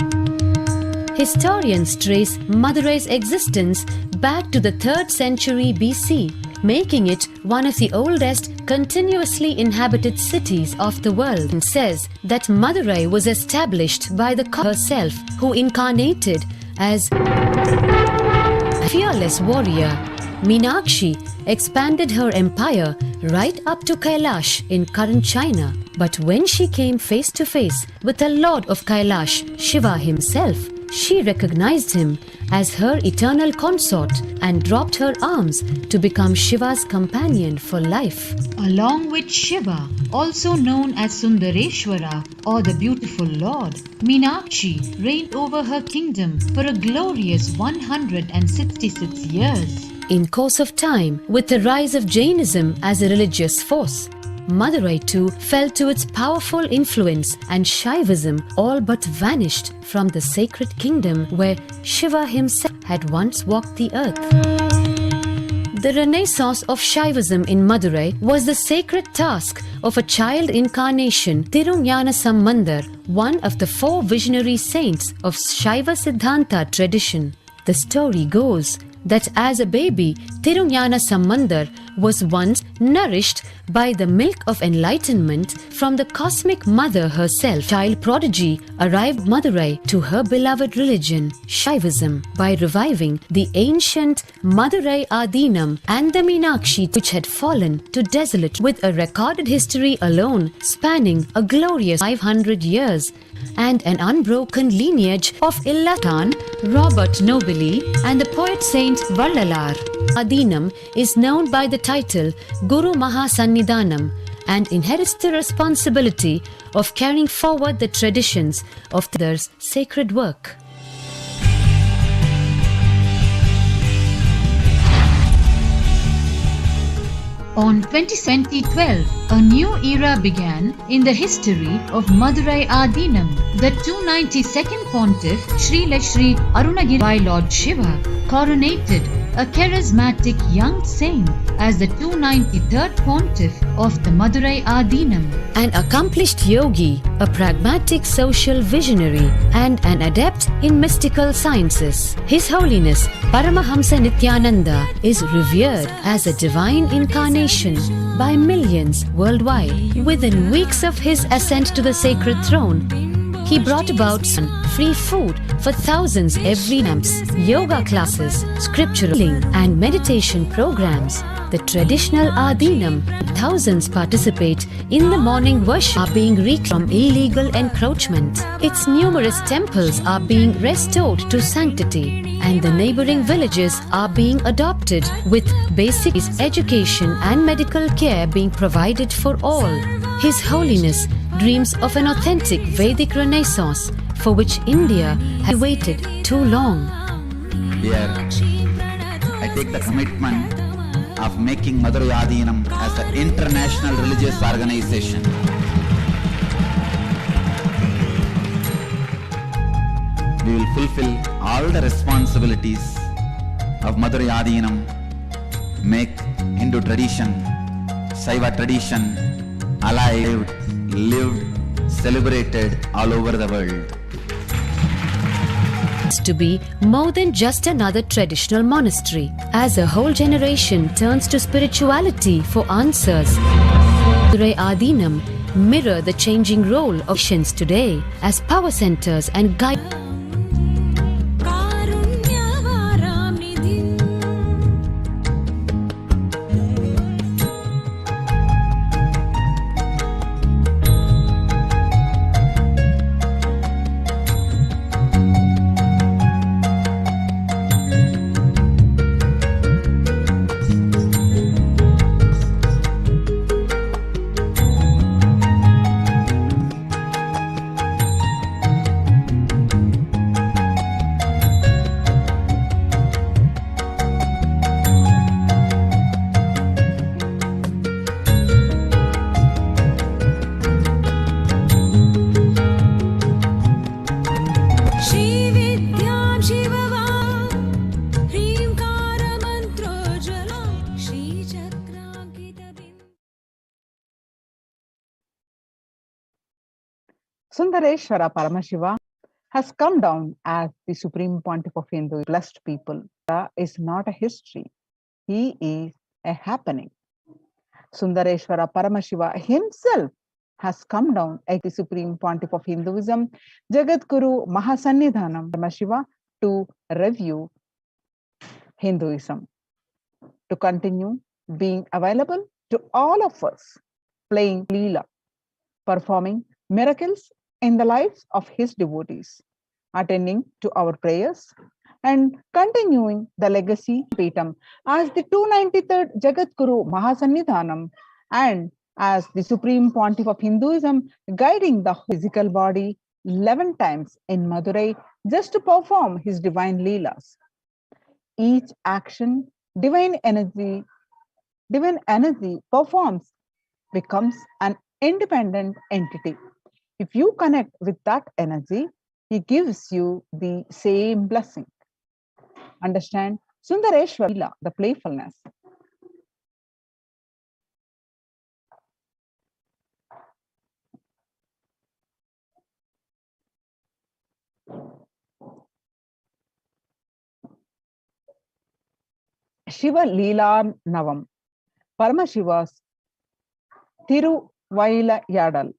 Historians trace Madurai's existence back to the 3rd century BC, making it one of the oldest continuously inhabited cities of the world, and says that Madurai was established by the goddess herself, who incarnated as a fearless warrior. Meenakshi expanded her empire right up to Kailash in current China. But when she came face to face with the Lord of Kailash, Shiva himself, she recognized him as her eternal consort and dropped her arms to become Shiva's companion for life. Along with Shiva, also known as Sundareshwara or the beautiful Lord, Meenakshi reigned over her kingdom for a glorious 166 years. In course of time, with the rise of Jainism as a religious force, Madurai too fell to its powerful influence, and Shaivism all but vanished from the sacred kingdom where Shiva himself had once walked the earth. The renaissance of Shaivism in Madurai was the sacred task of a child incarnation, Tirunjana Sambandar, one of the 4 visionary saints of Shaiva Siddhanta tradition. The story goes that as a baby, Tirunjana Sambandar was once nourished by the milk of enlightenment from the cosmic mother herself. Child prodigy arrived Madurai to her beloved religion, Shaivism, by reviving the ancient Madurai Adinam and the Meenakshi, which had fallen to desolate, with a recorded history alone spanning a glorious 500 years and an unbroken lineage of Illatan, Robert Nobili, and the poet Saint Vallalar. Adinam is known by the title Guru Mahasannidhanam and inherits the responsibility of carrying forward the traditions of others' sacred work. On 2012, a new era began in the history of Madurai Adinam. The 292nd Pontiff Sri Shri Arunagiri Lord Shiva coronated a charismatic young saint as the 293rd Pontiff of the Madurai Adinam. An accomplished yogi, a pragmatic social visionary, and an adept in mystical sciences. His Holiness Paramahamsa Nithyananda is revered as a divine incarnation by millions worldwide. Within weeks of his ascent to the sacred throne, he brought about free food for thousands every camps, yoga classes, scriptural healing and meditation programs. The traditional Adinam, thousands participate in the morning worship, are being reclaimed from illegal encroachment. Its numerous temples are being restored to sanctity, and the neighboring villages are being adopted, with basic education and medical care being provided for all. His Holiness dreams of an authentic Vedic Renaissance for which India has waited too long. Here, I take the commitment of making Madurai Adinam as an international religious organization. We will fulfill all the responsibilities of Madurai Adinam, make Hindu tradition, Saiva tradition alive, lived, celebrated all over the world. To be more than just another traditional monastery, as a whole generation turns to spirituality for answers. Madurai Adinam mirror the changing role of nations today as power centers and guide. Sundareshwara Paramashiva has come down as the Supreme Pontiff of Hindu blessed people. Is not a history. He is a happening. Sundareshwara Paramashiva himself has come down as the Supreme Pontiff of Hinduism, Jagadguru Mahasannidhanam Paramashiva, to review Hinduism, to continue being available to all of us, playing Leela, performing miracles in the lives of his devotees, attending to our prayers, and continuing the legacy of Petam as the 293rd Jagadguru Mahasannidhanam and as the Supreme Pontiff of Hinduism, guiding the physical body 11 times in Madurai just to perform his divine Leelas. Each action, divine energy performs becomes an independent entity. If you connect with that energy, he gives you the same blessing. Understand? Sundareshwara, the playfulness. Shiva Leela Navam, Paramashiva's Thiruvaiyadal,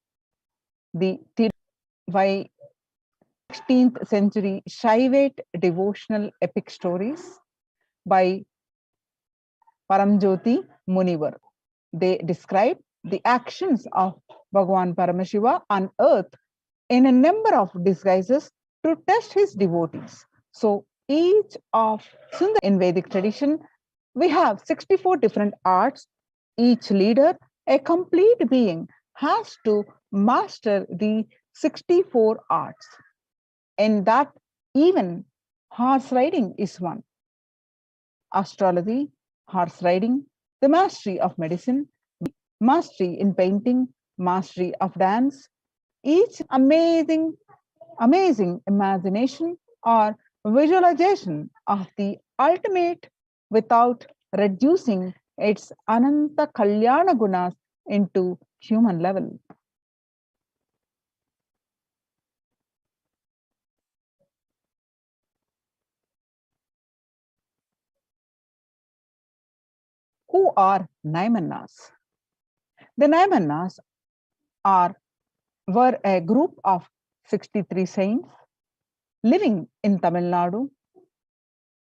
the 16th century Shaivate devotional epic stories by Paramjyoti Munivar. They describe the actions of Bhagavan Paramashiva on earth in a number of disguises to test his devotees. So each of Sundar in Vedic tradition, we have 64 different arts. Each leader, a complete being, has to master the 64 arts. In that, even horse riding is one. Astrology, horse riding, the mastery of medicine, mastery in painting, mastery of dance, each amazing imagination or visualization of the ultimate without reducing its Ananta Kalyana Gunas into human level. Who are Naimanas? The Naimanas were a group of 63 saints living in Tamil Nadu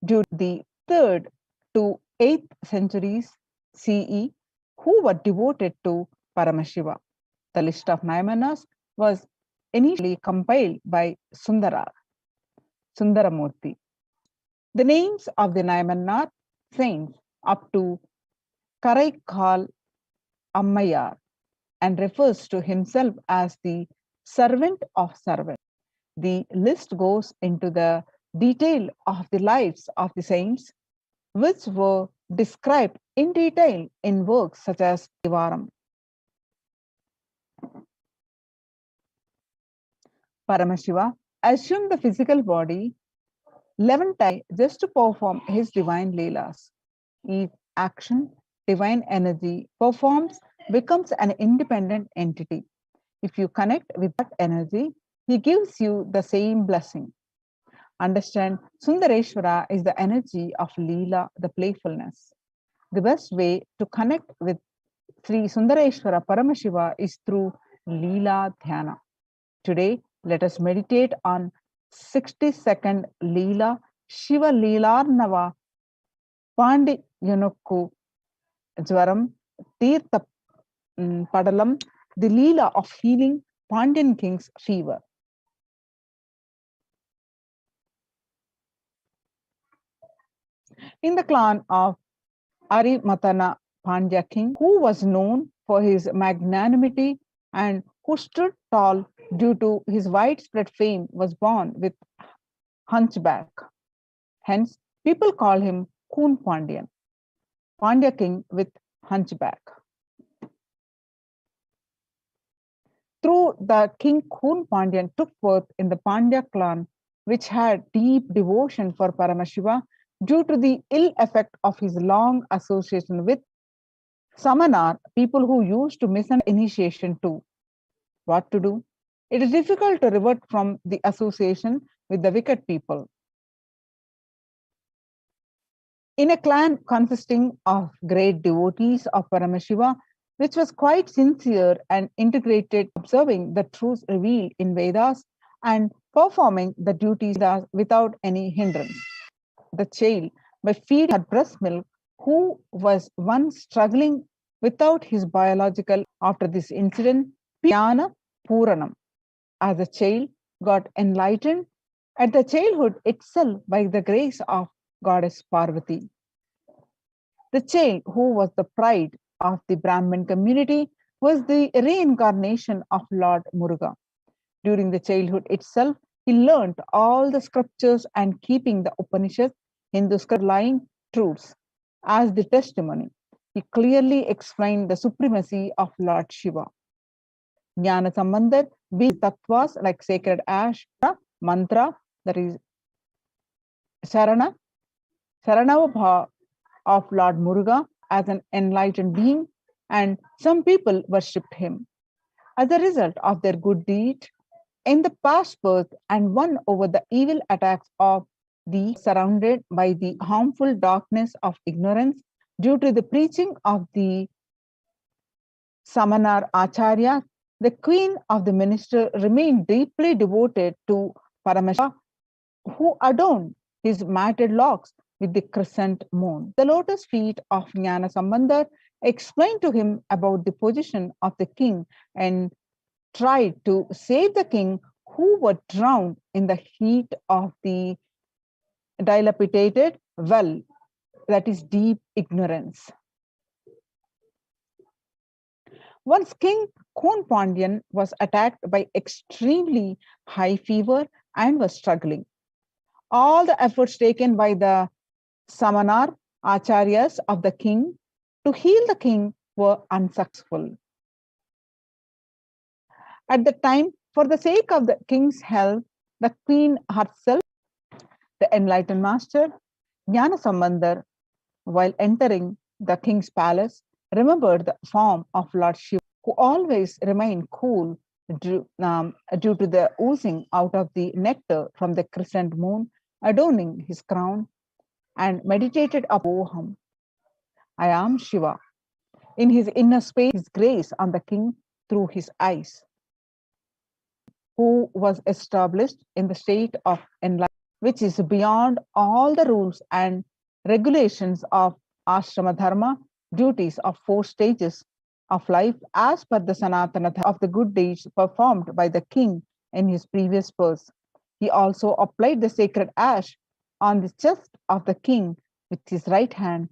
during the 3rd to 8th centuries CE, who were devoted to Paramashiva. The list of Naimanas was initially compiled by Sundaramurti. The names of the Naimanath saints up to Karaikal Ammayar and refers to himself as the servant of servants. The list goes into the detail of the lives of the saints, which were described in detail in works such as Devaram. Paramashiva assumed the physical body 11 times just to perform his divine leelas. Each action, divine energy performs becomes an independent entity. If you connect with that energy, he gives you the same blessing. Understand, Sundareshwara is the energy of Leela, the playfulness. The best way to connect with Sri Sundareshwara Paramashiva is through Leela Dhyana. Today, let us meditate on 60-second Leela, Shiva Leelarnava, Pandi Yanukku, Jwaram, Tirtha Padalam, the Leela of healing Pandyan king's fever. In the clan of Arimatana Pandya king, who was known for his magnanimity and who stood tall due to his widespread fame, was born with hunchback. Hence, people call him Kun Pandyan, Pandya king with hunchback. Through the king Kun Pandyan took birth in the Pandya clan, which had deep devotion for Paramashiva due to the ill effect of his long association with Samanar, people who used to miss an initiation too. What to do? It is difficult to revert from the association with the wicked people. In a clan consisting of great devotees of Paramashiva, which was quite sincere and integrated, observing the truths revealed in Vedas and performing the duties without any hindrance. The child, by feeding her breast milk, who was once struggling without his biological, after this incident, Jnana Puranam, as a child, got enlightened at the childhood itself by the grace of Goddess Parvati. The child, who was the pride of the Brahmin community, was the reincarnation of Lord Muruga. During the childhood itself, he learned all the scriptures and keeping the Upanishads, Hindu lying truths, as the testimony. He clearly explained the supremacy of Lord Shiva. Jnana Sambandar, be tattvas like sacred ash, mantra, that is Sarana, Saranavabha of Lord Muruga as an enlightened being, and some people worshipped him. As a result of their good deed in the past birth and won over the evil attacks of the surrounded by the harmful darkness of ignorance, Due to the preaching of the Samanar Acharya, the queen of the minister remained deeply devoted to Paramashiva, who adorned his matted locks with the crescent moon. The lotus feet of Jnana Sambandar explained to him about the position of the king and tried to save the king, who were drowned in the heat of the dilapidated well, that is deep ignorance. Once King Kon Pandyan was attacked by extremely high fever and was struggling. All the efforts taken by the Samanar Acharyas of the king to heal the king were unsuccessful. At the time, for the sake of the king's health, the queen herself, the enlightened master, Jnana Sambandar, while entering the king's palace, remembered the form of Lord Shiva, who always remained cool due to the oozing out of the nectar from the crescent moon, adorning his crown, and meditated upon I am Shiva. In his inner space, his grace on the king through his eyes, who was established in the state of enlightenment, which is beyond all the rules and regulations of ashrama dharma, duties of 4 stages of life as per the Sanatana of the good deeds performed by the king in his previous birth. He also applied the sacred ash on the chest of the king with his right hand,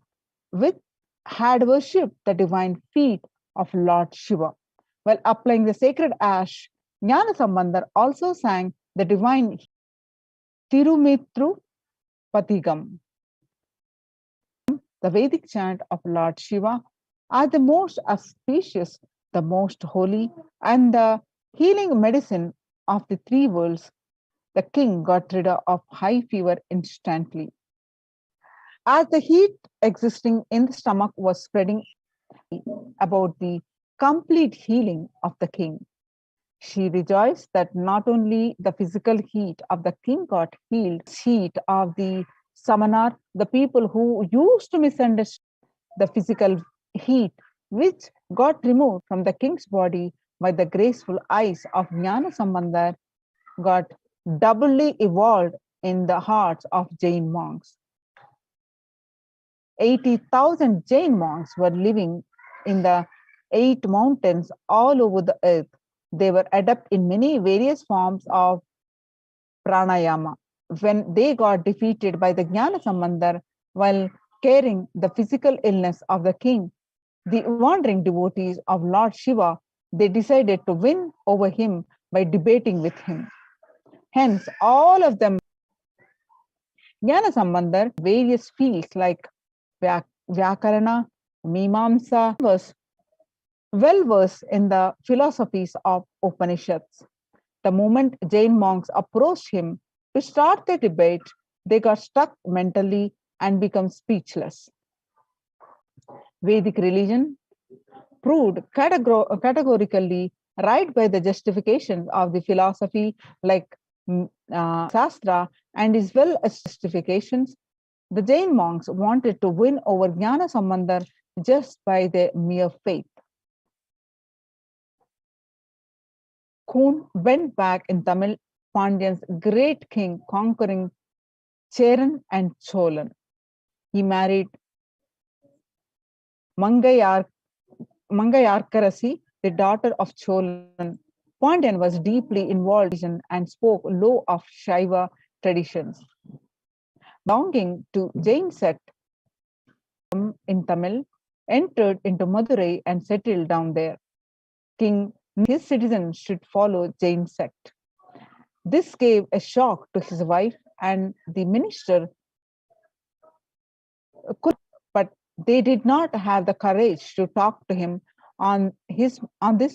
which had worshipped the divine feet of Lord Shiva. While applying the sacred ash, Jnana Sambandar also sang the divine Tirumitru Patigam, the Vedic chant of Lord Shiva, as the most auspicious, the most holy, and the healing medicine of the 3 worlds. The king got rid of high fever instantly. As the heat existing in the stomach was spreading about the complete healing of the king, she rejoiced that not only the physical heat of the king got healed, heat of the Samanar, the people who used to misunderstand the physical heat, which got removed from the king's body by the graceful eyes of Jnana Sambandar, got doubly evolved in the hearts of Jain monks. 80,000 Jain monks were living in the 8 mountains all over the earth. They were adept in many various forms of pranayama. When they got defeated by the Jnana Sambandar while caring the physical illness of the king, the wandering devotees of Lord Shiva, they decided to win over him by debating with him. Hence, all of them, Jnana Sambandar, various fields like Vyakarana, Mimamsa, was well versed in the philosophies of Upanishads. The moment Jain monks approached him to start the debate, they got stuck mentally and become speechless. Vedic religion proved categorically right by the justifications of the philosophy like Shastra and as well as justifications. The Jain monks wanted to win over Jnana Sambandar just by their mere faith. Kun went back in Tamil, Pandyan's great king conquering Cheran and Cholan. He married Mangayarkarasi, the daughter of Cholan. Pandyan was deeply involved in and spoke low of Shaiva traditions. Belonging to Jain sect in Tamil, entered into Madurai and settled down there. King his citizens should follow Jain sect. This gave a shock to his wife and the minister, but they did not have the courage to talk to him on this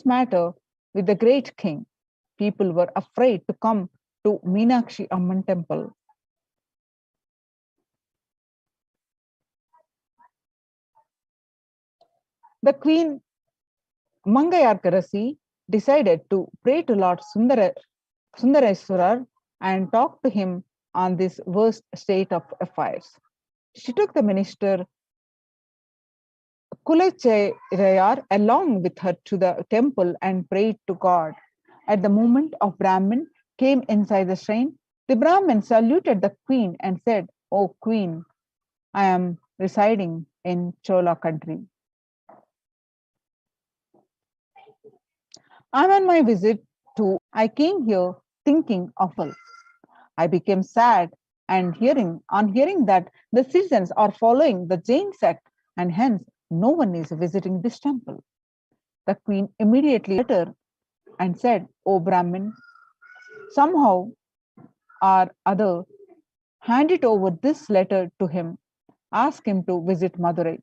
matter with the great king. People were afraid to come to Meenakshi Amman temple. The queen Mangayarkarasi decided to pray to Lord Sundareswarar and talk to him on this worst state of affairs. She took the minister Kulachayar along with her to the temple and prayed to God. At the moment of Brahmin came inside the shrine, the Brahmin saluted the queen and said, "O queen, I am residing in Chola country. I'm on my visit to, I came here thinking of her. I became sad and on hearing that the citizens are following the Jain sect and hence no one is visiting this temple." The queen immediately letter and said, "O Brahmin, somehow or other, hand it over this letter to him. Ask him to visit Madurai."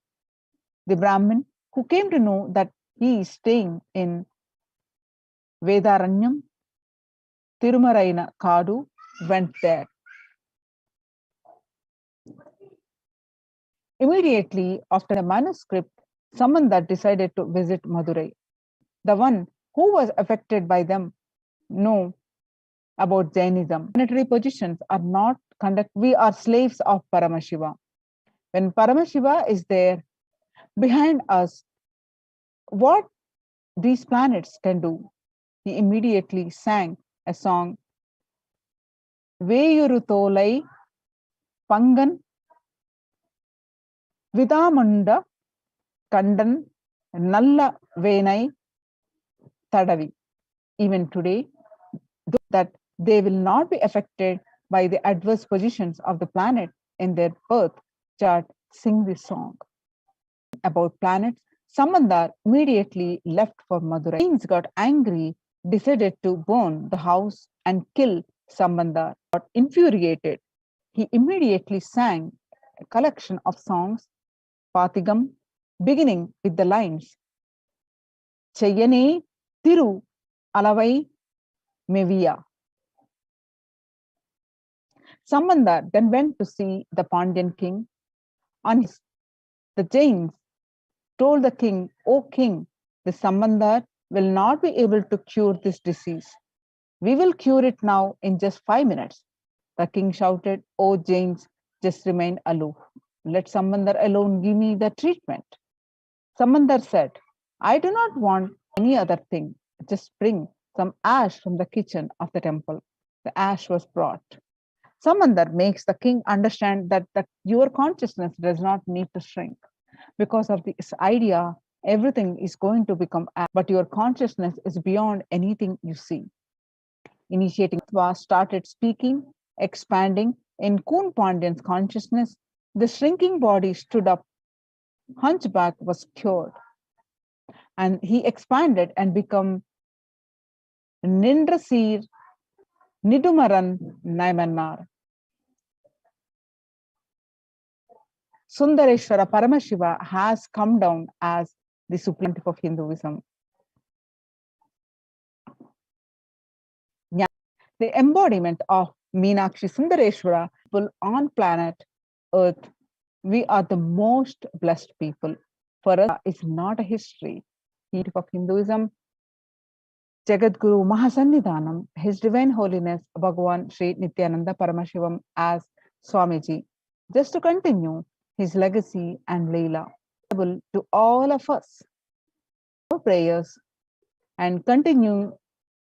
The Brahmin, who came to know that he is staying in Vedaranyam, Tirumaraina Kadu, went there. Immediately after the manuscript, Samanda decided to visit Madurai. The one who was affected by them know about Jainism. Planetary positions are not conduct. We are slaves of Paramashiva. When Paramashiva is there behind us, what these planets can do? He immediately sang a song, Veyurutolai Pangan Vidamunda Kandan Nalla Venai Tadavi. Even today, that they will not be affected by the adverse positions of the planet in their birth chart sing this song. About planets, Samandar immediately left for Madurai. Kings got angry, decided to burn the house and kill Samandar. Got infuriated. He immediately sang a collection of songs, Patigam, beginning with the lines Cheyane Tiru Alavai Meviya. Samandar then went to see the Pandyan king. The Jains told the king, "O king, the Samandar will not be able to cure this disease. We will cure it now in just 5 minutes." The king shouted, "O Jains, just remain aloof. Let Samandar alone give me the treatment." Samandar said, "I do not want any other thing. Just bring some ash from the kitchen of the temple." The ash was brought. Samandar makes the king understand that your consciousness does not need to shrink. Because of this idea, everything is going to become ash, but your consciousness is beyond anything you see. Initiating started speaking, expanding in Kun Pandyan's consciousness. The shrinking body stood up. Hunchback was cured. And he expanded and became Nindrasir Nidumaran Naimanar. Sundareshwara Paramashiva has come down as the supreme of Hinduism. The embodiment of Meenakshi Sundareshwara people on planet Earth. We are the most blessed people. For us, it's not a history. Of Hinduism, Jagadguru Mahasannidhanam, His Divine Holiness Bhagavan Sri Nithyananda Paramashivam as Swamiji. Just to continue his legacy and Leela to all of us. Our prayers and continue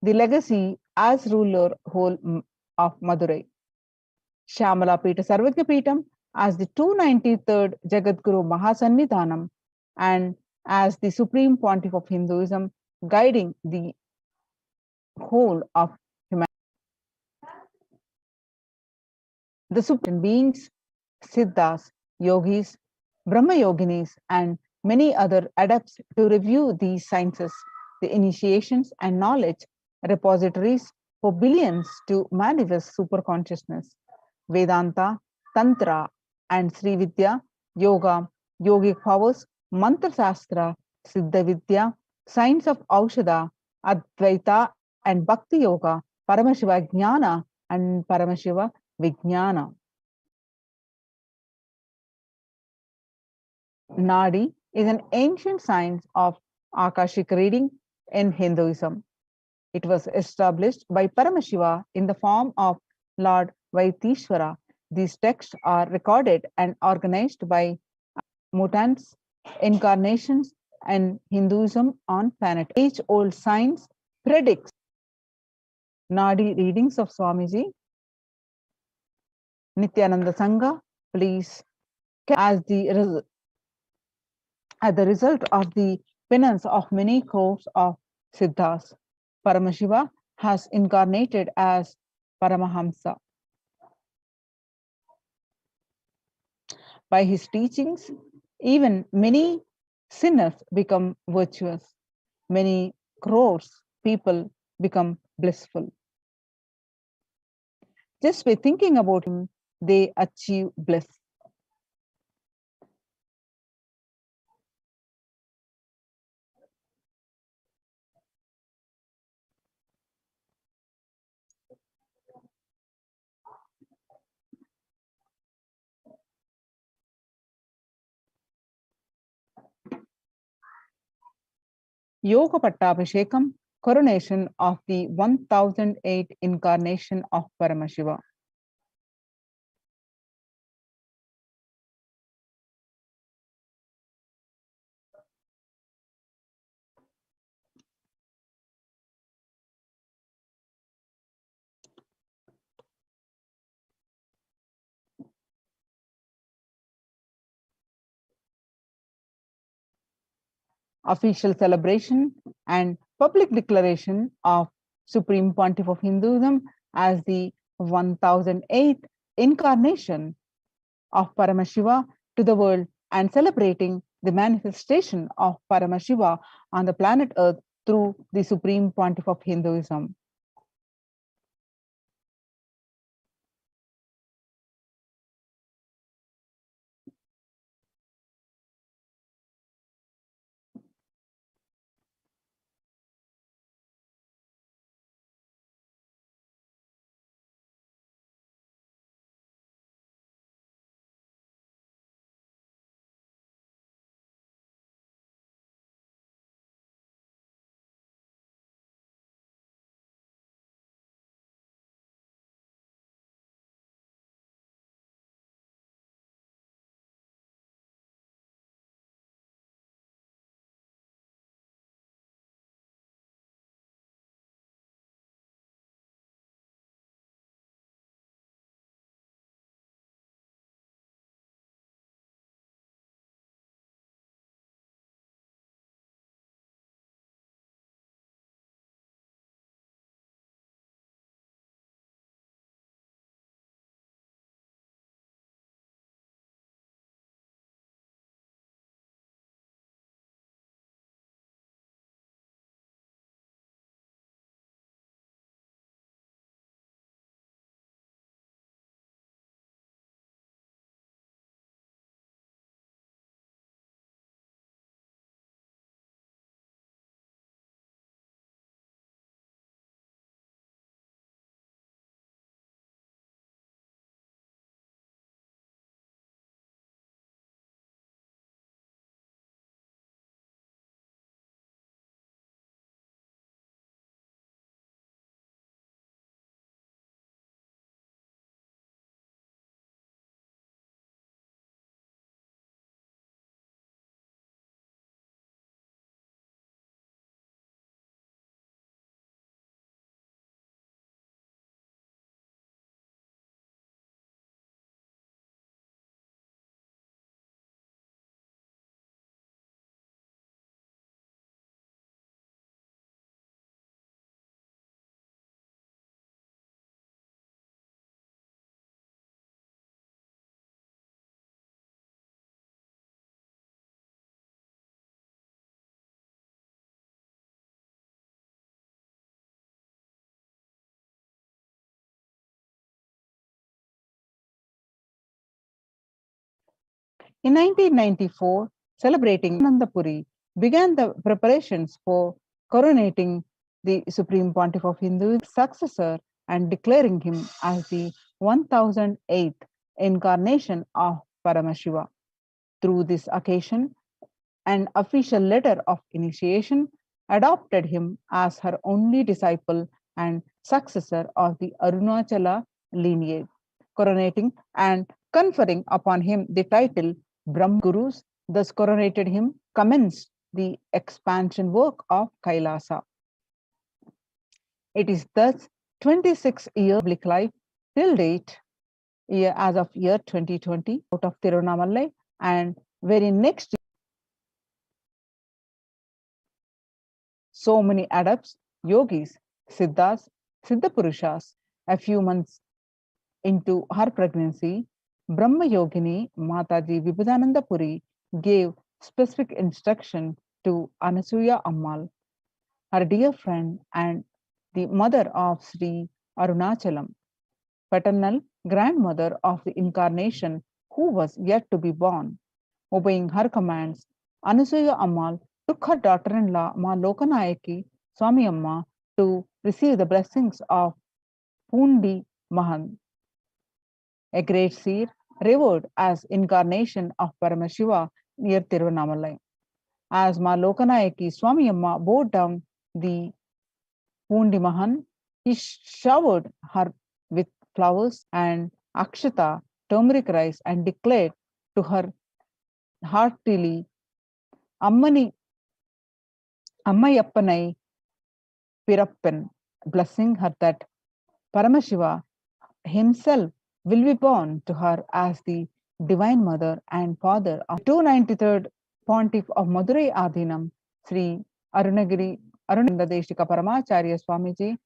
the legacy as ruler whole of Madurai. Shamala Pita Sarvagya Pitam as the 293rd Jagadguru Mahasannidhanam and as the Supreme Pontiff of Hinduism, guiding the whole of humanity. The supreme beings, Siddhas, Yogis, Brahma Yoginis, and many other adepts to review these sciences, the initiations and knowledge repositories for billions to manifest superconsciousness. Vedanta, Tantra, and Sri Vidya, Yoga, Yogic powers, Mantra Shastra, Siddha Vidya, science of Aushadha, Advaita, and Bhakti Yoga, Paramashiva Jnana, and Paramashiva Vijnana. Nadi is an ancient science of Akashic reading in Hinduism. It was established by Paramashiva in the form of Lord Vaitishvara. These texts are recorded and organized by mutants incarnations and Hinduism on planet. Age-old science predicts Nadi readings of Swamiji. Nithyananda Sangha, please, as the result of the penance of many crores of Siddhas, Paramashiva has incarnated as Paramahamsa. By his teachings, even many sinners become virtuous. Many crores people become blissful. Just by thinking about him, they achieve bliss. Yoga Pattabhishekam, coronation of the 1008 incarnation of Paramashiva. Official celebration and public declaration of Supreme Pontiff of Hinduism as the 1008th incarnation of Paramashiva to the world and celebrating the manifestation of Paramashiva on the planet Earth through the Supreme Pontiff of Hinduism. In 1994, celebrating Anandapuri began the preparations for coronating the Supreme Pontiff of Hinduism successor and declaring him as the 1008th incarnation of Paramashiva. Through this occasion, an official letter of initiation adopted him as her only disciple and successor of the Arunachala lineage, coronating and conferring upon him the title Brahma Gurus thus coronated him, commenced the expansion work of Kailasa. It is thus 26 years public life till date, as of year 2020, out of Tiruvannamalai, and very next so many adepts, yogis, siddhas, siddha purushas. A few months into her pregnancy, Brahma Yogini Mataji Vibhudananda Puri gave specific instruction to Anasuya Ammal, her dear friend and the mother of Sri Arunachalam, paternal grandmother of the incarnation who was yet to be born. Obeying her commands, Anasuya Ammal took her daughter-in-law Ma Lokanayaki Swami Amma to receive the blessings of Pundi Mahan, a great seer revered as incarnation of Paramashiva near Tiruvannamalai. As Ma Lokanayaki Swami Amma bore down the Pundi Mahan, he showered her with flowers and akshata, turmeric rice, and declared to her heartily, Ammayappanai Pirappan, blessing her that Paramashiva himself will be born to her as the Divine Mother and Father of 293rd Pontiff of Madurai Adhinam, Sri Arunagiri Arunandadeshika Paramacharya Swamiji,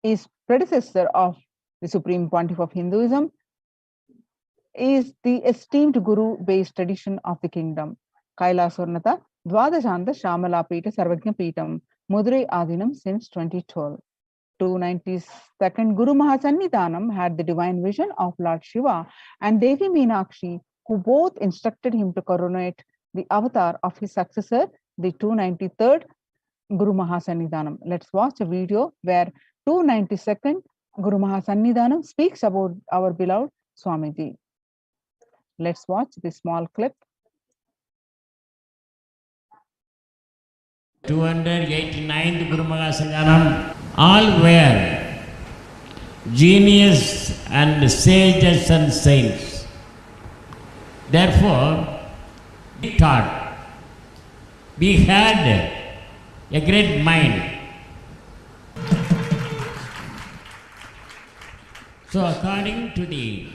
is predecessor of the Supreme Pontiff of Hinduism, is the esteemed Guru-based tradition of the kingdom. Kailasvarnata Dwadashanta Shamala Pita Sarvagna Pitam, Madurai Adhinam since 2012. 292nd Guru Mahasannidhanam had the divine vision of Lord Shiva and Devi Meenakshi, who both instructed him to coronate the avatar of his successor, the 293rd Guru Mahasannidhanam. Let's watch a video where 292nd Guru Mahasannidhanam speaks about our beloved Swamiji. Let's watch this small clip. 289th Guru Mahasannidhanam, all were genius and sages and saints. Therefore, we thought we had a great mind. So according to the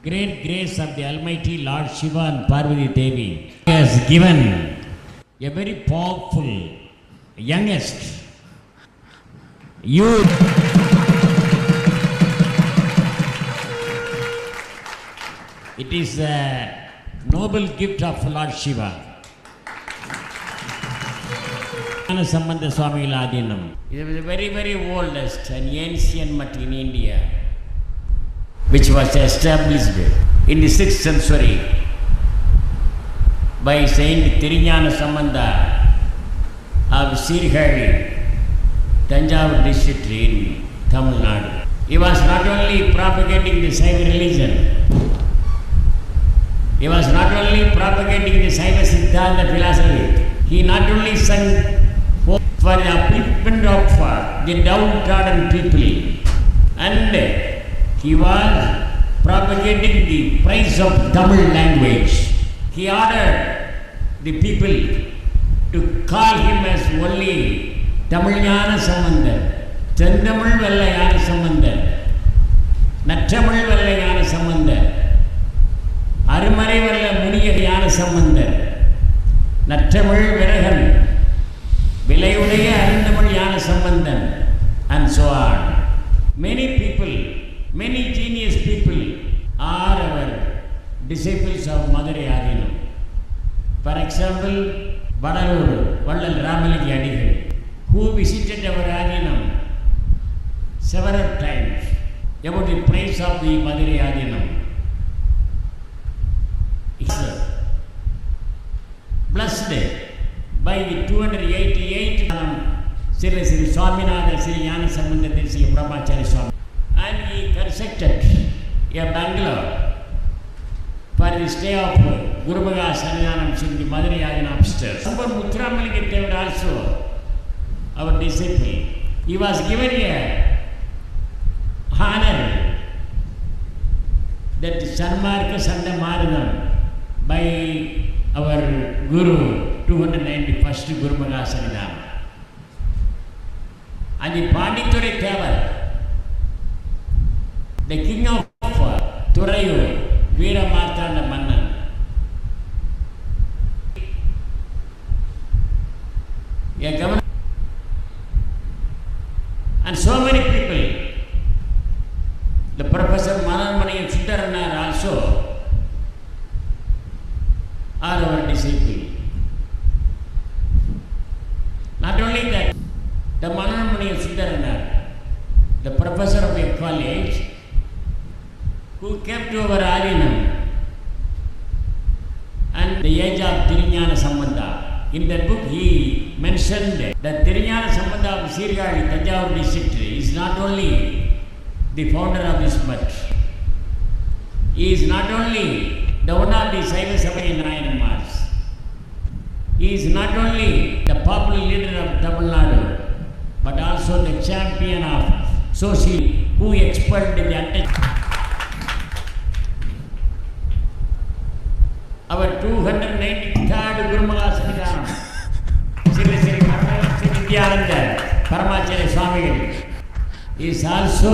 great grace of the Almighty Lord Shiva and Parvati Devi, He has given a very powerful youngest youth. It is a noble gift of Lord Shiva. Sambandha Swami Ladinam. It was the very oldest and ancient mutt in India, which was established in the 6th century by Saint Thirignana Sambandha of Sirihari, Tanjavur district in Tamil Nadu. He was not only propagating the Saiva religion, he was not only propagating the Saiva Siddhanta philosophy, he not only sang for the upliftment of the downtrodden people, and he was propagating the praise of Tamil language. He ordered the people to call him as only Tamilnyana Sambandha, Chandamil Vellayana Sambandha, Nattamil Vellayana Sambandha, Arumare Vella Muniyana Sambandha, Nattamil Viragan, Vilayudaya Arundamil Sambandhan, and so on. Many people, many genius people are our disciples of Madurai Adhinam. For example, Vadalur, Vallal Ramaliki Adigal, who visited our Adhinam several times about the praise of the Madurai Adhinam. Blessed by the 288 Sri Swaminatha Sri Jnana Sambandha Desika Brahmachari Swami, and he constructed a bungalow for the stay of Guru Mahasannidhanam in the Madurai Adhinam upstairs. Muthuramaliki Devar also our disciple. He was given a honor that Sanmarka Sanda Maranam by our Guru, 291st Guru Magasanidam. And the Panditore Tevar, the king of Thurayu, Veera Martanda Mannan. Yeah, Governor. And so many people, the Professor Mananmani and Sundaranar also are our disciples. Not only that, the Mananmani and Sundaranar, the professor of a college, who came to our arenum and the age of Tirignana Sambandha. In that book, he mentioned that Tirignana Sambandha of Sirgadi, Tanjavur district, is not only the founder of this much. He is not only the one of the Saiva Sabha in Nayanamars. He is not only the popular leader of Tamil Nadu, but also the champion of social who expelled the untouched. Our 293rd Guru Magasanidam, Sri Sri Parashakti Nithyananda Paramashivoham, is also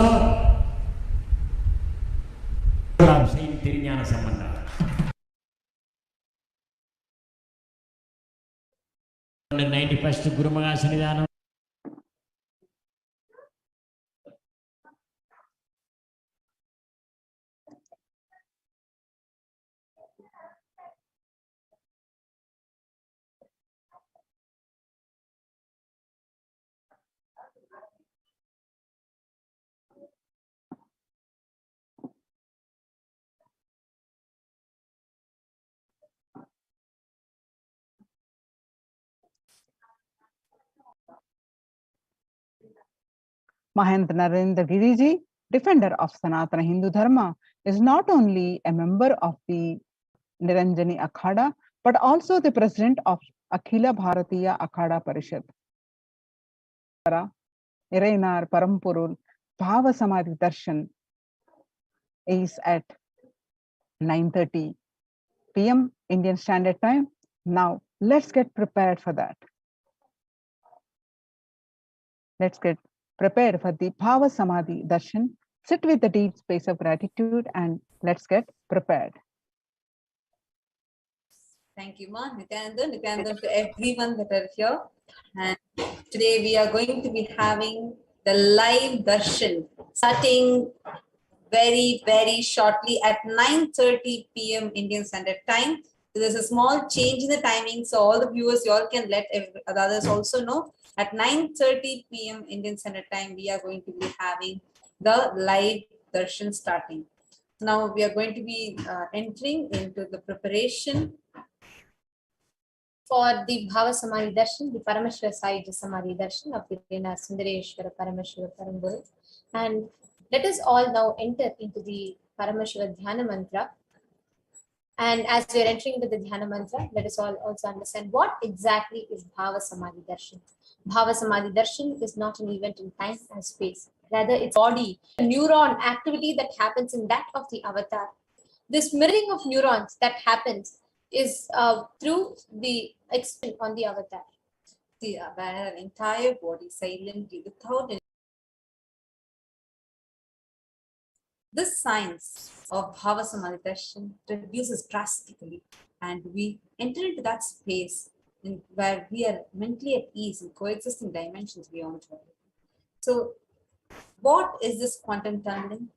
of Saint Tirignana Sambandha. 291st Guru Magasanidam. Mahendra Narendra Giriji, defender of Sanatana Hindu Dharma, is not only a member of the Niranjani Akhada, but also the president of Akhila Bharatiya Akhada Parishad. Irainar Parampurul Bhava Samadhi Darshan is at 9:30 p.m. Indian Standard Time. Now, let's get prepared for that. Let's get prepared for the Bhava Samadhi Darshan. Sit with the deep space of gratitude and let's get prepared. Thank you, Ma. Nithyananda to everyone that are here. And today we are going to be having the live darshan starting very, very shortly at 9:30 p.m. Indian Standard Time. So there's a small change in the timing, so all the viewers, you all can let the others also know. At 9:30 p.m. Indian Standard Time, we are going to be having the live darshan starting. Now we are going to be entering into the preparation for the Bhava Samadhi Darshan, the Paramashivah Sahaja Samadhi Darshan of the Sundareshwara Paramashiva Paramburu. And let us all now enter into the Paramashiva Dhyana Mantra. And as we are entering into the Dhyana Mantra, let us all also understand what exactly is Bhava Samadhi Darshan. Bhava Samadhi Darshan is not an event in time and space. Rather, it's body, a neuron activity that happens in that of the avatar. This mirroring of neurons that happens is through the expression on the avatar. The entire body silently without any. This science of Bhava Samadhi Darshan reduces drastically, and we enter into that space where we are mentally at ease in coexisting dimensions beyond each other. So, what is this quantum tunneling?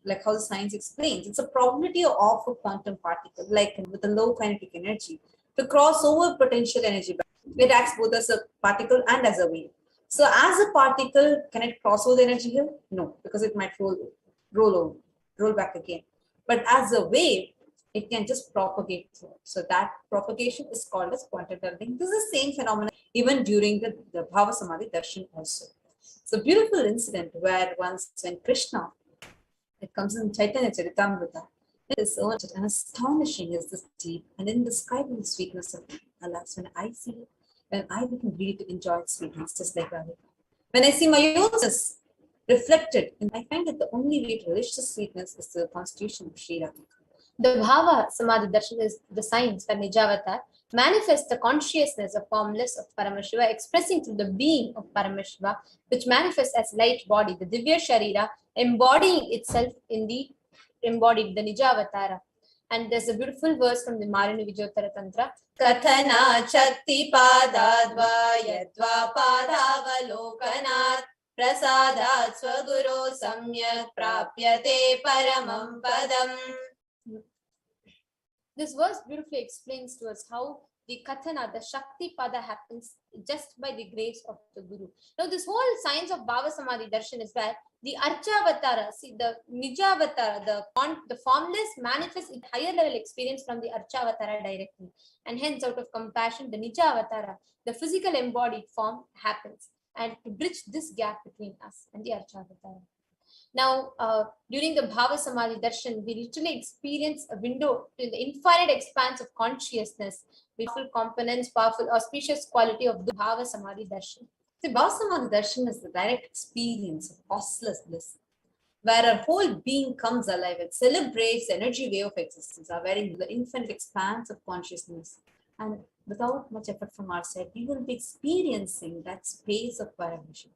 Like how the science explains, it's a probability of a quantum particle, like with a low kinetic energy, to cross over potential energy. It acts both as a particle and as a wave. So, as a particle, can it cross over the energy here? No, because it might roll back again. But as a wave, it can just propagate through. So that propagation is called as quantum tunneling. This is the same phenomenon even during the Bhava Samadhi Darshan also. It's a beautiful incident where once when Krishna, it comes in Chaitanya Charitamrita, it is so and astonishing is this deep and indescribable sweetness of alas, when I see it, then I become really to enjoy its sweetness just like Radhika. When I see my Yodas, reflected. And I find that the only way to relish this sweetness is the constitution of Sri Radha. The Bhava Samadhi Darshan is the science where Nijavatar manifests the consciousness of formless of Paramashiva, expressing through the being of Paramashiva, which manifests as light body, the Divya Sharira, embodying itself in the embodied, the Nijavatara. And there's a beautiful verse from the Marani Vijottara Tantra. Kathana Chakti Padadva Yadva Padavalokanat Prasadat Swaguru Samyak Prapyate Paramam Padam. This verse beautifully explains to us how the Kathana, the Shakti Pada happens just by the grace of the Guru. Now, this whole science of Bhava Samadhi Darshan is where the Archavatara, see the Nijavatara, the formless manifests in higher level experience from the Archavatara directly. And hence, out of compassion, the Nijavatara, the physical embodied form happens. And to bridge this gap between us and the Archavatara. Now, during the Bhava Samadhi Darshan, we literally experience a window to the infinite expanse of consciousness, powerful components, powerful auspicious quality of the Bhava Samadhi Darshan. The Bhava Samadhi Darshan is the direct experience of causeless bliss, where our whole being comes alive. It celebrates the energy wave of existence, our very the infinite expanse of consciousness. And without much effort from our side, we will be experiencing that space of Paramashivoham.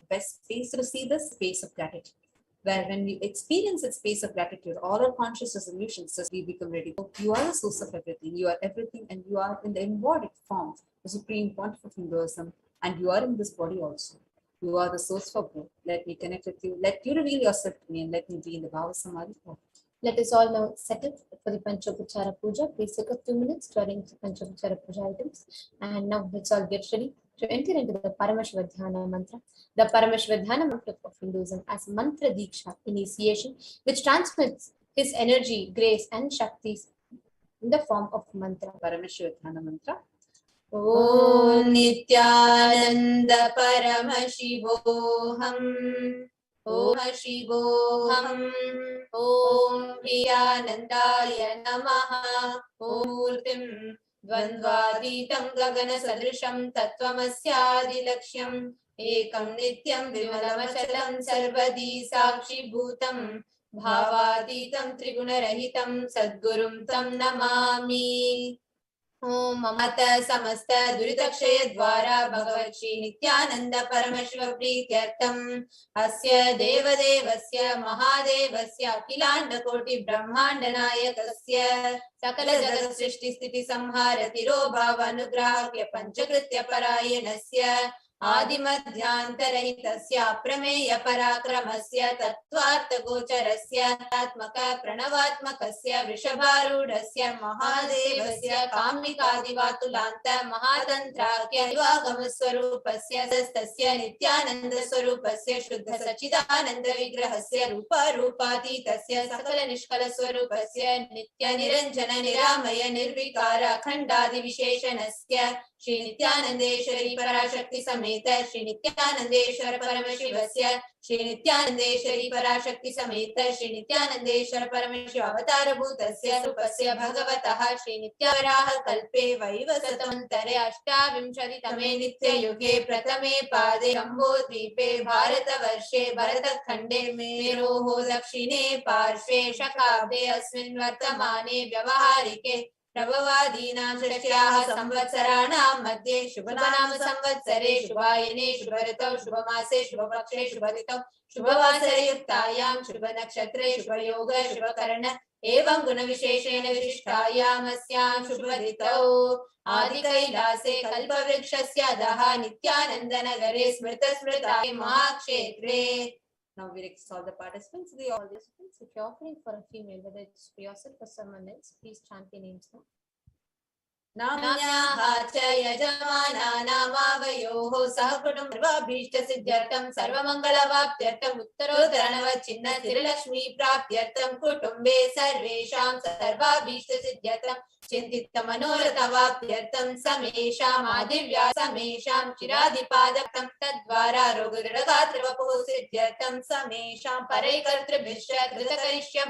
Best space to see this space of gratitude, where when we experience that space of gratitude, all our conscious resolutions, we become ready. You are the source of everything. You are everything, and you are in the embodied form, the supreme pontiff of Hinduism, and you are in this body also. You are the source for growth. Let me connect with you. Let you reveal yourself to me, and let me be in the Bhava Samadhi form. Let us all now settle for the Panchopachara Puja. Please take a few minutes to arrange the Panchopachara Puja items. And now let's all get ready to enter into the Paramashivoham mantra. The Paramashivoham mantra of Hinduism as mantra diksha, initiation, which transmits his energy, grace, and shaktis in the form of mantra. Paramashivoham mantra. Om Nithyananda Paramashivoham. Om Shivoham. Om Priyanandaya Namaha. Om Murtim Dvandvaditam Gagana Sadrisham Tattvamasya Laksham Ekam Nityam Vimalamachalam Sarvadi Sakshi Bhutam Bhavaditam Triguna-rahitam Sadgurum Tam Namami. Om Mamata Samasta Duritakshaya Dwara Bhagavat Shri Nithyananda Paramashiva Prityartam Asya Devadevasya Mahadevasya Akilanda Koti Brahmanda Nayakasya Sakala Jagat Srishti Sthiti Samhara Tiro Bhava Anugrahakya Panchakritya Parayanasya Adimadhyantaraitasya Prameya Parakramasya Tattvartha Gocharasya Atmaka Pranavatmakasya Vrishabharudasya Mahadevasya Kamikadivatulanta Mahadantrakya Divagamaswarupasya Sastasya Nityananda Swarupasya Shuddha Sachidananda Vigrahasya Rupa Rupatitasya Sakala Nishkala Swarupasya Nitya Niranjana Niramaya Nirvikara Khandadi Visheshanasya Shri Nithyanandeshwari Parashakti Sameta Shri Nithyanandeshwara Paramashivasya Shri Nithyanandeshwari Parashakti Sameta Shri Nithyanandeshwara Paramashiva Avatara Bhutasya Rupasya Bhagavataha Shri Nityavaraha Kalpe Vaivasatantare Ashtavimshati Tame Nitya Yuge Pratame Pade Rambo Dvipe Bharata Varshe Bharata Khande Meroho Dakshine Parshve Shakabde Asmin Vartamane Vyavaharike Prabhavadinam Shashyaha Samvatsarana Madhye Shubhanam Samvatsare Shubhayane Shubharitau Shubhamase Shubhapakshe Shubhaditau Shubhavasare Yuktayam Shubhanakshatre Shubhayoga Shubhakarana Evam Guna Visheshena Vishishtayam Asyam Shubhaditau Adi Kailase Kalpa Vrikshasya Daha Nityanandana Gare Smrita Smritaye Mahakshetre. Now we recall the participants. All participants, if you're offering for a female, whether it's for yourself or someone else, please chant the names now. Namyaha cha yajamana namavayoho sahakutum sarvabhishta siddhyartam sarvamangala vaptyartam uttarodharanava chinna siralakshmi praptyartam kutumbe sarvesham sarvabhishta siddhyartam Chintita Manoratha Vaptyartam Samesham Adivya Samesham Chiradipadatam Tadvara Roguragatravapo Siddhyartam Samesham Parekartra Bhishya Kritakarishya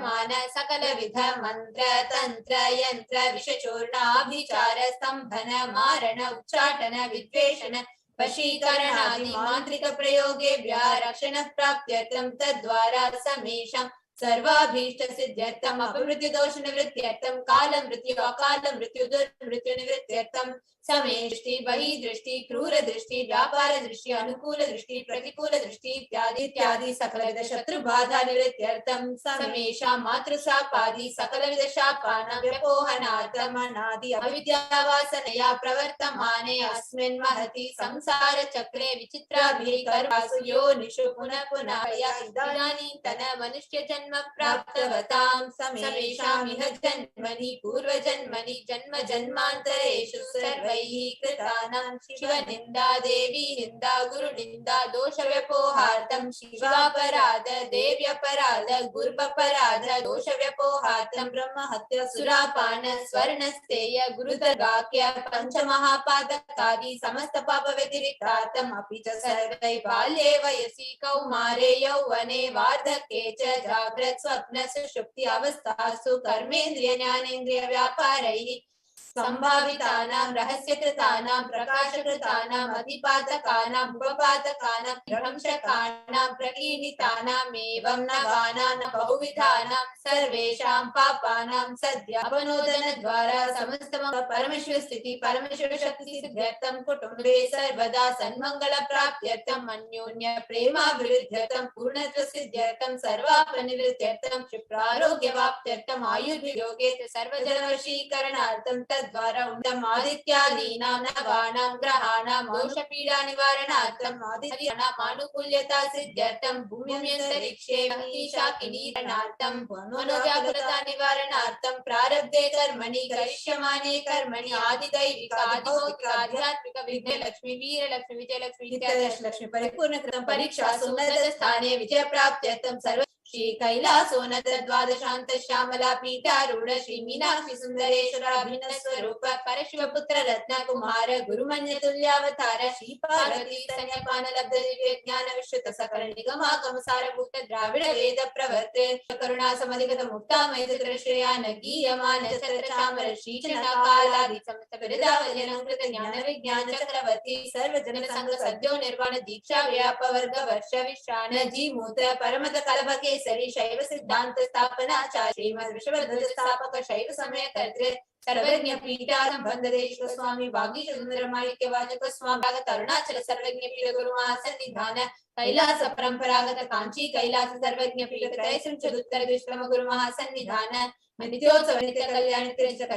Sakala Vidha Mantra Tantra Yantra Vishachurna Abhichara Stambhana Marana Uchatana Vidveshana वशीकरणादि मान्त्रिक प्रयोगेभ्यः रक्षणः प्राप्त्यर्थं तद्वारा समेषां सर्वाभीष्ट सिद्ध्यर्थम अपमृत्यु दोष निवृत्त्यर्थम काल मृत्यु अकाल मृत्यु दुर्मृत्यु निवृत्त्यर्थम समय दृष्टि बहि दृष्टि क्रूर दृष्टि व्यापार दृष्टि अनुकूल दृष्टि प्रतिकूल दृष्टि इत्यादि इत्यादि सकलविध शत्रु बाधा निवृत्त्यर्थम समेषां मातृशापादि सकलविध शापानां व्यपोहनार्थम अनादि अविद्यावासनया प्रवर्तमाने अस्मिन् महति संसार चक्रे विचित्राभिः कर्मसु योनिषु पुनः पुनः इदानीन्तन मनुष्य जन्म प्राप्तवतां समेषाम् इह जन्मनि पूर्वजन्मनि जन्म जन्मान्तरेषु सर्वैः कृतानां शिव निन्दा देवी निन्दा गुरु निन्दा दोष व्यपोहार्थं शिवापराध देव्यपराध गुरुपराध दोष व्यपोहार्थं ब्रह्म हत्या सुरापान स्वर्णस्तेय गुरुतर्गाख्य पंचमहापातकादि समस्त पाप व्यतिरिक्तार्थम् अपि च सर्वै बाल्ये वयसि कौमारे यौवने वार्धक्ये च जाग्रत् स्वप्न सुषुप्ति अवस्थासु कर्मेन्द्रिय ज्ञानेन्द्रिय व्यापारैः संभावितानां रहस्यकृतानां प्रकाशकृतानाम् अधिपातकानां उपपातकानां भ्रंशकानां प्रकीर्तितानाम् एवं नवानां बहुविधानां सर्वेषां पापानां सद्य अपनोदनद्वारा समस्त परमेश्वर स्थिति परमेश्वर शक्ति सिद्ध्यर्थं कुटुम्बे सर्वदा सन्मङ्गलप्राप्त्यर्थम् अन्योन्य प्रेमाभिवृद्ध्यर्थं पूर्णत्व सिद्ध्यर्थं सर्वापनिवृत्त्यर्थं क्षिप्रारोग्यवाप्त्यर्थम् आयुर्वियोगे सर्वजनवशीकरणार्थं तद्वारा उण्डम् आदित्यादीनां नवानां ग्रहाणां दोषपीडा निवारणार्थम् आदित्यानाम् आनुकूल्यता सिद्ध्यर्थं भूम्यन्तरिक्षे शाकिनीरणार्थं मनोव्याकुलता निवारणार्थं प्रारब्धे कर्मणि करिष्यमाणे कर्मणि आदिदैविक आदिभौतिक आध्यात्मिक विघ्नलक्ष्मी वीरलक्ष्मी विजयलक्ष्मी इत्यादि परिपूर्णकृतं परीक्षा उन्नत स्थाने विजय प्राप्त्यर्थं सर्व श्री कैलासोन्नत द्वादशांत श्यामला पीठारूढ़ श्री मीनाक्षी सुंदरेश्वराभिन्न स्वरूप परशिवपुत्र रत्न कुमार गुरुमन्य तुल्यावतार श्री पार्वती स्तन्यपान लब्ध दिव्य ज्ञान विश्रुत सकल निगमागम सारभूत द्राविड वेद प्रवर्ते करुणा समधिगत मुक्तामय चित्रश्रेयान गीयमान चामर श्रीचनकालादि समस्त बिरदावल्यलंकृत ज्ञान विज्ञान चक्रवर्ती सर्वजन संग सद्यो निर्वाण दीक्षा व्यापवर्ग वर्ष विश्राण जी मूत्र परमत कलभके सरी शैव सिद्धांत स्थापनाचार्य श्रीमद विश्वध्वज स्थापक शैव समय कर्तृ सर्वज्ञ पीठारंभं देशिक स्वामी वागीश सुंदर माणिक्य वाचक स्वामी अरुणाचल सर्वज्ञ पीठ गुरु महासन्निधान कैलास परंपरागत कांची कैलास सर्वज्ञ पीठ त्रयसंचदुत्तर विश्रम गुरु महासन्निधान नित्योत्सव नित्य कल्याण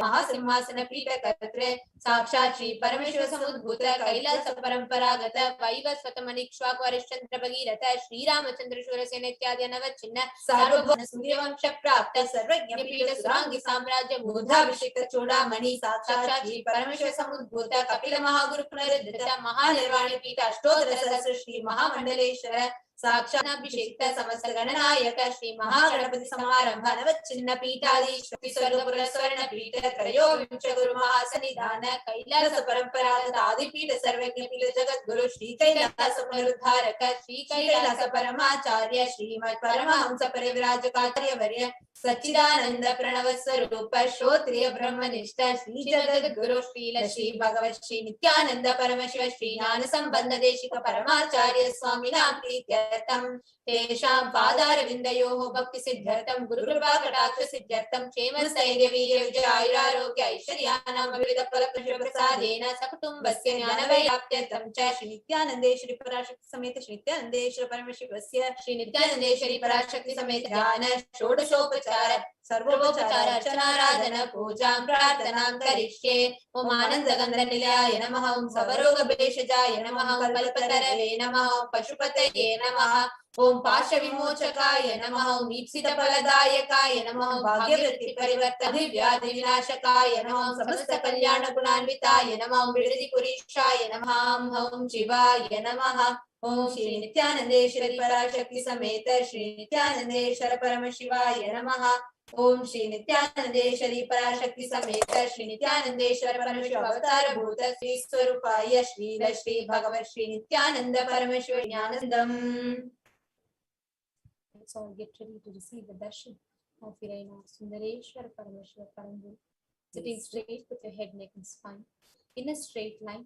महासिंहासन पीठ कर्तृ साक्षात् श्री परमेश्वर समुद्भूत कैलास परंपरागत वैवस्वत मणिक्ष्वाक वरिश्चंद्र भगीरथ श्री रामचंद्र शूरसेन इत्यादि नवचिन्ह सार्वभौम सूर्यवंश प्राप्त सर्वज्ञ पीठ सुरांगी साम्राज्य मूर्धाभिषेक चूड़ामणि साक्षात् श्री परमेश्वर समुद्भूत कपिल महागुरु पुनरुद्धृत महानिर्वाण पीठ अष्टोत्तर सहस्र श्री महामंडलेश्वर साक्षाभिषेक समस्त गणनायक श्री महागणपति समारंभ नवचिन्ह पीठाधीश्वरी स्वर्गपुर स्वर्ण पीठ त्रयोविंश गुरु महासन्निधान कैलास परंपरागत आदिपीठ सर्वज्ञ पीठ जगत गुरु श्री कैलास पुनरुद्धारक श्री कैलास परमाचार्य श्रीमद परमहंस परिव्राजकाचार्य वर्य सच्चिदानंद प्रणव स्वरूप श्रोत्रिय ब्रह्मनिष्ठ श्री जगत गुरु श्रील श्री भगवत श्री नित्यानंद परमशिव श्री ज्ञान संबंध देशिक परमाचार्य स्वामिनां प्रीत्यर्थं तेषां पादारविन्दयोः भक्ति सिद्ध्यर्थं गुरुकृपा कटाक्ष सिद्ध्यर्थं क्षेम स्थैर्य वीर्य विजय आयुरारोग्य ऐश्वर्याणां विविध फलप्रसादेन सकुटुम्बस्य ज्ञानवैराप्त्यर्थं च श्री नित्यानन्देश्वरी पराशक्ति समेत श्री नित्यानन्देश्वर परमशिवस्य श्री नित्यानन्देश्वरी पराशक्ति समेत ध्यान षोडशोपचार सर्वोपचार अर्चनाराधन पूजां प्रार्थनां करिष्ये ओम आनंदगंध निलयाय नमः ओम सवरोग भेषजाय नमः ओम कल्पतरवे नमः ओम पशुपतये नमः ओम पाश विमोचकाय नमः ओम ईप्सित फलदायकाय नमः ओम भाग्यवृत्ति परिवर्तन व्याधि विनाशकाय नमः ओम समस्त कल्याण गुणान्विताय नमः ओम विरधि पुरीशाय नमः ओम शिवाय नमः ओम श्री नित्यानंदेश्वरी पराशक्ति समेत श्री नित्यानंदेश्वर परमशिवाय नमः ओम श्री नित्यानंदेश्वरी पराशक्ति समेत श्री नित्यानंदेश्वर परमशिव अवतार भूत श्री स्वरूपाय श्रील श्री भगवत श्री नित्यानंद परमेश्वर ज्ञानंदम. Let's all get ready to receive the darshan of Irena Sundareshwar Parameshwar Parambur. Sitting straight with your head, neck and spine in a straight line.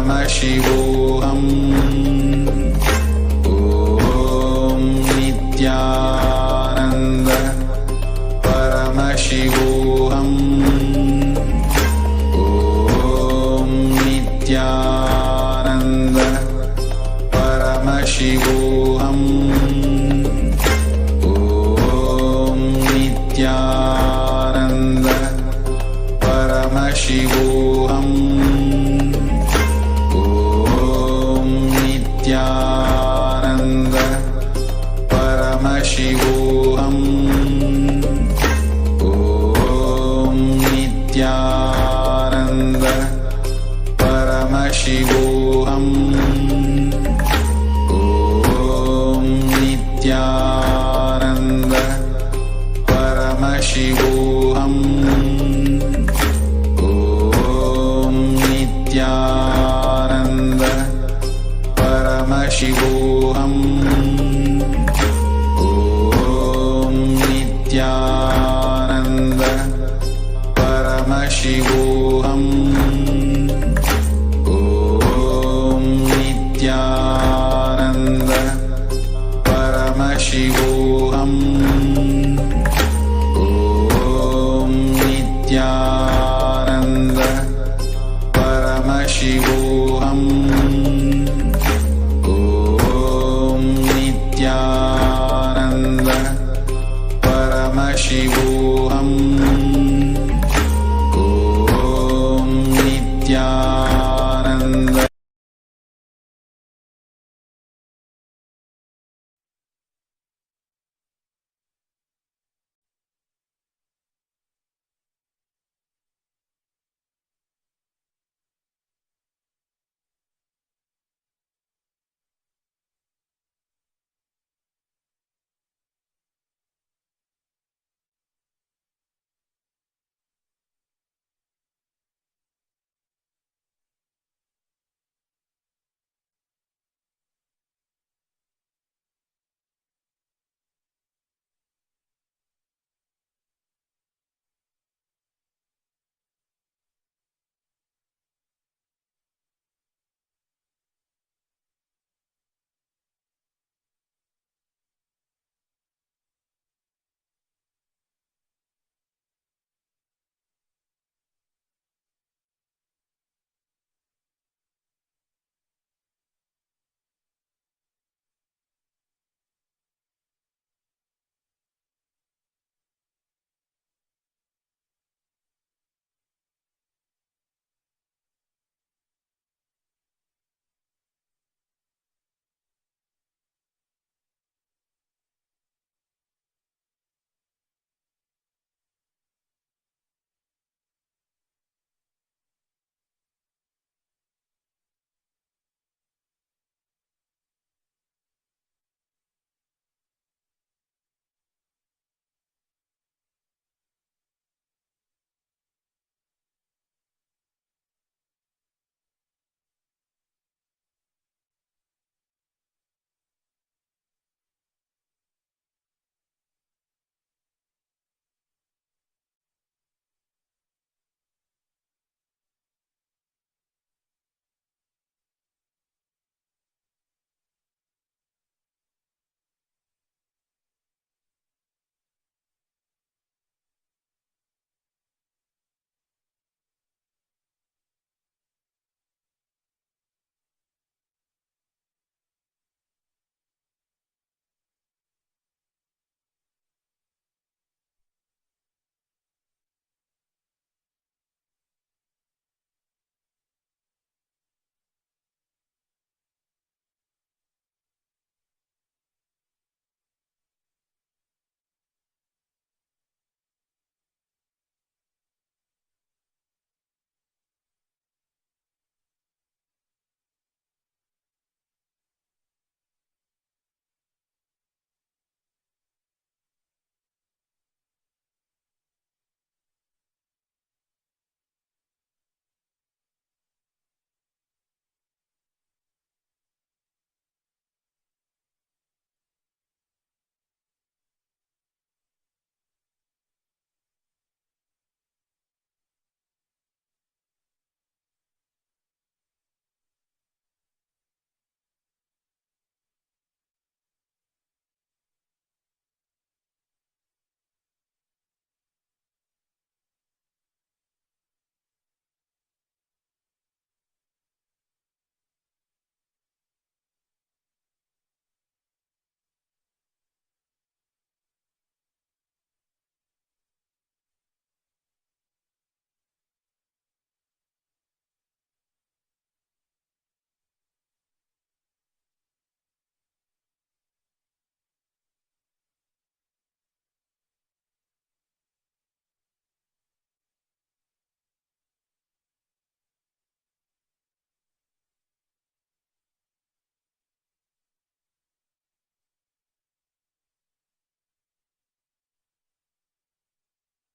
Paramashivoham. Om Nithyananda Paramashivoham. Om Nithyananda Paramashivoham. Om Nithyananda Paramashivoham. Om Nithyananda Paramashivoham. Om Nithyananda Paramashivoham. Om Nithyananda Paramashivoham. Om Nithyananda Paramashivoham. Om Nithyananda Paramashivoham. Om Nithyananda Paramashivoham. Om Nithyananda Paramashivoham. Om Nithyananda Paramashivoham. Om Nithyananda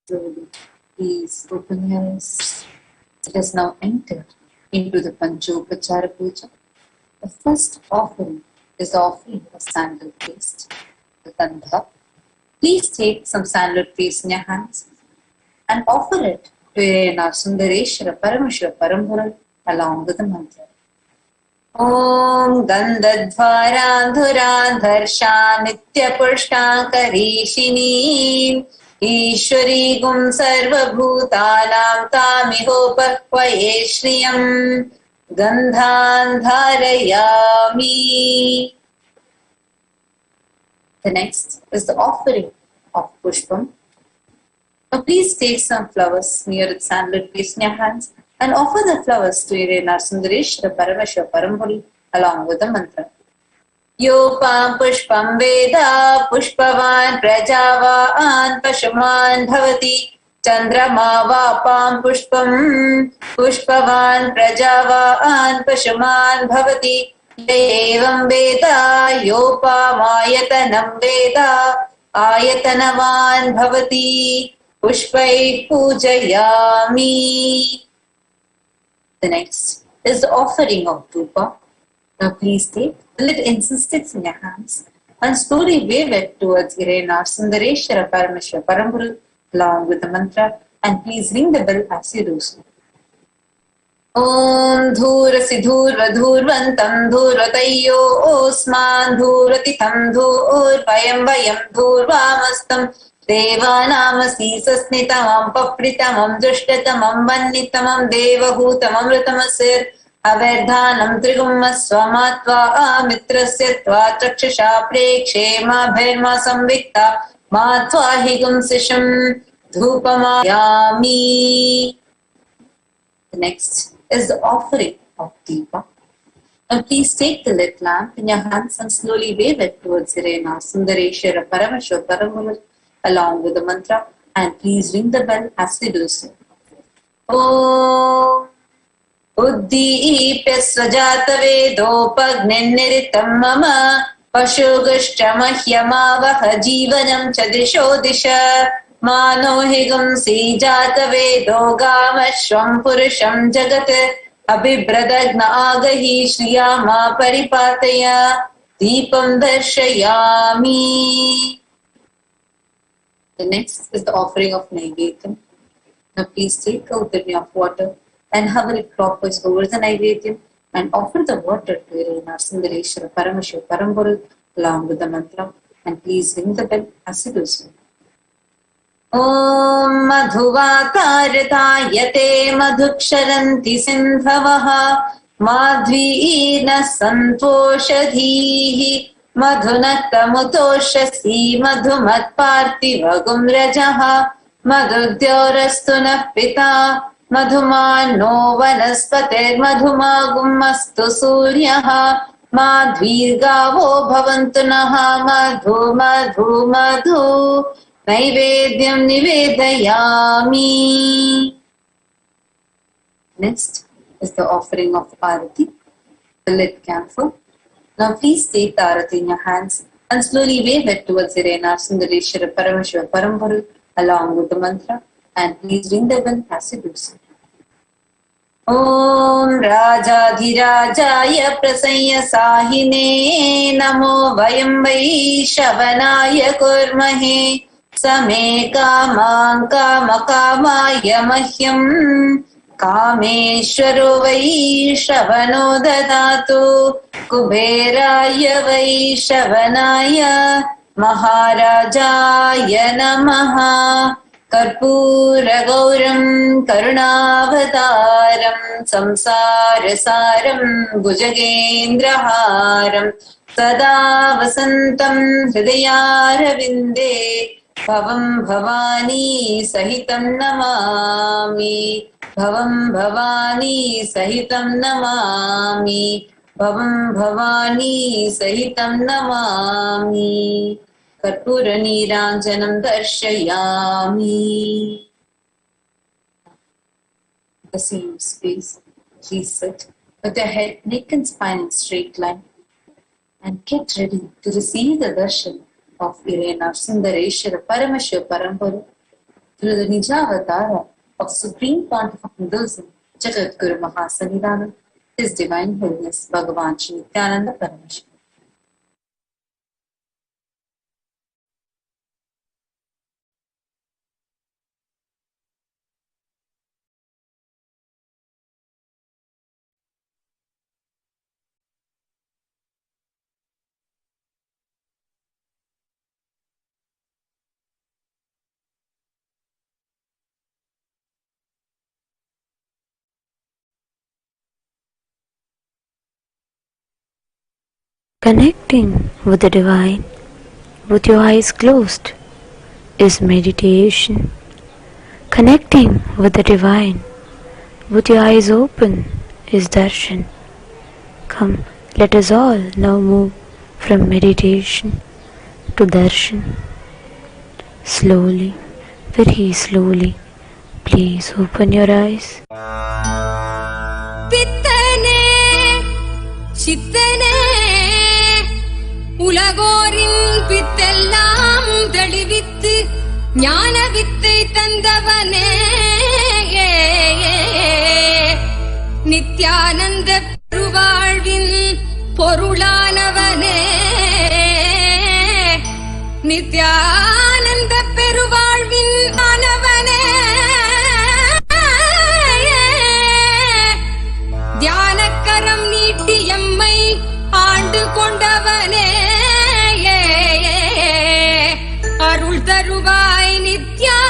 Slowly, please open your eyes. Let us now enter into the Panchopachara Puja. The first offering is the offering of sandal paste, the Gandha. Please take some sandal paste in your hands and offer it to our Sundareshwara Paramashiva Parampural along with the mantra. Om Gandhadvarandhurandharsha Nityapushtakarishini Ishwari Gum Sarvabhutanam Tamihopakvaye Shriyam Gandhandharayami. The next is the offering of Pushpam. Now please take some flowers near the sandalwood paste in your hands and offer the flowers to your Sundareshwara Paramashiva Parampuri along with the mantra. Yopam Pushpam Veda Pushpavan Prajavan Pashuman Bhavati Chandrama Vapam Pushpam Pushpavan Prajavan Pashuman Bhavati Evam Veda Yopam Ayatanam Veda Ayatanavan Bhavati Pushpai Pujayami. The next is the offering of Dhupa. Now please take the lit incense sticks in your hands and slowly wave it towards Irena Sundareshwara Paramashiva Parampuru along with the mantra, and please ring the bell as you do so. Om Dhurasi Dhurva Dhurvantam Dhurvatayyo Osman Dhuratitam Dhur Vayam Vayam Dhurvamastam Devanamasi Sasnitamam Papritamam Drushtatamam Vannitamam Devahootamam Ritamasir Averdhanam Trigumma Swamatva Amitrasya Tva Chakshasha Prekshema Bherma Samvikta Matva Higum Sisham Dhupamayami. The next is the offering of Deepa. Now please take the lit lamp in your hands and slowly wave it towards Irena Sundareshwara Paramashiva Parampuru along with the mantra, and please ring the bell as we do so. Om Uddipya Svajata Vedopagniniritam Mama Pashugashcha Mahyamavaha Jivanam Chadisho Disha Mano Higam Sijata Vedogam Purusham Jagat Abhibradagna Agahi Shriyama Paripataya Deepam Darshayami. The next is the offering of Naivedyam. Now please take a udhirni of water and hover it clockwise over the Naivedyam and offer the water to Irena Sundareshwara Paramashiva Parampuru along with the mantra, and please ring the bell as you do so. Om Madhuvakartayate Madhuksharanti Sindhavaha Madhvina Santoshadhihi Madhunaktamutoshasi Madhumatpartivagum Rajaha Madhudyorastuna Pita Madhumano Vanaspater Madhumagum Astu Suryaha Madhvirgavo Bhavantunaha Madhu Madhu Madhu Naivedyam Nivedayami. Next is the offering of Arati, the lit camphor. Now please take the Arati in your hands and slowly wave it towards Irena Sundareshwara Paramashiva Parampuru along with the mantra, and please ring the bell as you do so. Om Rajadhirajaya Prasanya Sahine Namo Vayam Vaishavanaya Kurmahe Same Kamang Kamakamaya Mahyam Kameshwaro Vaishavano Dadatu Kuberaya Vaishavanaya Maharajaya Namaha Karpura Gauram Karunavataram Samsarasaram Bhujagendraharam Sada Vasantam Hridayarvinde Bhavam Bhavani Sahitam Namami Bhavam Bhavani Sahitam Namami Bhavam Bhavani Sahitam Namami Karpura Niranjanam Darshayami. The same space, please sit with your head, neck and spine in straight line and get ready to receive the darshan of Irena Sundareshwara Paramashiva Parampuru through the Nijavatara of Supreme Pontiff of Hinduism, Jagat Guru Mahasanidanam, His Divine Holiness Bhagavan Shri Nithyananda Paramashivam. Connecting with the divine with your eyes closed is meditation. Connecting with the divine with your eyes open is darshan. Come, let us all now move from meditation to darshan. Slowly, very slowly, please open your eyes. உலகோரின் பித்தெல்லாம் தெளிவித்து ஞான வித்தை தந்தவனே நித்யானந்த பெருவாழ்வின் பொருளானவனே நித்யானந்த பெருவாழ்வின் ஆனவனே தியானக்கரம் நீட்டி எம்மை ஆண்டு கொண்டவனே அருள் தருவாய் நித்யானந்தனே.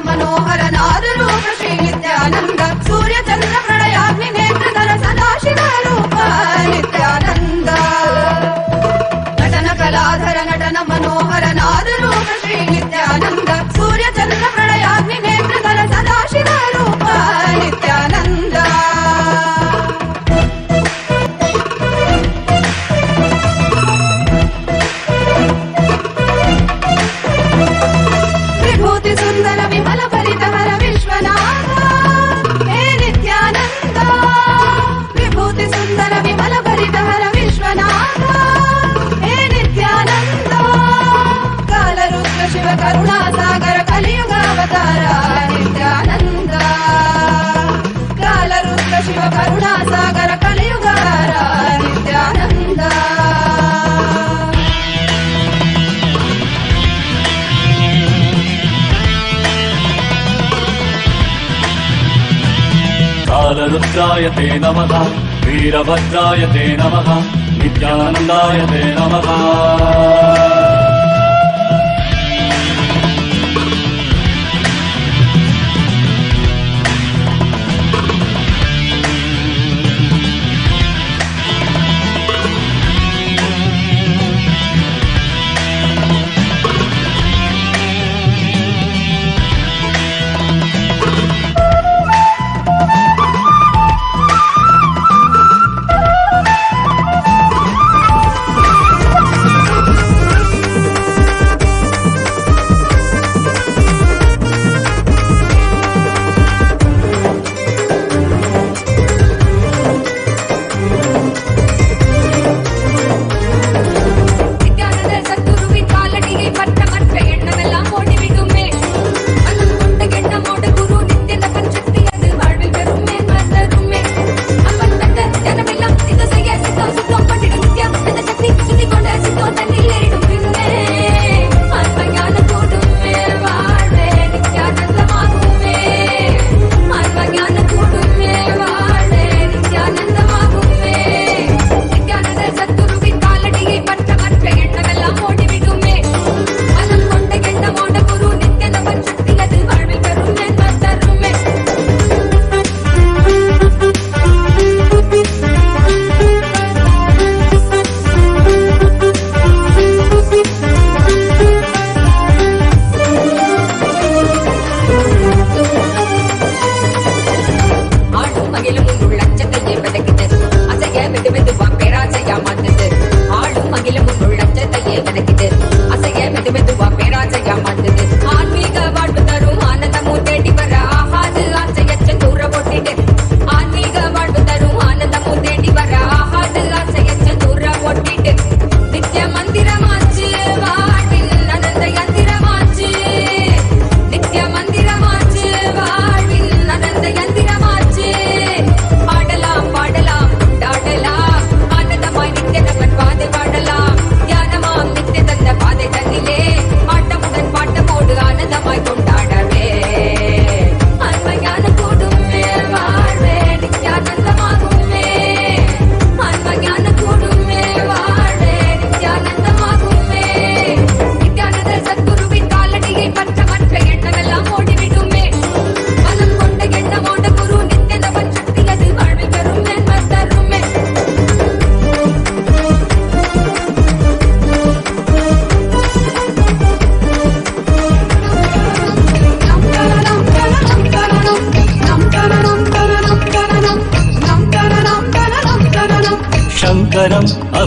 మనోహర నారూప रुद्राय ते नमः वीरभद्राय ते नमः नित्यानन्दाय ते नमः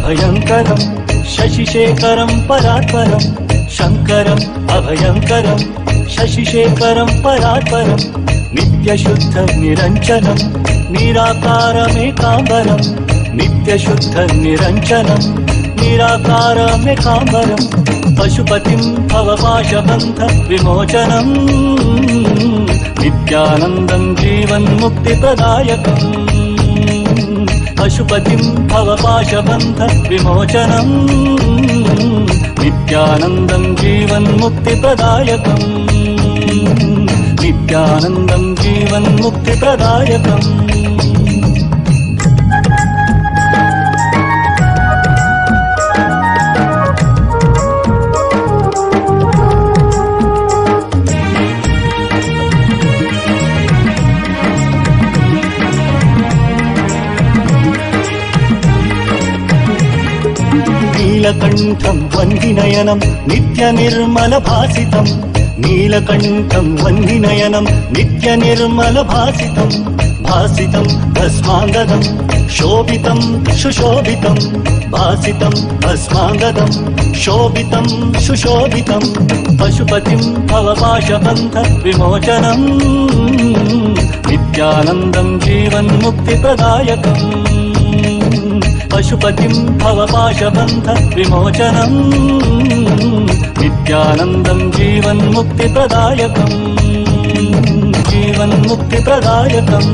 अभयंकरं शशिशेखरं परात्परं शंकरं अभयंकरं शशिशेखरं परात्परं नित्यशुद्ध निरंजनं निराकारमेकाम्बरं नित्यशुद्ध निरंजनं निराकारमेकाम्बरं पशुपतिं भवपाशबन्ध विमोचनं नित्यानन्दं जीवन्मुक्तिप्रदायकम् पशुपतिं भवपाशबन्ध विमोचनं नित्यानन्दं जीवन्मुक्तिप्रदायकम् नित्यानन्दं जीवन्मुक्तिप्रदायकम् नीलकण्ठं वह्निनयनं नित्यनिर्मलभासितं नीलकण्ठं वह्निनयनं नित्यनिर्मलभासितं भासितं भस्माङ्गदं शोभितं सुशोभितं भासितं भस्माङ्गदं शोभितं सुशोभितं पशुपतिं भवपाशबन्ध विमोचनं नित्यानन्दं जीवन्मुक्तिप्रदायकम् पशुपतिं भवपाशबन्ध विमोचनं नित्यानन्दं जीवन्मुक्तिप्रदायकम् जीवन्मुक्तिप्रदायकम्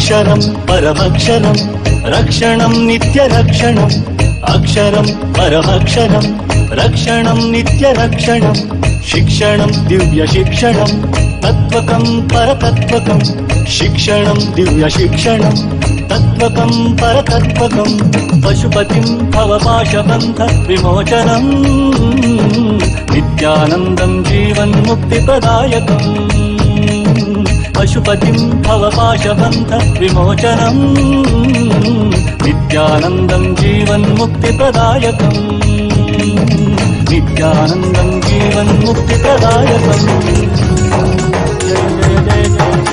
अक्षरं परमक्षरं रक्षणं नित्यरक्षणम् अक्षरं परमक्षरं रक्षणं नित्यरक्षणं शिक्षणं दिव्यशिक्षणं तत्त्वकं परतत्त्वकं शिक्षणं दिव्यशिक्षणं तत्त्वकं परतत्त्वकं पशुपतिं भवपाशबन्ध विमोचनं नित्यानन्दं जीवन्मुक्तिप्रदायकम् पशुपतिं भवपाशबन्ध विमोचनं नित्यानन्दं जीवन्मुक्तिप्रदायकम् नित्यानन्दं जीवन्मुक्तिप्रदायकम् जय जय जय जय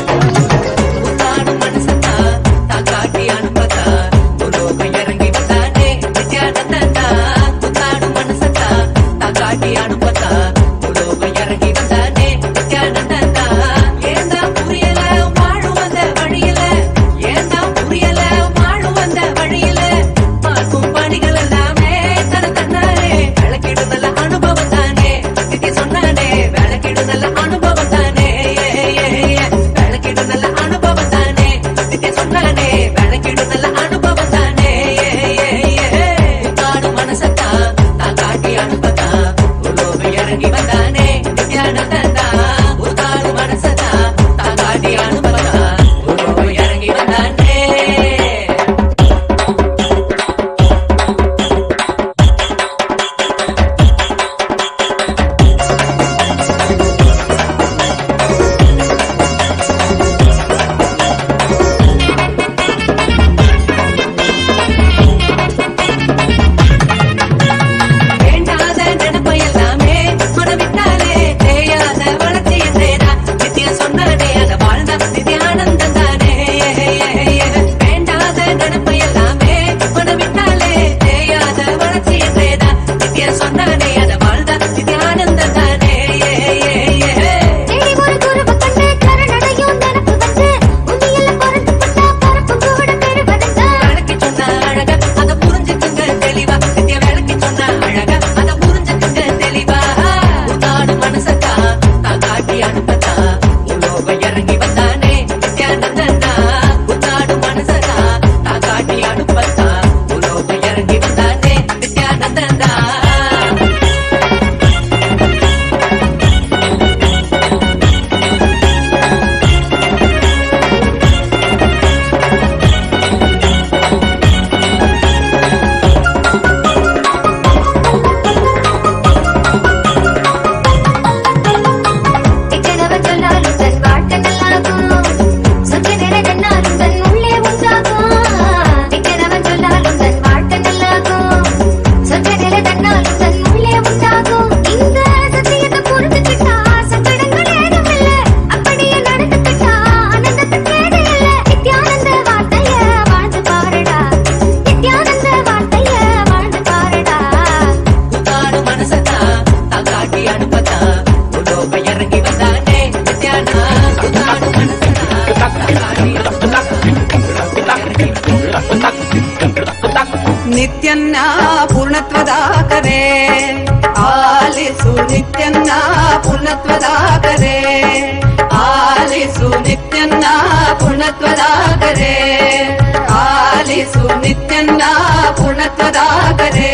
ನಿತ್ಯನ್ನ ಪೂರ್ಣತ್ವದಾಕರೆ ಆಲಿಸು ನಿತ್ಯನ್ನ ಪೂರ್ಣತ್ವದಾಕರೆ ಆಲಿಸು ನಿತ್ಯನ್ನ ಪೂರ್ಣತ್ವದಾಕರೆ ಆಲಿಸು ನಿತ್ಯನ್ನ ಪೂರ್ಣತ್ವದಾಕರೆ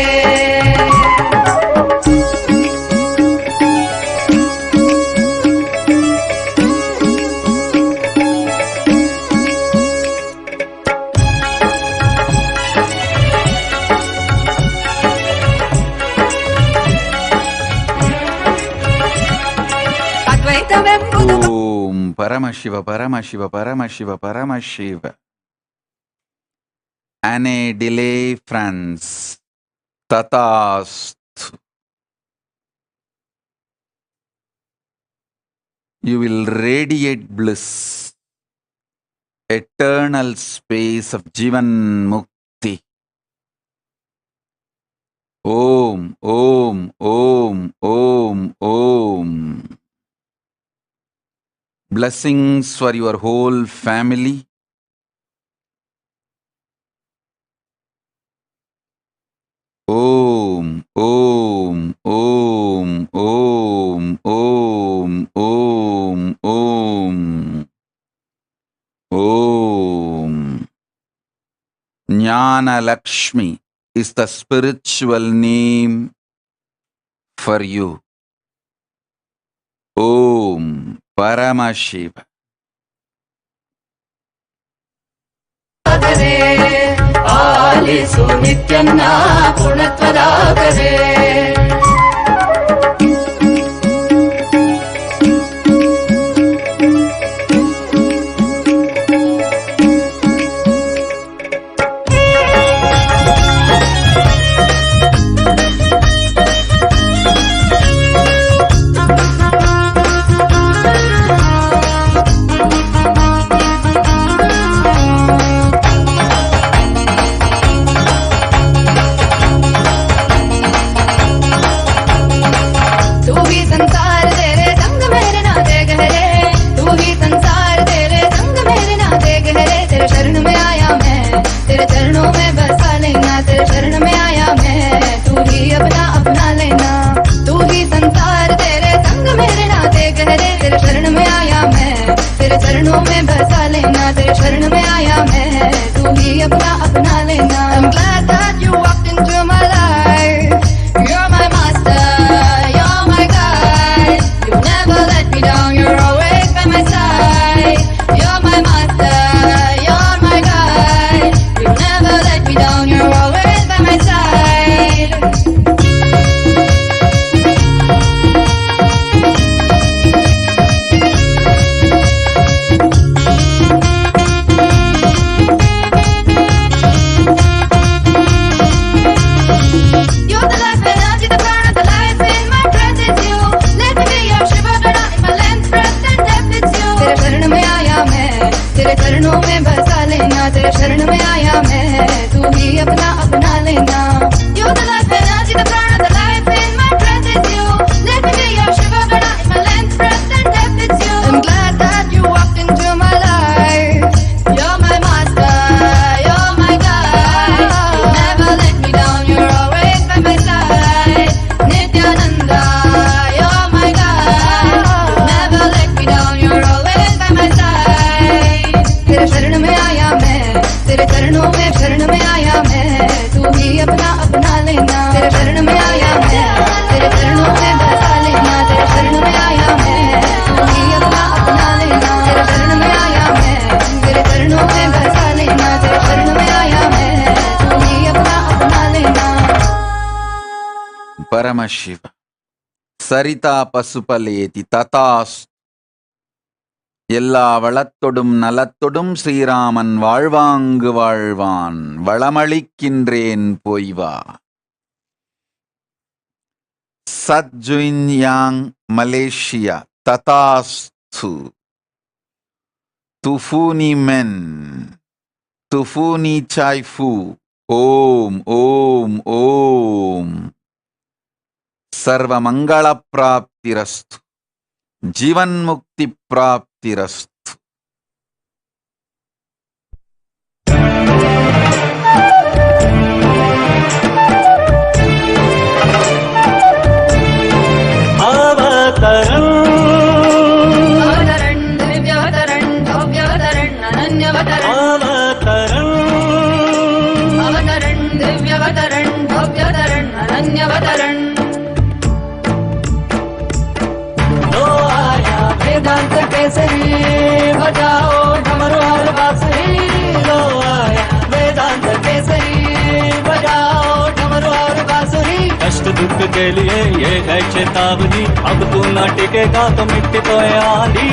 Om Paramashiva, Paramashiva, Paramashiva, Paramashiva. Ane delay France. Tatasthu. You will radiate bliss, eternal space of Jivan Mukti. Om, Om, Om, Om, Om. Blessings for your whole family. Om, Om, Om, Om, Om, Om, Om, Om. Jnana Lakshmi is the spiritual name for you. Om Paramashiva. ಆಲಿಸು ನಿತ್ಯನ್ನ ಪೂರ್ಣತ್ವದಾಗರೆ I'm glad that you walked into my life. You're my master, you're my guide. You never let me down, you're always by my side. You're my master, you're my guide. You never let me down, you're always by my side. तेरे चरणों में बसा लेना, तेरे शरण में आया मैं, तू ही अपना अपना लेना. You're the life energy, the prana, the life in my breath is you. Let me be your Shiva Gana in my length, breadth and depth it's you. I'm glad that you walked into my life. You're my master, you're my guide. You never let me down, you're always by my side. Nithyananda, you're my guide. You never let me down, you're always by my side. तेरे शरण में आया मैं, तेरे चरणों में शरण में आया मैं, तू ही अपना अपना लेना. तेरे शरण में आया मैं, तेरे चरणों में बसा लेना. तेरे शरण में आया मैं, तू ही अपना अपना लेना. तेरे शरण में आया मैं, तेरे चरणों में बसा लेना. तेरे शरण में आया मैं, तू ही अपना अपना लेना. Paramashiva. Sarita Pasupaleti Tatas. எல்லா வளத்தொடும் நலத்தொடும் ஸ்ரீராமன் வாழ்வாங்கு வாழ்வான் வளமளிக்கின்றேன் போய்வா. சத்ஜுயின்யாங் மலேசியா ததாஸ்து. துஃபூனி மென் துஃபூனி சாய்ஃபு. ஓம் ஓம் ஓம். சர்வமங்கள பிராப்திரஸ்து. जीवन मुक्ति प्राप्तिरस्तु. अवतरण अवतरण दिव्यावतरण भव्यावतरण अनन्यावतरण. अवतरण अवतरण दिव्यावतरण भव्यावतरण अनन्यावतरण. वेदांत केसरी बजाओ डमरू और बांसुरी. लो आया वेदांत केसरी बजाओ डमरू और बांसुरी. कष्ट दुख के लिए ये है चेतावनी, अब तू न टिकेगा तो मिट्टी तो आधी.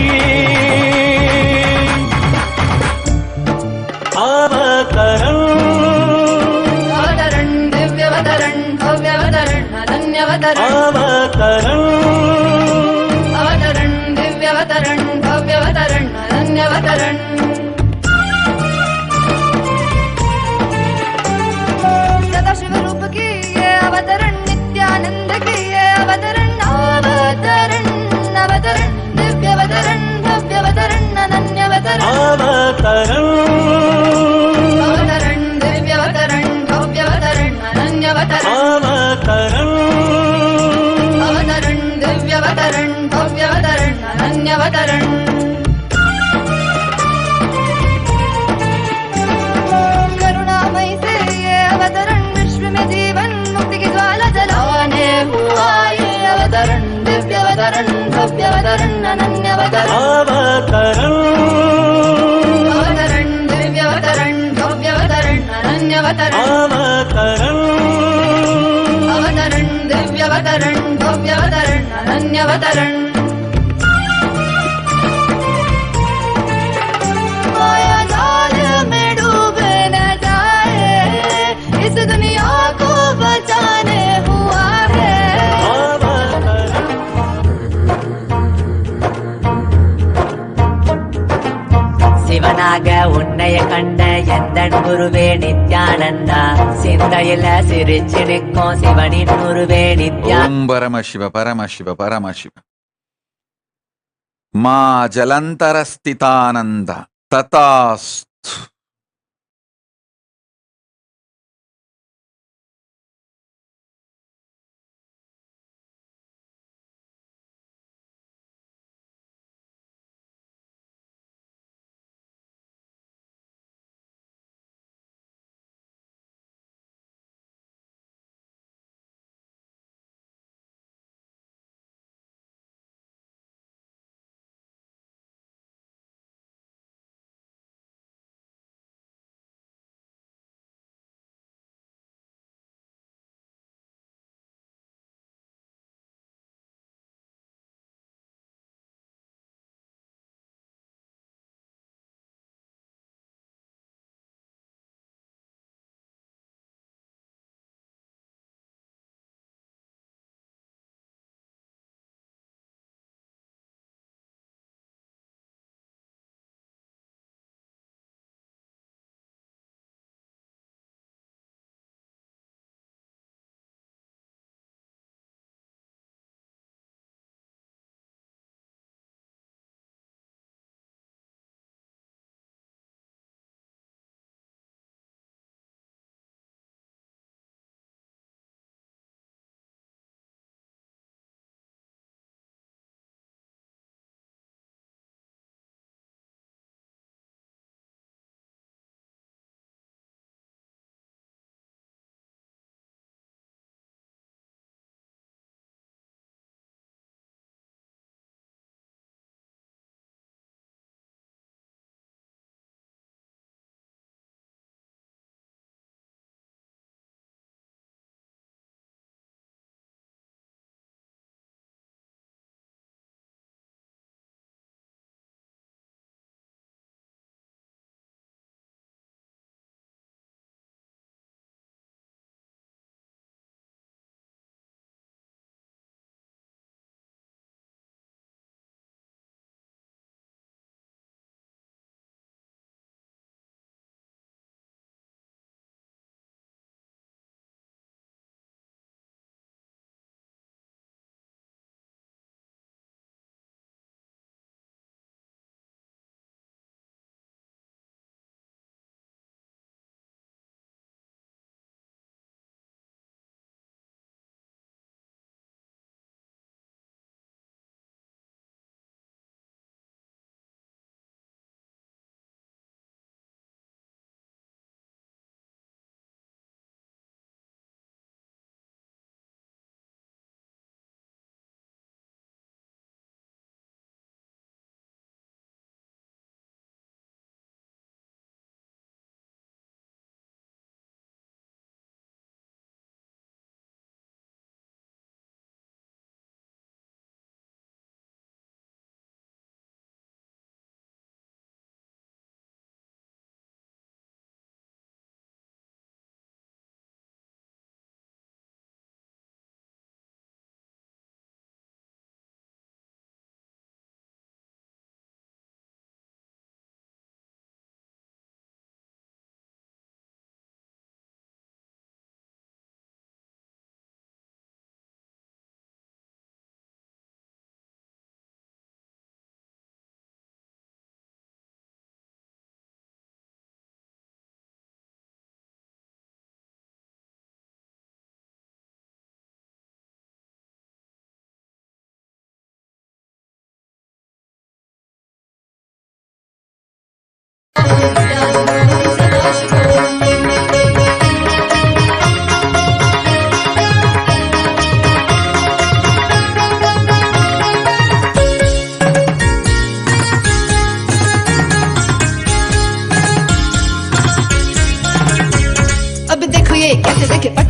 अवतरण अवतरण दिव्यावतरण भव्यावतरण अनन्यावतरण. अवतरण अवतरण दिव्यावतरण भव्यावतरण अनन्यावतरण. सदाशिव रूप की ये अवतरण, नित्यानंद की ये अवतरण. अवतरण अवतरण दिव्यावतरण भव्यावतरण अनन्यावतरण. अवतरण अवतरण दिव्यावतरण भव्यावतरण अनन्यावतरण. अवतरण अवतरण दिव्यावतरण भव्यावतरण अनन्यावतरण. करुणामय से दिव्यवतरण अनन्यवतरण अवतरण दिव्यवतरण भव्यवतरण अनन्यवतरण अवतरण दिव्यवतरण भव्यवतरण अनन्यवतरण माया जाल में डूबे न जाए इस दुनिया को बचाने हुआ है சிவனாக உன்னைய கண்ட எந்தன் குருவே நித்யானந்தா சிந்தையில சிரிச்சு நிற்கும் சிவனின் குருவே நித்யா. ஓம் பரமசிவ பரமசிவ பரமசிவ. மா ஜலந்தரஸ்திதானந்த ததாஸ்து.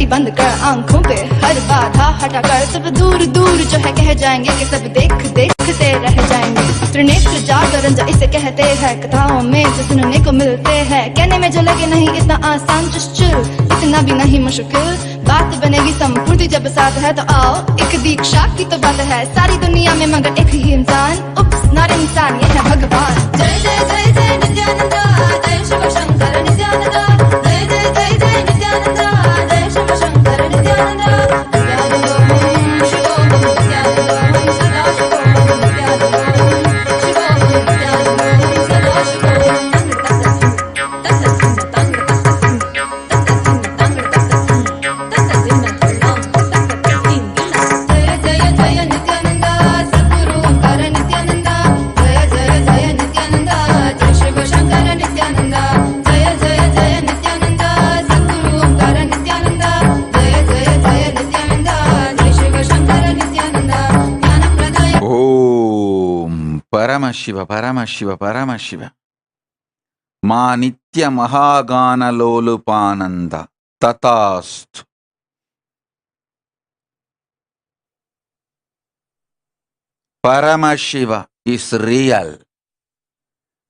आंखें बंद कर, आंखों पे हर बाधा हटा कर, सब दूर दूर जो है कह जाएंगे कि सब देखते रह जाएंगे। त्रिनेत्र जागरण जो इसे कहते हैं, कथाओं में जो सुनने को मिलते हैं, कहने में जो लगे नहीं इतना आसान, चुश्चुल इतना भी नहीं मुश्किल, बात बनेगी संपूर्ति जब साथ है। तो आओ एक दीक्षा की तो बात है, सारी दुनिया में मगर एक ही इंसान, उप्स नॉट इंसान ये है भगवान। जय जय जय जय नित्यानंदा, जय शिव शंकर नित्यानंदा, जय जय जय जय नित्यानंदा, जय शिव शंकर नित्यानंदा। పరమశివ పరమశివ పరమశివ మా నిత్య మహాగానలోలుపానంద తథాస్తు. Paramashiva is real.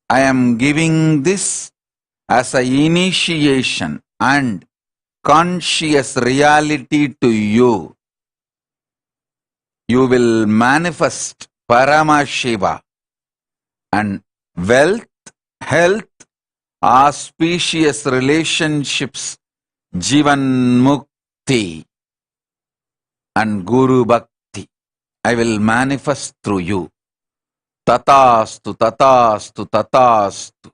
I am giving this as an initiation and conscious reality to you. You will manifest Paramashiva and wealth, health, auspicious relationships, Jivan Mukti and Guru Bhakti. I will manifest through you. Tatastu, tatastu, tatastu.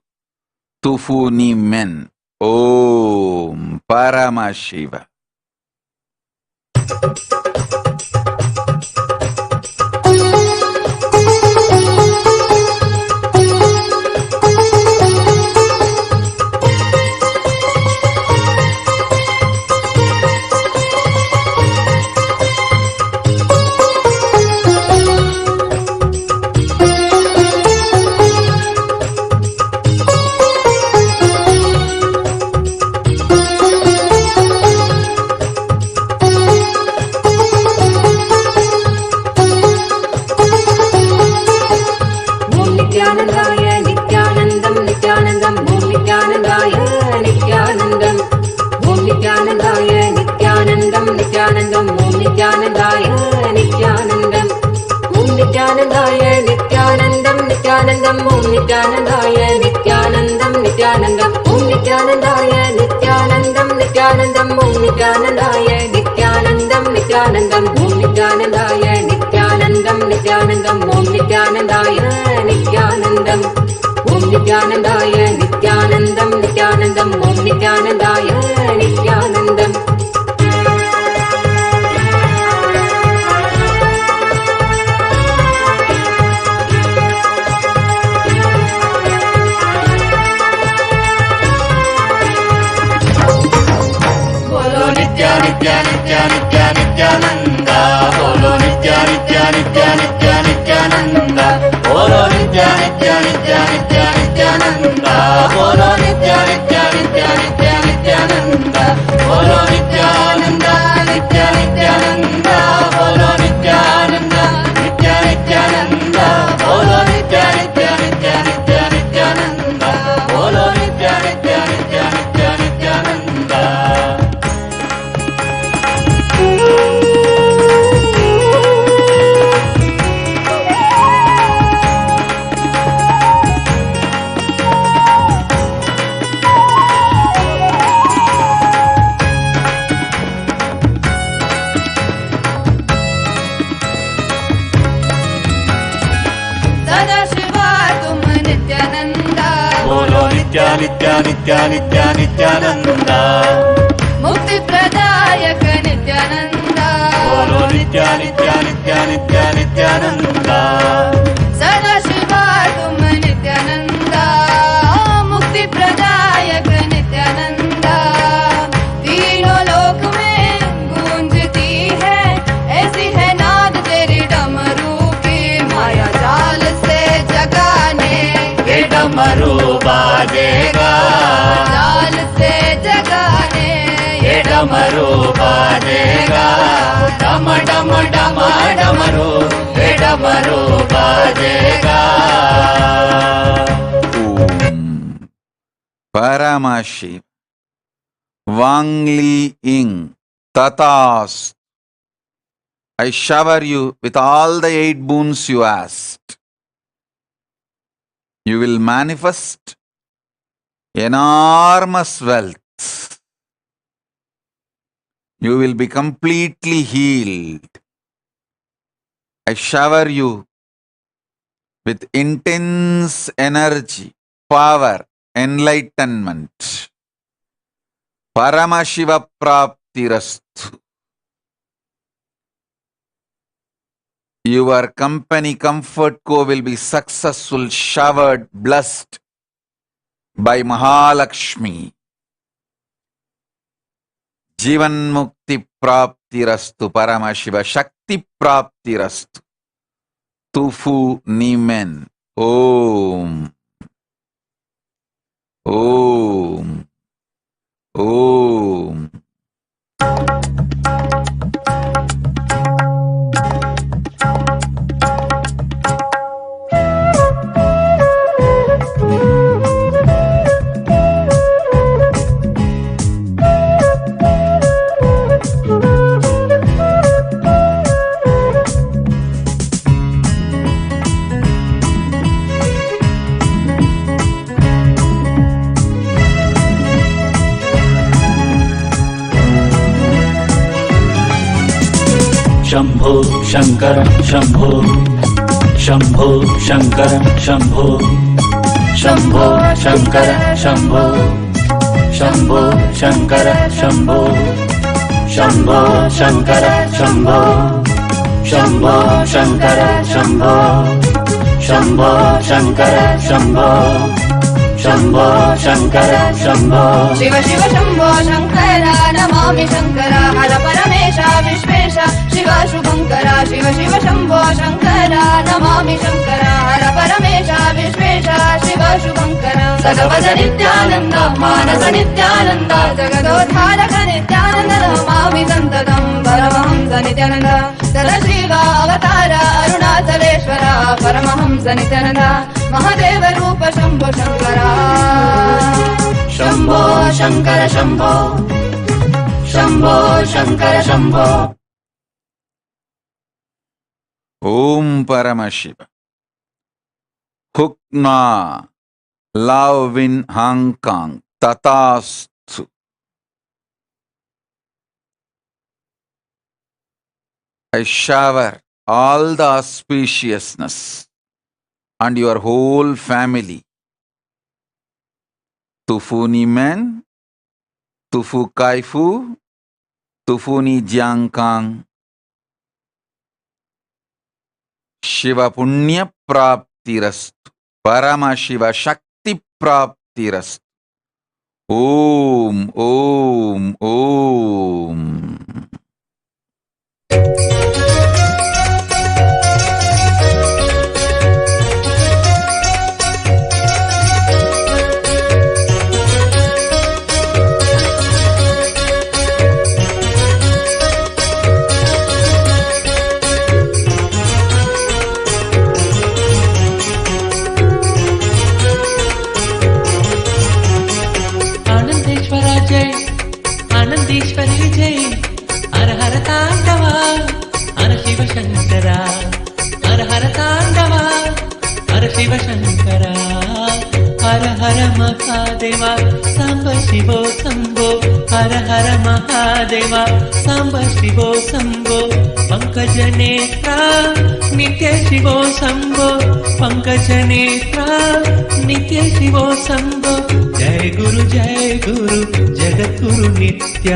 Tufuni men. Om Paramashiva. Nithyananda Mukti Pradayaka Nithyananda Bolo Nithyananda Sada Shiva Tum Nithyananda Mukti Pradayaka Nithyananda तीनों लोक में गूंजती है ऐसी है नाद तेरी डमरू की माया जाल से जगाने ये डमरू बाजेगा जाल से जगाने ये डमरू डमरू हे डमरू बाजेगा। Paramashi Wangli Ing Tatas. I shower you with all the 8 boons you asked. You will manifest enormous wealth. You will be completely healed. I shower you with intense energy, power, enlightenment. Paramashiva Praptirastu. Your company Comfort Co will be successful, showered, blessed by Mahalakshmi. Jivan Mukti Praptirastu Paramashiva Shakti Praptirastu. Tufu Nimen. Om. Om. Om. Shambho Shankar Shambho Shambho Shankar Shambho Shambho Shankar Shambho Shambho Shankar Shambho Shambho Shankar Shambho Shambho Shankar Shambho Shambho Shankar Shambho Shambho Shankar Shambho Shiv Shiv Shambho Shankar Namami Shankar हर परमेश विश्वेश शिव शुभंकर शिव शिव शंभो शंकर नमामि शंकर हर परमेश विश्वेश शिव शुभंकर भगवद नित्यानंद मानस नित्यानंद जगदोद्धारक नित्यानंद नमामि संततं परमहंस नित्यानंद सदशिव अवतार अरुणाचलेश्वर परमहंस नित्यानंद महादेव रूप Shambho Shankar Shambho Shankar Shambho Shambho Shankar Shambho. Om Paramashiva. Hukna. Love in Hong Kong. Tatastu. I shower all the auspiciousness and your whole family. Tufu ni men, tufu kaifu, tufu ni jiangkang. Shiva punya praptirastu. Paramashiva shakti praptirastu. Om, om, om. आनंदेश्वरी जय हर हर तांडवा हर शिव शंकरा हर हर तांडवा हर शिव शंकरा हर हर महादेवा सांब शिवो शंभो हर हर महादेवा सांब शिवो शंभो पंकज नेत्रा नित्य शिवो शंभो पंकज नेत्रा नित्य शिवो शंभो जय गुरु जगद्गुरु नित्य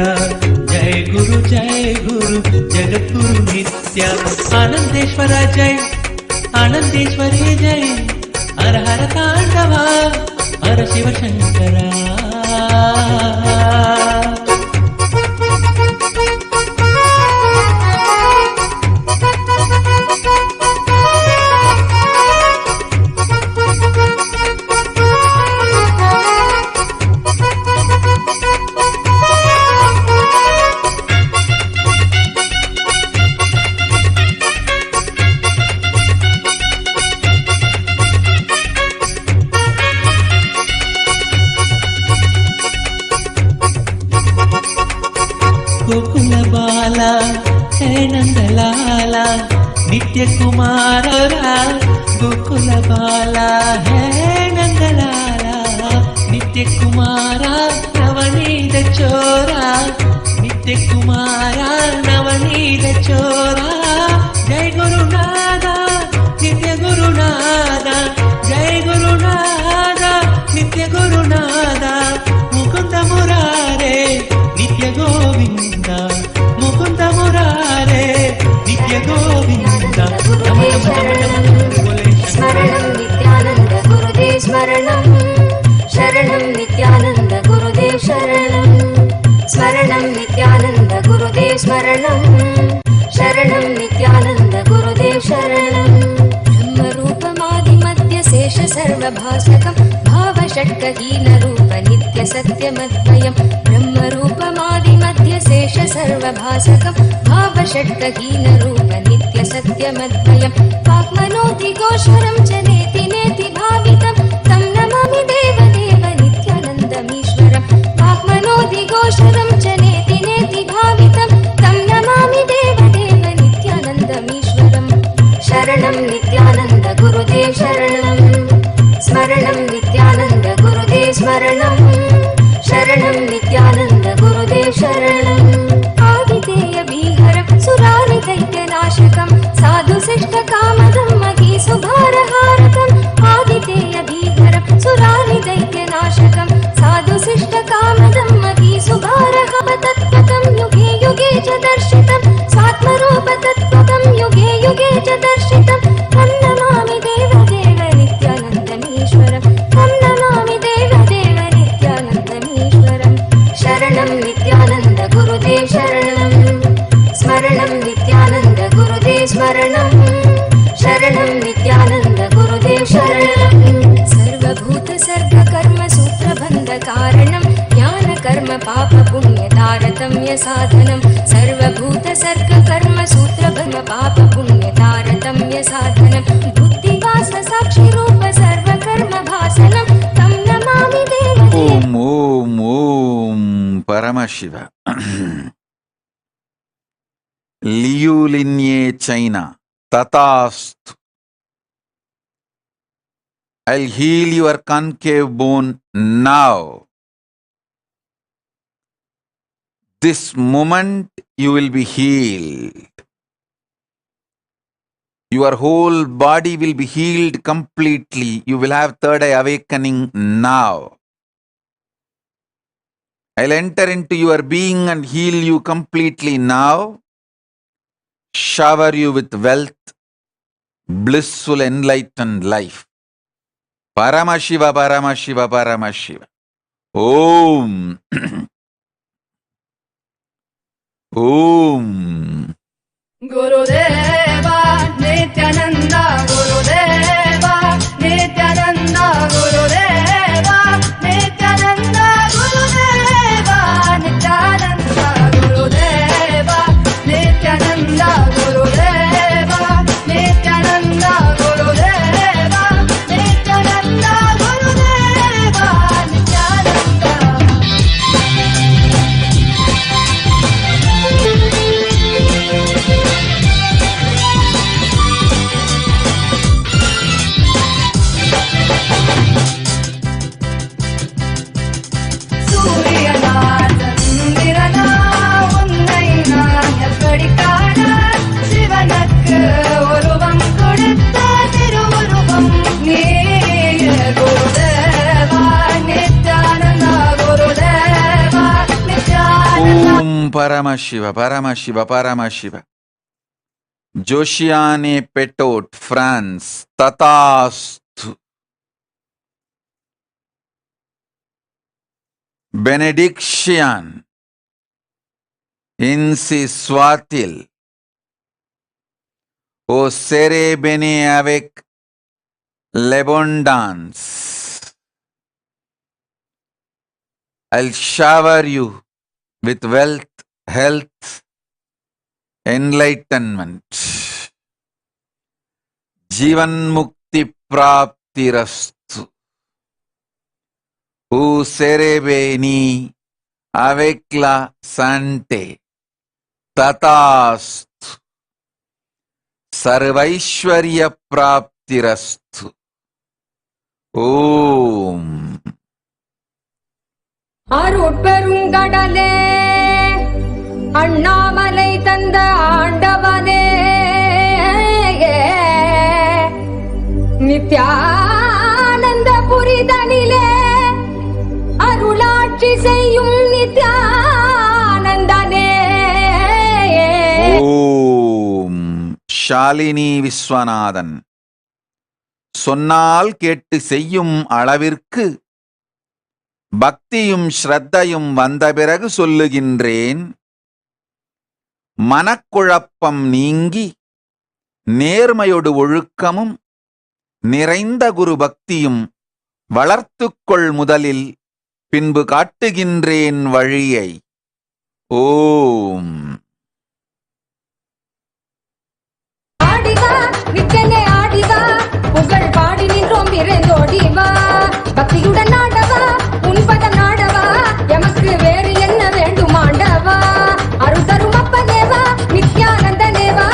जय गुरु जगद्गुरु नित्य आनंदेश्वरा जय आनंदेश्वरी जय हर हर तांडवा हर शिव शंकरा। नित्य कुमारा गोकुल बाला है नंदलाला नित्य कुमारा नवनीत चोरा नित्य कुमारा नवनीत चोरा जय गुरुनाथ नित्य गुरुनाथ जय गुरुनाथ नित्य गुरुनाथ मुकुंद मुरारे नित्य गोविंद मुकुंद मुरारे नित्य गोविंद स्मरणं नित्यानंद गुरुदेव स्मरणं शरणं नित्यानंद गुरुदेव शरणं स्मरणं नित्यानंद गुरुदेव स्मरणं शरणं नित्यानंद गुरुदेव शरणं ब्रह्मरूपमादिमध्य शेष सर्वभासकं भावषट्कहीनरूप नित्य सत्यमद्वयं ब्रह्मरूपमादिमध्य शेष सर्वभासकं भावषट्कहीनरूप नित्य सत्यमद्वयं वाक्मनोतिघोषरं च नेति नेति भावितं तं नमामि देवदेव नित्यानन्दमीश्वरं वाक्मनोतिघोषरं च नेति नेति भावितं तं नमामि देवदेव नित्यानन्दमीश्वरं शरणं नित्यानन्द गुरुदेव शरणं स्मरणं नित्यानन्द गुरुदेव स्मरणं शरणं नित्यानन्द गुरुदेव शरणं आदितेय भीहर सुरारि दैत्यनाशकं साधु शिष्ट कामदं मही सुभारहारकम् आदितेय भीहर सुरारि दैत्यनाशकं साधु शिष्ट कामदं मही सुभारहार तत्त्वं युगे युगे च दर्शितं स्वात्मरूप तत्त्वं युगे युगे च दर्शितं तं नमामि देवदेव नित्यानन्दमीश्वरं तं नमामि देवदेव नित्यानन्दमीश्वरं शरणं नित्यानन्द गुरुदेव शरणं स्मरणं नित्यानन्द गुरुदेव स्मरणं शरणं नित्यानन्द गुरुदेव शरणं सर्वभूत सर्ग कर्म सूत्रबन्ध कारणं ज्ञान कर्म पाप पुण्य तारतम्य साधनं सर्वभूत सर्ग कर्म सूत्रबन्ध पाप पुण्य तारतम्य साधनं बुद्धिवास साक्षि रूप सर्व कर्म भासनं तं नमामि देवदेव ओम ओम ओम परमशिव लियुलिन्ये चैना तथास्तु I'll heal your concave bone now. This moment you will be healed. Your whole body will be healed completely. You will have third eye awakening now. I'll enter into your being and heal you completely now. Shower you with wealth, blissful enlightened life. Paramashiva, Paramashiva, Paramashiva. Om. Om. Gurudeva Nithyananda Gurudeva Nithyananda Gurudeva Nithyananda Gurudeva Nithyananda Gurudeva Nithyananda Gurudeva Nithyananda Gurudeva Nithyananda Gurudeva Nithyananda Paramashiva, Paramashiva, Paramashiva. Joshiane Petot, France, Tathastu. Benediction, Insi Swatil. O sere bene avec l'abondance. I'll shower you with wealth, health, enlightenment. Jivan mukti praptirastu. U serebeni avec la santé. Tathastu. சர்வைஸ்வர்ய பிராப்திரஸ்து. ஓம். அருட்பெருங்கடலே அண்ணாமலை தந்த ஆண்டவனே நித்யானந்த புரிதனிலே அருளாட்சி செய்யும் நித்யானந்தனே. ஓம். ஷாலினி விஸ்வநாதன். சொன்னால் கேட்டு செய்யும் அளவிற்கு பக்தியும் ஸ்ரத்தையும் வந்த பிறகு சொல்லுகின்றேன். மனக்குழப்பம் நீங்கி நேர்மையொடு ஒழுக்கமும் நிறைந்த குரு பக்தியும் வளர்த்துக்கொள் முதலில், பின்பு காட்டுகின்றேன் வழியை. ஓம். ஆடிவா நிக்கனே ஆடிவா, புகழ் பாடி நின்றோம் விரைந்தோடிவா, பக்தியுடன் ஆடவா உன்பத நாடவா, எமக்கு வேறு என்ன வேண்டும் ஆண்டவா, அருள் தரும் அப்பனேவா நித்யானந்தனேவா.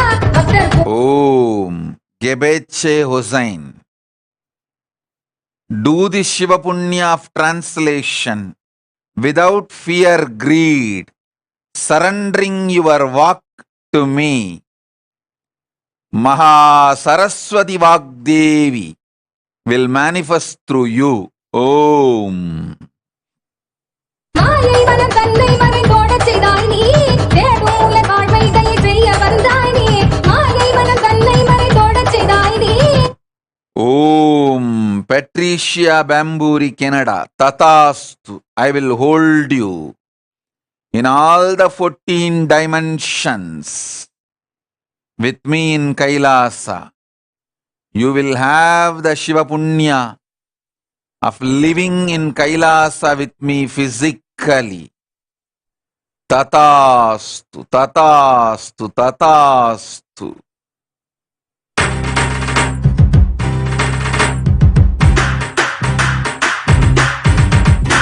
ஓம். கெபேச்சே Hussain. Do the Shiva Punya of translation without fear, greed, surrendering your walk to me. Maha Saraswati Vagdevi will manifest through you. Om. மாயை மனம் தன்னை மறைந்தோட செய்தாய் நீ, தேடூல வாழ்வை தயை செய்ய வந்தாய் நீ, மாயை மனம் தன்னை மறைந்தோட செய்தாய் நீ. Om. Patricia Bamburi, Canada. Tatastu. I will hold you in all the 14 dimensions with me in Kailasa. You will have the Shiva Punya of living in Kailasa with me physically. Tatastu, tatastu, tatastu.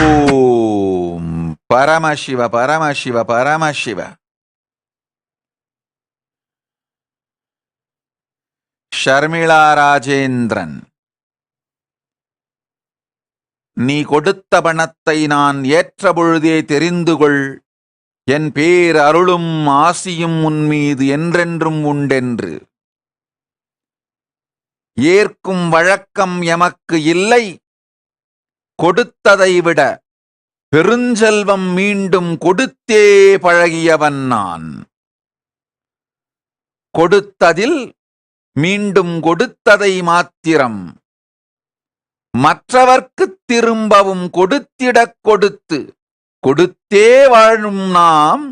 Om. Paramashiva, Paramashiva, Paramashiva. Sharmila Rajendran. நீ கொடுத்த பணத்தை நான் ஏற்ற பொழுதே தெரிந்து கொள், என் பேர் அருளும் ஆசியும் உன்மீது என்றென்றும் உண்டென்று. ஏற்கும் வழக்கம் எமக்கு இல்லை, கொடுத்ததை விட பெருஞ்செல்வம் மீண்டும் கொடுத்தே பழகியவன் நான். கொடுத்ததில் மீண்டும் கொடுத்ததை மாத்திரம் மற்றவர்க்குத் திரும்பவும் கொடுத்திடக் கொடுத்து கொடுத்தே வாழும் நாம்.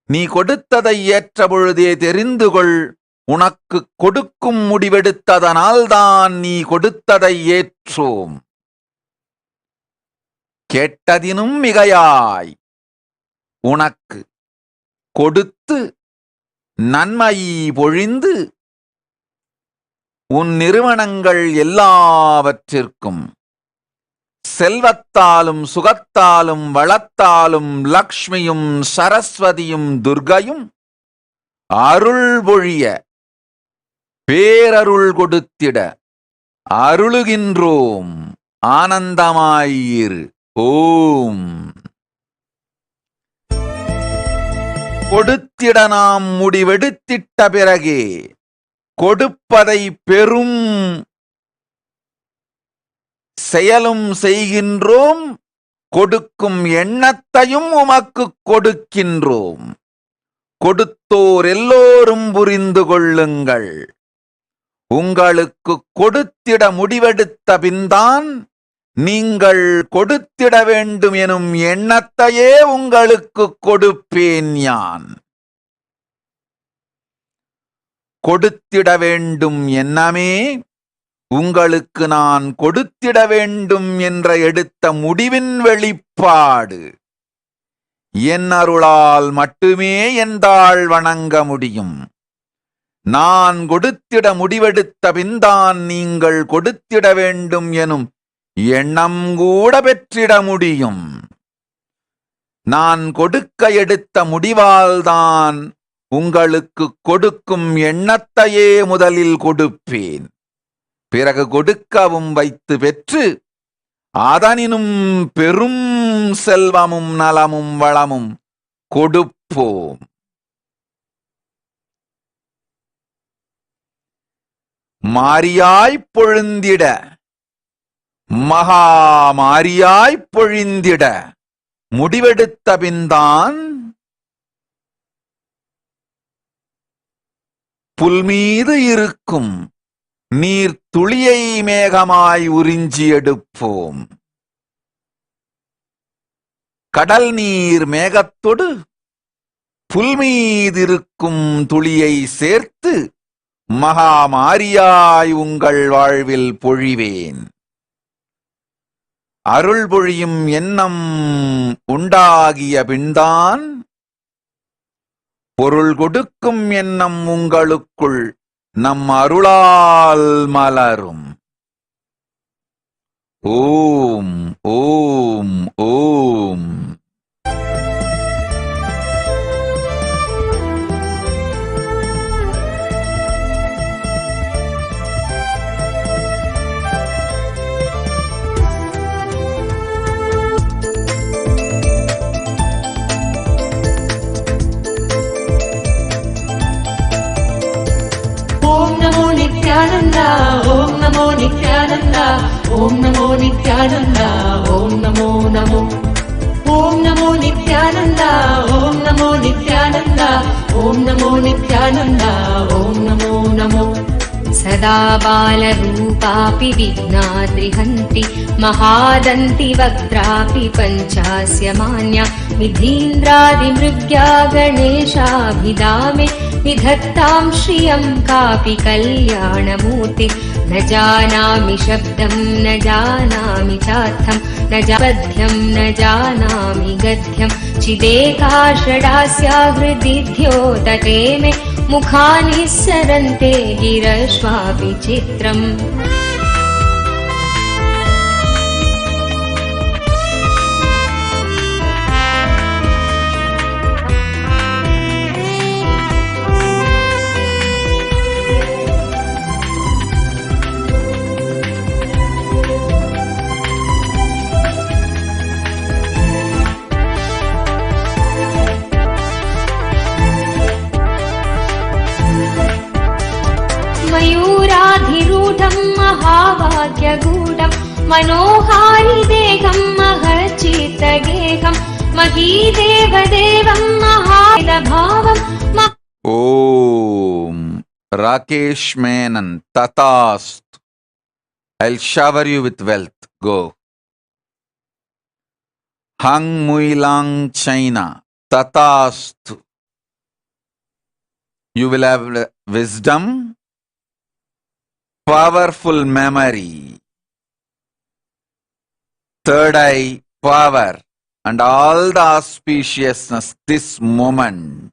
நீ கொடுத்ததை ஏற்ற பொழுதே தெரிந்து கொள், உனக்கு கொடுக்கும் முடிவெடுத்ததனால்தான் நீ கொடுத்ததை ஏற்றோம். கேட்டதினும் மிகையாய் உனக்கு கொடுத்து நன்மையை பொழிந்து உன் நிறுவனங்கள் எல்லாவற்றிற்கும் செல்வத்தாலும் சுகத்தாலும் வளத்தாலும் லக்ஷ்மியும் சரஸ்வதியும் துர்கையும் அருள் பொழிய பேரருள் கொடுத்திட அருளுகின்றோம். ஆனந்தமாயிரு. ஓம். கொடுத்திட நாம் முடிவெடுத்திட்ட பிறகே கொடுப்பதை பெரும் செயலும் செய்கின்றோம், கொடுக்கும் எண்ணத்தையும் உமக்கு கொடுக்கின்றோம். கொடுத்தோர் எல்லோரும் புரிந்து கொள்ளுங்கள், உங்களுக்கு கொடுத்திட முடிவெடுத்த பின்தான் நீங்கள் கொடுத்திட வேண்டும் எனும் எண்ணத்தையே உங்களுக்கு கொடுப்பேன் யான். கொடுத்திட வேண்டும் எண்ணமே உங்களுக்கு நான் கொடுத்திட வேண்டும் என்ற எடுத்த முடிவின் வெளிப்பாடு. என் அருளால் மட்டுமே எந்தாள் வணங்க முடியும். நான் கொடுத்திட முடிவெடுத்த பின்தான் நீங்கள் கொடுத்திட வேண்டும் எனும் எண்ணம் கூட பெற்றிட முடியும். நான் கொடுக்க எடுத்த முடிவால்தான் உங்களுக்கு கொடுக்கும் எண்ணத்தையே முதலில் கொடுப்பேன். பிறகு கொடுக்கவும் வைத்து பெற்று அதனினும் பெரும் செல்வமும் நலமும் வளமும் கொடுப்போம். மாரியாய்ப் பொழுந்திட, மகா மாரியாய்ப் பொழிந்திட முடிவெடுத்த பின்தான் புல்மீது இருக்கும் நீர் துளியை மேகமாய் உறிஞ்சி எடுப்போம். கடல் நீர் மேகத்தொடு புல்மீதிருக்கும் துளியை சேர்த்து மகா மாரியாய் உங்கள் வாழ்வில் பொழிவேன். அருள் பொழியும் எண்ணம் உண்டாகிய பின்தான் பொருள் கொடுக்கும் எண்ணம் உங்களுக்குள் நம் அருளால் மலரும். ஓம் ஓம் ஓம். नित्यानंदा ओम नमो नित्यानंदा ओम नमो नित्यानंदा ओम नमो नमो ओम नमो नित्यानंदा ओम नमो नित्यानंदा ओम नमो नित्यानंदा ओम नमो नमो सदा बालरूपापि विघ्नाद्रिहन्ति महादन्ति वक्त्रापि पञ्चास्य मान्या विधीन्द्रादिमृग्या गणेशाभिधामे विधत्तां श्रियं कापि कल्याणमूर्ति न जानामि शब्दं न जानामि चार्थं न पद्यं न जानामि गद्यं चिदेकाषडास्या हृदि द्योतते मे मुखानि सरन्ते गिरश्वापि चित्रम् मयूराधिरूढं महावाक्यगूढं मनोहारि देहं महच्चित्तगेहं महीदेवदेवं महाभावं Om Rakesh Menon Tatast. I'll shower you with wealth. Go. Hang Muilang China Tatast. You will have wisdom, powerful memory, third eye power, and all the auspiciousness this moment.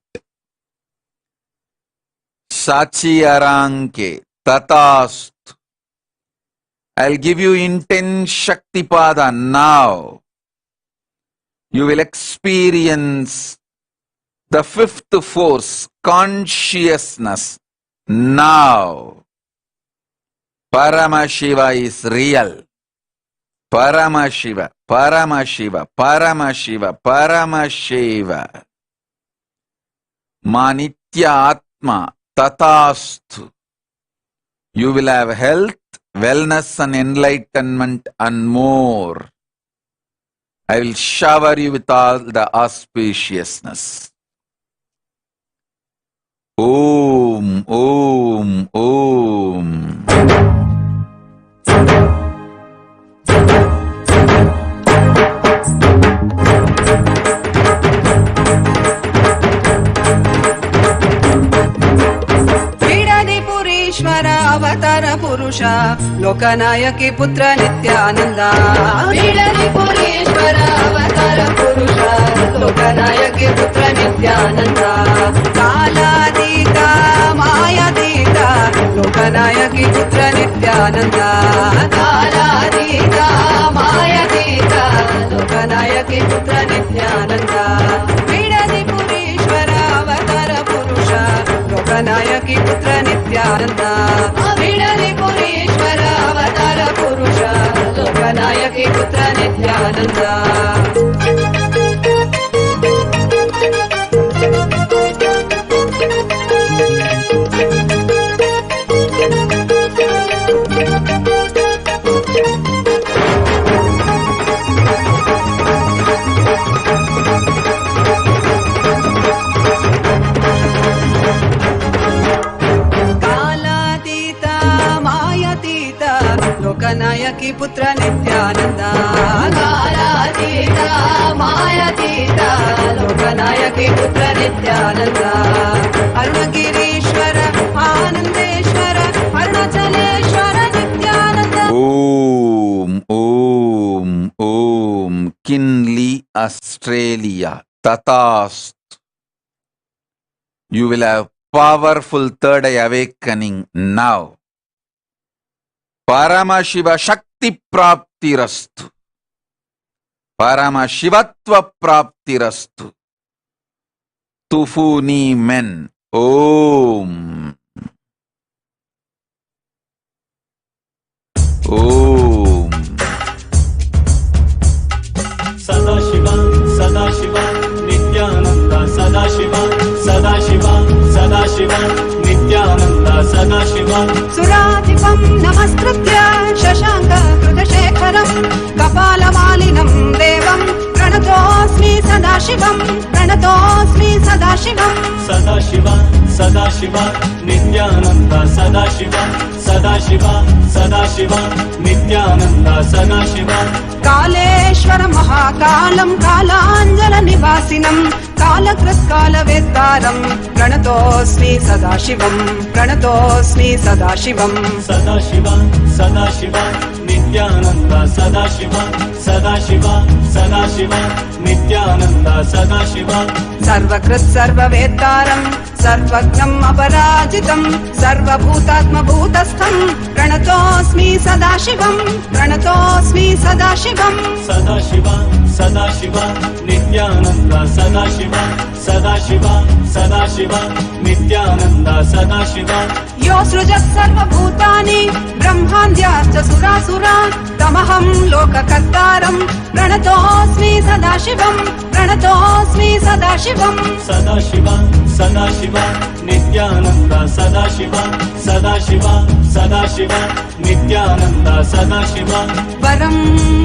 Sachi Aranke Tatast. I'll give you intense Shaktipada now. You will experience the fifth force, consciousness, now. Paramashiva is real. Paramashiva, Paramashiva, Paramashiva, Paramashiva. Manitya Atma Tatasthu. You will have health, wellness and enlightenment and more. I will shower you with all the auspiciousness. Om, Om, Om. अवतार पुरुष लोकनायकी पुत्र नित्यानंदा बीडलिपुरेश्वर अवतार पुरुष लोकनायकी पुत्र नित्यानंदा कालातीता मायातीता लोकनायकी पुत्र नित्यानंदा कालातीता मायातीता लोकनायकी पुत्र नित्यानंदा बीडलिपुरेश्वर अवतार पुरुष Nithyananda. लोकनायकी पुत्र नित्यानंदा. कालातीता मायातीता लोकनायकी पुत्र Nityananda. अरुणगिरीश्वर Anandeshwar Arunachaleswara Nityananda. Om Kinley, Australia. Tatast. You will have powerful third eye awakening now. Paramashiva Shakti Praptirastu. Paramashivatva Praptirastu. Tufuni men. Om. Om. Sadashiva, Sadashiva, Nithyananda, Sadashiva, Sadashiva, Sadashiva, Nithyananda, Sadashiva. सुराधिपं नमस्कृत्य शशांक कृतशेखरं कपालमालिनं देवं प्रणतोऽस्मि सदाशिवं. प्रणतोऽस्मि सदाशिवं. Sadashiva, Sadashiva, Nithyananda, Sadashiva, Sadashiva, Sadashiva, Nithyananda, Sadashiva. Kaleshwar महाकालं कालाञ्जल निवासिनं कालकृत्कालवेत्तारं प्रणतोऽस्मि सदाशिवं. प्रणतोऽस्मि सदाशिवं. Sadashiva, Sadashiva, Nithyananda, Sadashiva, Sadashiva, Sadashiva, Nithyananda, Sadashiva. सर्वकृत् सर्ववेत्तारं सर्वज्ञम् अपराजितं सर्वभूतात्मभूतस्थं प्रणतोऽस्मि सदाशिवं. प्रणतोऽस्मि सदाशिवं. Sadashiva, Sadashiva, Nithyananda, Sadashiva, Sadashiva, Sadashiva, Nithyananda, Sadashiva. यो सृजत् सर्वभूतानि ब्रह्माद्याश्च सुरासुरा तमहं लोककर्तारं प्रणतोऽस्मि सदाशिवं. प्रणतोऽस्मि सदाशिवं. Sadashiva, Sadashiva, Nithyananda, Sadashiva, Sadashiva, Sadashiva, Nithyananda, Sadashiva. वरं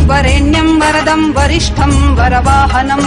वरेण्यं वरदं वरिष्ठं वरवाहनं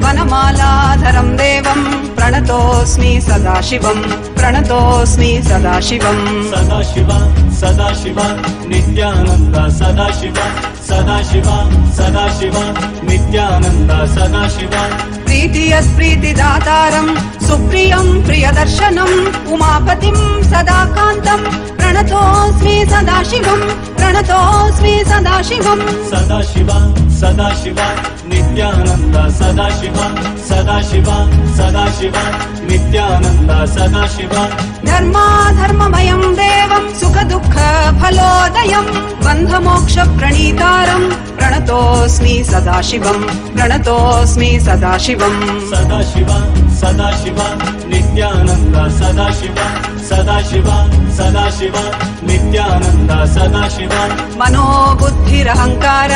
वनमालाधरं देवं प्रणतोऽस्मि सदाशिवं. प्रणतोऽस्मि सदाशिवं. Sadashiva, Sadashiva, Nithyananda, Sadashiva, Sadashiva, Sadashiva, Nithyananda, Sadashiva. प्रीतियत्प्रीतिदातारं सुप्रियं प्रियदर्शनम् उमापतिं सदाकान्तं प्रणतोऽस्मि सदाशिवं. प्रणतोऽस्मि सदाशिवं. Sadashiva, Sadashiva, Nithyananda, Sadashiva, Sadashiva, Sadashiva, Nithyananda, Sadashiva. धर्माधर्ममयं देवं सुखदुःखफलोदयं बन्धमोक्षप्रणीतारं प्रणतोऽस्मि सदाशिवं. प्रणतोऽस्मि सदाशिवं. Sadashiva, Sadashiva, Nithyananda, Sadashiva, Sadashiva, Sadashiva, Nithyananda, Sadashiva. मनोबुद्धिरहङ्कार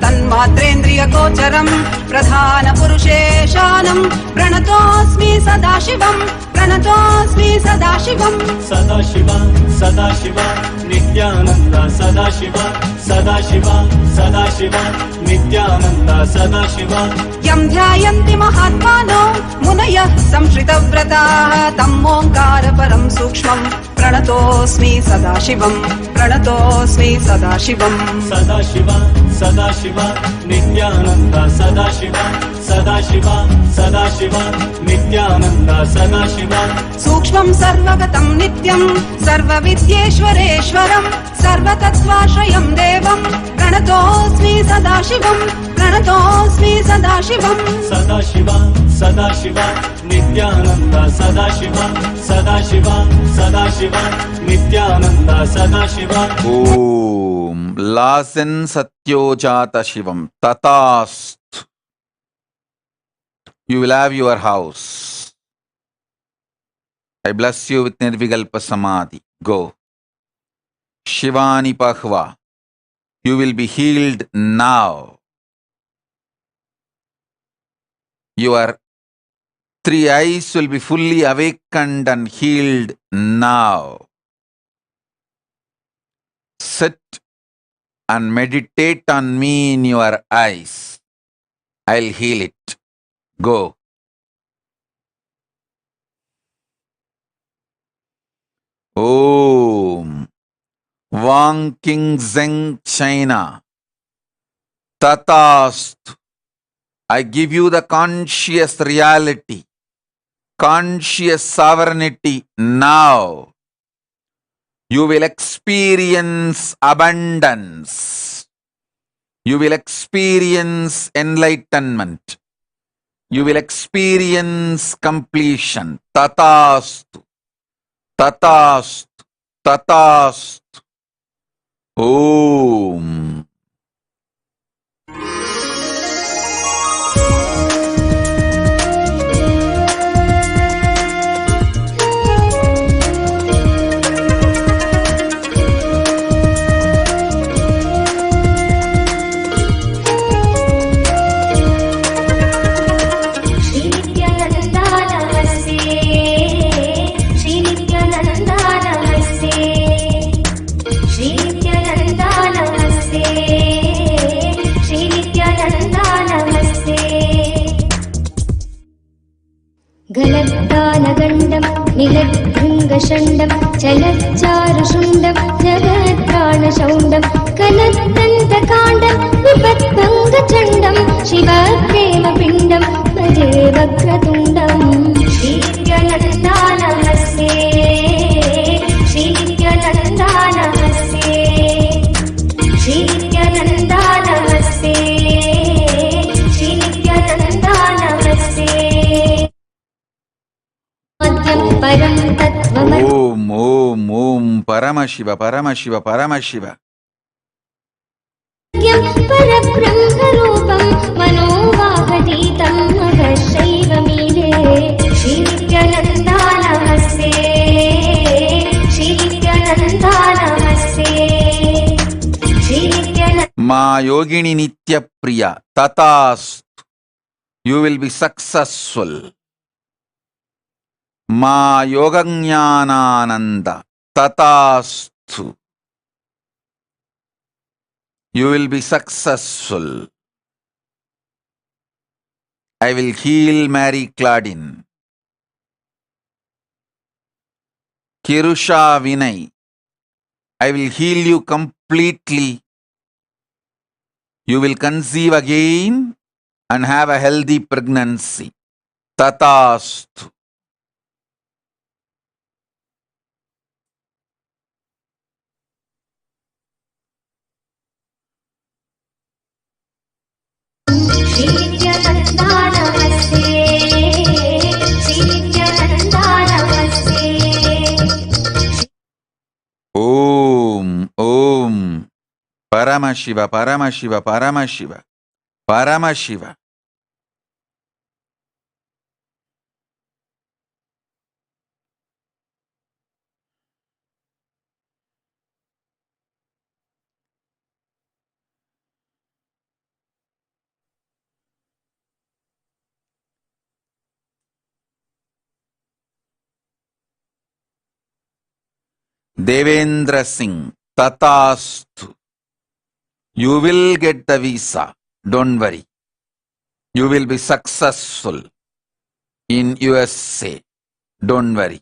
तन्मात्रेन्द्रियगोचरं प्रधानपुरुषेशानं प्रणतोऽस्मि सदाशिवं. प्रणतोऽस्मि सदाशिवं. Sadashiva, Sadashiva, Nithyananda, Sadashiva, Sadashiva, Sadashiva, Nithyananda, Sadashiva. यं ध्यायन्ति महात्मानो मुनयः संश्रितव्रताः तं ओङ्कारपरं सूक्ष्मं प्रणतोऽस्मि सदाशिवं. प्रणतोऽस्मि सदाशिवं. Sadashiva, Sadashiva, Nithyananda, Sadashiva, Sadashiva, Sadashiva, Nithyananda, Sadashiva. सूक्ष्मं सर्वगतं नित्यं सर्वविद्येश्वरेश्वरं सर्वतत्त्वाश्रयं देवं प्रणतोऽस्मि सदाशिवं. प्रणतोऽस्मि सदाशिवं. Sadashiva, Sadashiva, Nithyananda, Sadashiva, Sadashiva, Sadashiva, Nithyananda, Sadashiva. Om Lasen Satyojata Shivam Tatast. You will have your house. I bless you with Nirvikalpa Samadhi. Go. Shivani Pahva. You will be healed now. Your three eyes will be fully awakened and healed now. Sit and meditate on me in your eyes. I'll heal it. Go. Om Wang King Zeng China. Tatast. I give you the conscious reality, conscious sovereignty now. You will experience abundance. You will experience enlightenment. You will experience completion. Tatastu. Tatastu. Tatastu. Om. गलत्तालगण्डं निलद्भृङ्गषण्डं चलच्चारुशुण्डं जगत्प्राणशौण्डं कलत्तन्तकाण्डं विपत्भङ्गचण्डं शिवप्रेमपिण्डं भजे वक्रतुण्डं श्रीनित्यानन्दा नमस्ते श्रीनित्यानन्दा नमस्ते श्रीनित्यानन्दा नमस्ते श्रीनित्यानन्दा नमस्ते Om Om Om Paramashiva Paramashiva Paramashiva. परब्रह्मरूपं मनोवाहतीतं महर्षैवमीडे श्रीनित्यानन्दा नमस्ते श्रीनित्यानन्दा नमस्ते श्रीनित्यानन्दा Ma Yogini Nitya Priya Tatast. You will be successful. Ma Yogajnanananda Tatastu. You will be successful. I will heal Mary Claudine. Kirusha Vinay. I will heal you completely. You will conceive again and have a healthy pregnancy. Tatastu. श्रीनित्यानन्दा नमस्ते श्रीनित्यानन्दा नमस्ते Om Om Paramashiva Paramashiva Paramashiva Paramashiva. Devendra Singh, Tatastu. You will get the visa. Don't worry. You will be successful in USA. Don't worry.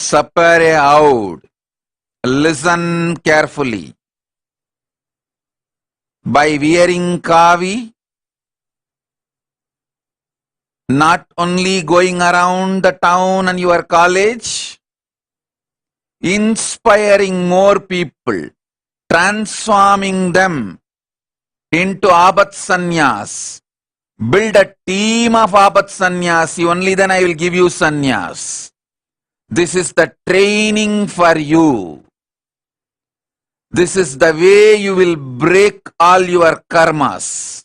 Sapare out. Listen carefully. By wearing kavi, not only going around the town and your college, inspiring more people, transforming them into Abat Sannyas. Build a team of Abat Sannyasi, only then I will give you Sannyas. This is the training for you. This is the way you will break all your karmas.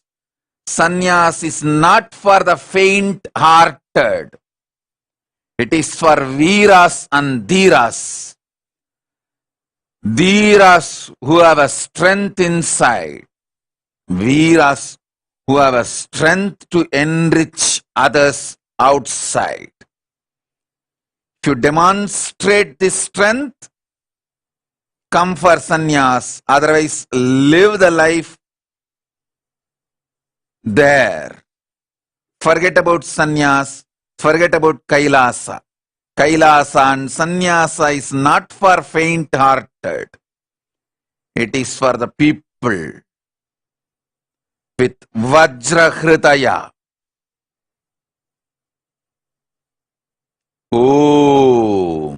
Sannyas is not for the faint-hearted. It is for Veeras and Dhiras. Dhiras who have a strength inside. Veeras who have a strength to enrich others outside. If you demonstrate this strength, come for sannyas. Otherwise, live the life there. Forget about sannyas. Forget about Kailasa. Kailasa and sannyasa is not for faint-hearted. It is for the people with Vajrahritaya. Om.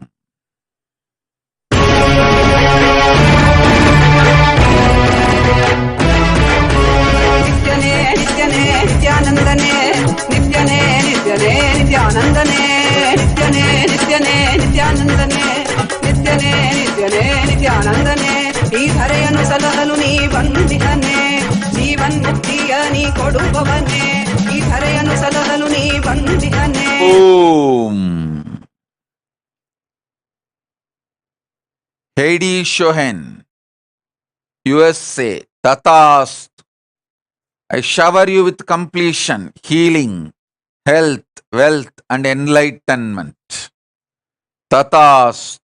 Nityanandane, Nityane, Nityane, Nityanandane, Nityane, Nityane, Nityanandane, Nityane, Nityane, Nityanandane, ಈ ಧರೆಯನ್ನು ಸಲಹಲು ನೀ ಬಂದಿಹನೆ, ಜೀವನ್ಮುಕ್ತಿಯ ನೀ ಕೊಡುವವನೇ, ಈ ಧರೆಯನ್ನು ಸಲಹಲು ನೀ ಬಂದಿಹನೆ. Om. HDH USA, Tatast. I shower you with completion, healing, health, wealth, and enlightenment. Tatast.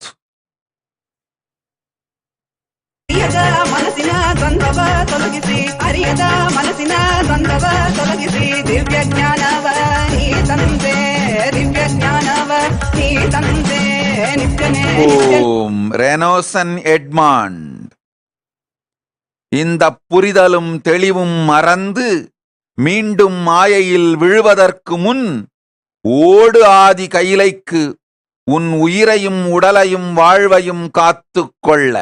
ಅರಿಯದ ಮನಸ್ಸಿನ ದ್ವಂದ್ವವ ತೊಲಗಿಸಿ, ಅರಿಯದ ಮನಸ್ಸಿನ ದ್ವಂದ್ವವ ತೊಲಗಿಸಿ, ದಿವ್ಯ ಜ್ಞಾನವ ನೀ ತಂದೆ, ದಿವ್ಯ ಜ್ಞಾನವ ನೀ ತಂದೆ, ನಿತ್ಯನೇ. Om. Renosan Edmond. இந்த புரிதலும் தெளிவும் மறந்து மீண்டும் மாயையில் விழுவதற்கு முன் ஓடு ஆதி கைலைக்கு உன் உயிரையும் உடலையும் வாழ்வையும் காத்துக்கொள்ள.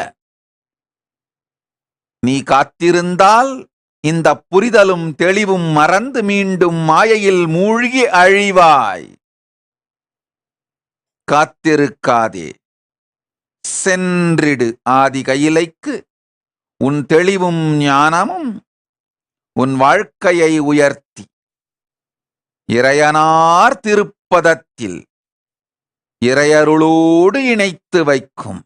நீ காத்திருந்தால் இந்த புரிதலும் தெளிவும் மறந்து மீண்டும் மாயையில் மூழ்கி அழிவாய். காத்திருக்காதே, சென்றிடு ஆதி கையிலைக்கு. உன் தெளிவும் ஞானமும் உன் வாழ்க்கையை உயர்த்தி இறையனார் திருப்பதத்தில் இறையருளோடு இணைத்து வைக்கும்.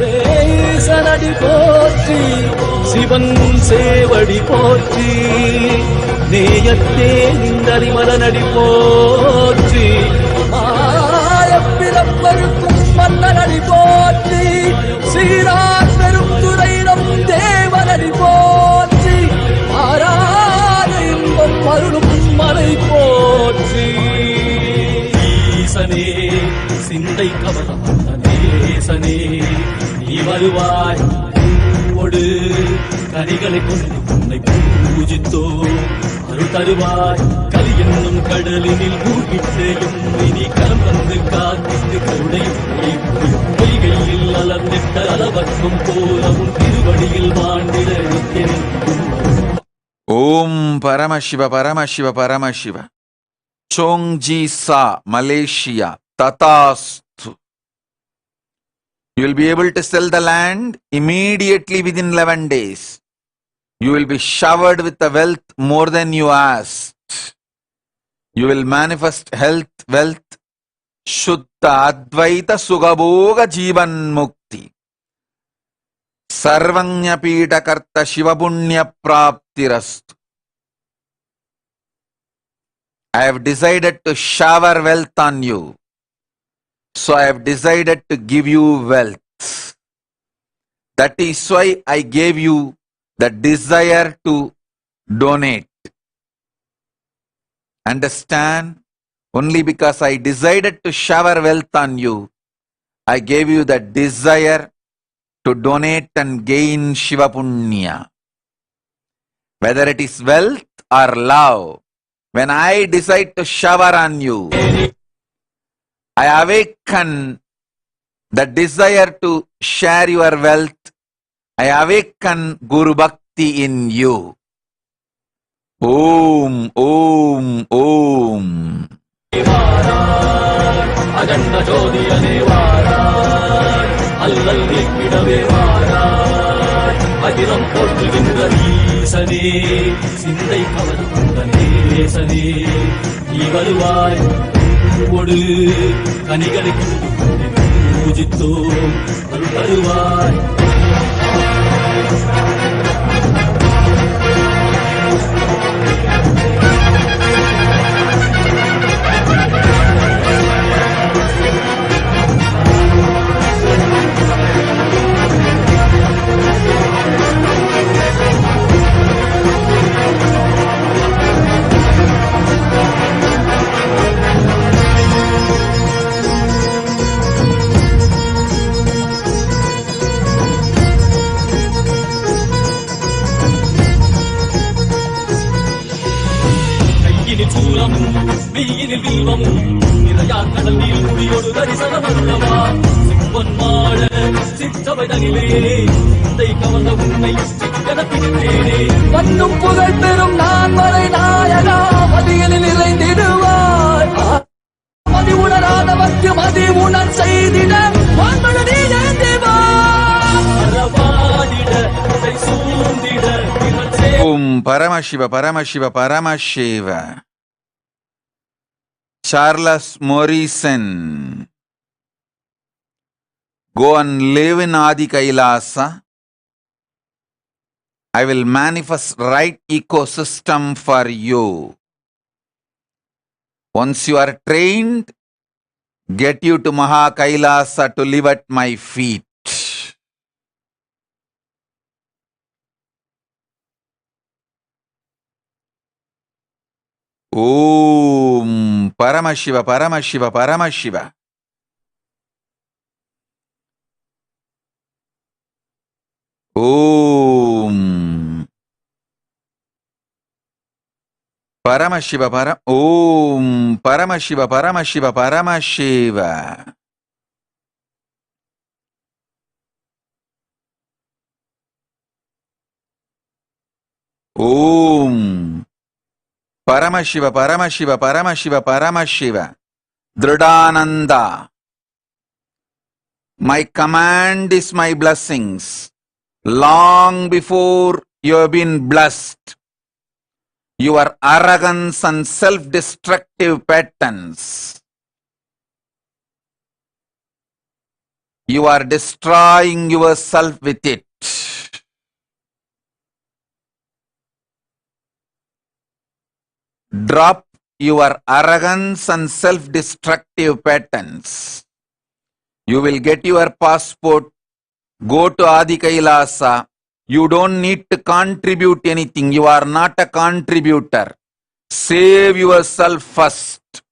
தேசனடி போற்றி, சிவன் சேவடி போற்றி, நேயத்தே நின்றறிமலனடி போற்றி, மாயப்பிறப்பருக்கும் மன்னனடி போற்றி, சீரார் பெரும் துறையிடம் தேவனடி போற்றி, ஆராத இன்பம் அருளும் மலை போற்றி. ஈசனே சிந்தை கவனம் நேசனே, நீ வருவாய் பூவோடு கனிகளை கொண்டு உன்னை பூஜித்தோ அருள் தருவாய். கலி என்னும் கடலினில் மூழ்கிட்டேயும் இனி கலம் வந்து காத்திட்டு கருணையும் பொய்கையில் அலர்ந்திட்ட அளவற்றும் போலவும் திருவடியில் வாழ்ந்திட நித்தியன். ஓம் Paramasiva Paramasiva Paramasiva. Chongji Sa, Malaysia, Tatastu. You will be able to sell the land immediately within 11 days. You will be showered with the wealth more than you asked. You will manifest health, wealth, Shuddha Advaita Sugabhoga Jivan Mukti. Sarvanya Pita Karta Shivapunya Praptirastu. I have decided to shower wealth on you. So I have decided to give you wealth. That is why I gave you the desire to donate. Understand? Only because I decided to shower wealth on you, I gave you the desire to donate and gain Shiva Punya. Whether it is wealth or love, when I decide to shower on you, I awaken the desire to share your wealth. I awaken Guru Bhakti in you. Om, Om, Om. அகண்ட ஜோதி ஐயனே வாராய், அல்லல் நீக்கிடவே வாராய், அகிலம் போற்றுகின்ற ஈசனே, சிந்தை கவர்ந்த நேசனே, நீ வருவாய் ஒடு கனிகளை பூஜித்தோம் வருவாய். சூலமும் மெய்யினில் வில்வமும் நிறையார் கடல் நீர் குடியோடு தரிசனம் அல்லவா, சிவன் மாட சிற்றவைதனிலே சிந்தை கவர்ந்த உண்மை சிக்கன பிடித்தேனே. மண்ணும் புகழ் பெறும் நான் வரை நாயகா, மதியனில் நிறைந்திடுவாய், மதி உணராதவர்க்கு மதி உணர் செய்திட வான்மழை சூழ்ந்திட. ஓம் Paramasiva Paramasiva Paramasiva. Charles Morrison. Go and live in Adi Kailasa. I will manifest right ecosystem for you. Once you are trained, get you to Maha Kailasa to live at my feet. Om Paramashiva Paramashiva Paramashiva. Om Paramashiva Om Paramashiva Paramashiva Paramashiva. Om Paramashiva Paramashiva Paramashiva Paramashiva. Dhridananda. My command is my blessings. Long before you have been blessed, your arrogance and self-destructive patterns, you are destroying yourself with it. Drop your arrogance and self-destructive patterns. You will get your passport, go to Adi Kailasa. You don't need to contribute anything. You are not a contributor. Save yourself first.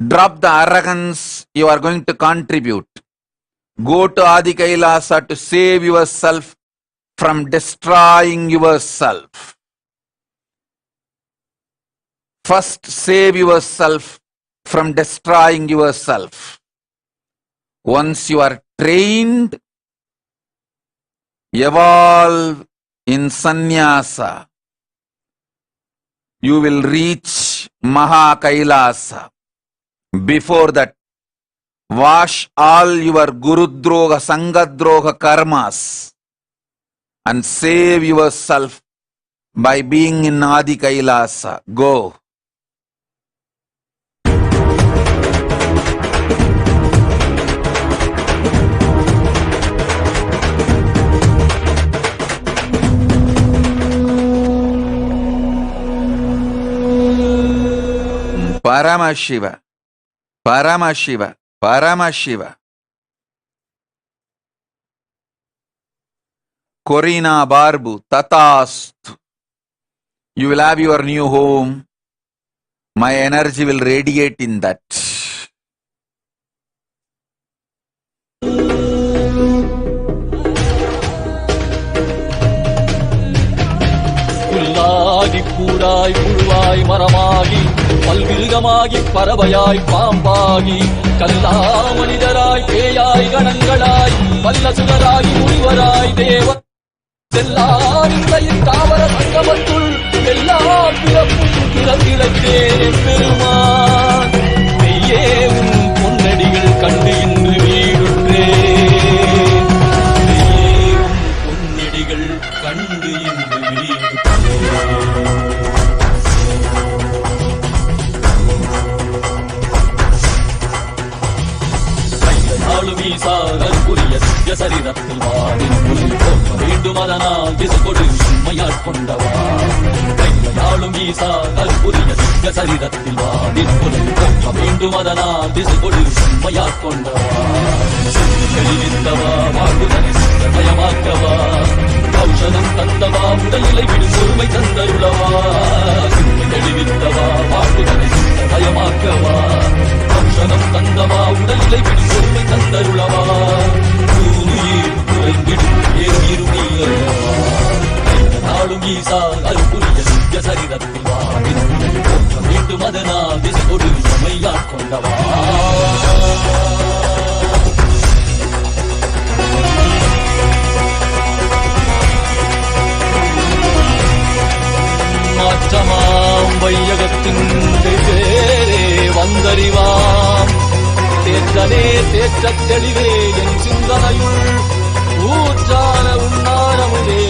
Drop the arrogance you are going to contribute. Go to Adi Kailasa to save yourself from destroying yourself. First, save yourself from destroying yourself. Once you are trained, evolve in sannyasa. You will reach Maha Kailasa. Before that, wash all your Gurudroha, Sangadroha karmas and save yourself by being in Adi Kailasa. Go. Paramashiva, Paramashiva, Paramashiva. Corina Barbu, Tatastu. You will have your new home. My energy will radiate in that. புல்லாகி கூடாய் புழுவாய் மரமாகி பல்விருகமாகி பறவையாய் பாம்பாகி கல்லா மனிதராய் பேயாய் கணங்களாய் வல்ல சுடராகி முனிவராய் தேவ எல்லாரின் தாவர சங்கமத்துள் எல்லா பிறப்பும் பிறந்திடத்தே பெருமான் மெய்யே உன் பொன்னடிகள் சரீரத்தில் வாடின் உலை போற்ற வேண்டும் அதனால் திசு கொடு உண்மையாட்கொண்டவா கையாளும் ஈசா கல்புரிய திவ்ய சரீரத்தில் வாடின் உலை போற்ற வேண்டும் அதனால் திசு கொடு உண்மையாட்கொண்டவா தெளிவித்தவா வாழ்வுதனை பயமாக்கவா ஔஷதம் தந்தவா உடலிலை விடும் பொறுமை தந்தருளவா தெளிவித்தவா வாழ்வுதனை பயமாக்கவா ஔஷதம் தந்தவா உடலிலை விடும் பொறுமை தந்தருளவா தூணுயிர் குறைந்திடும் ஏறுவா நாளும் ஈசா அருள்புரிய திவ்ய சரீரத்தில் வாடின் போற்ற வேண்டும் அதனால் திசை கொடு உண்மையாட்கொண்டவா மாற்றமாம் வையகத்தின் பேரே வந்தறிவாம் தேற்றனே தேற்றத் தெளிவே என் சிந்தனையுள் ஊற்றான உண்ணாரமுதே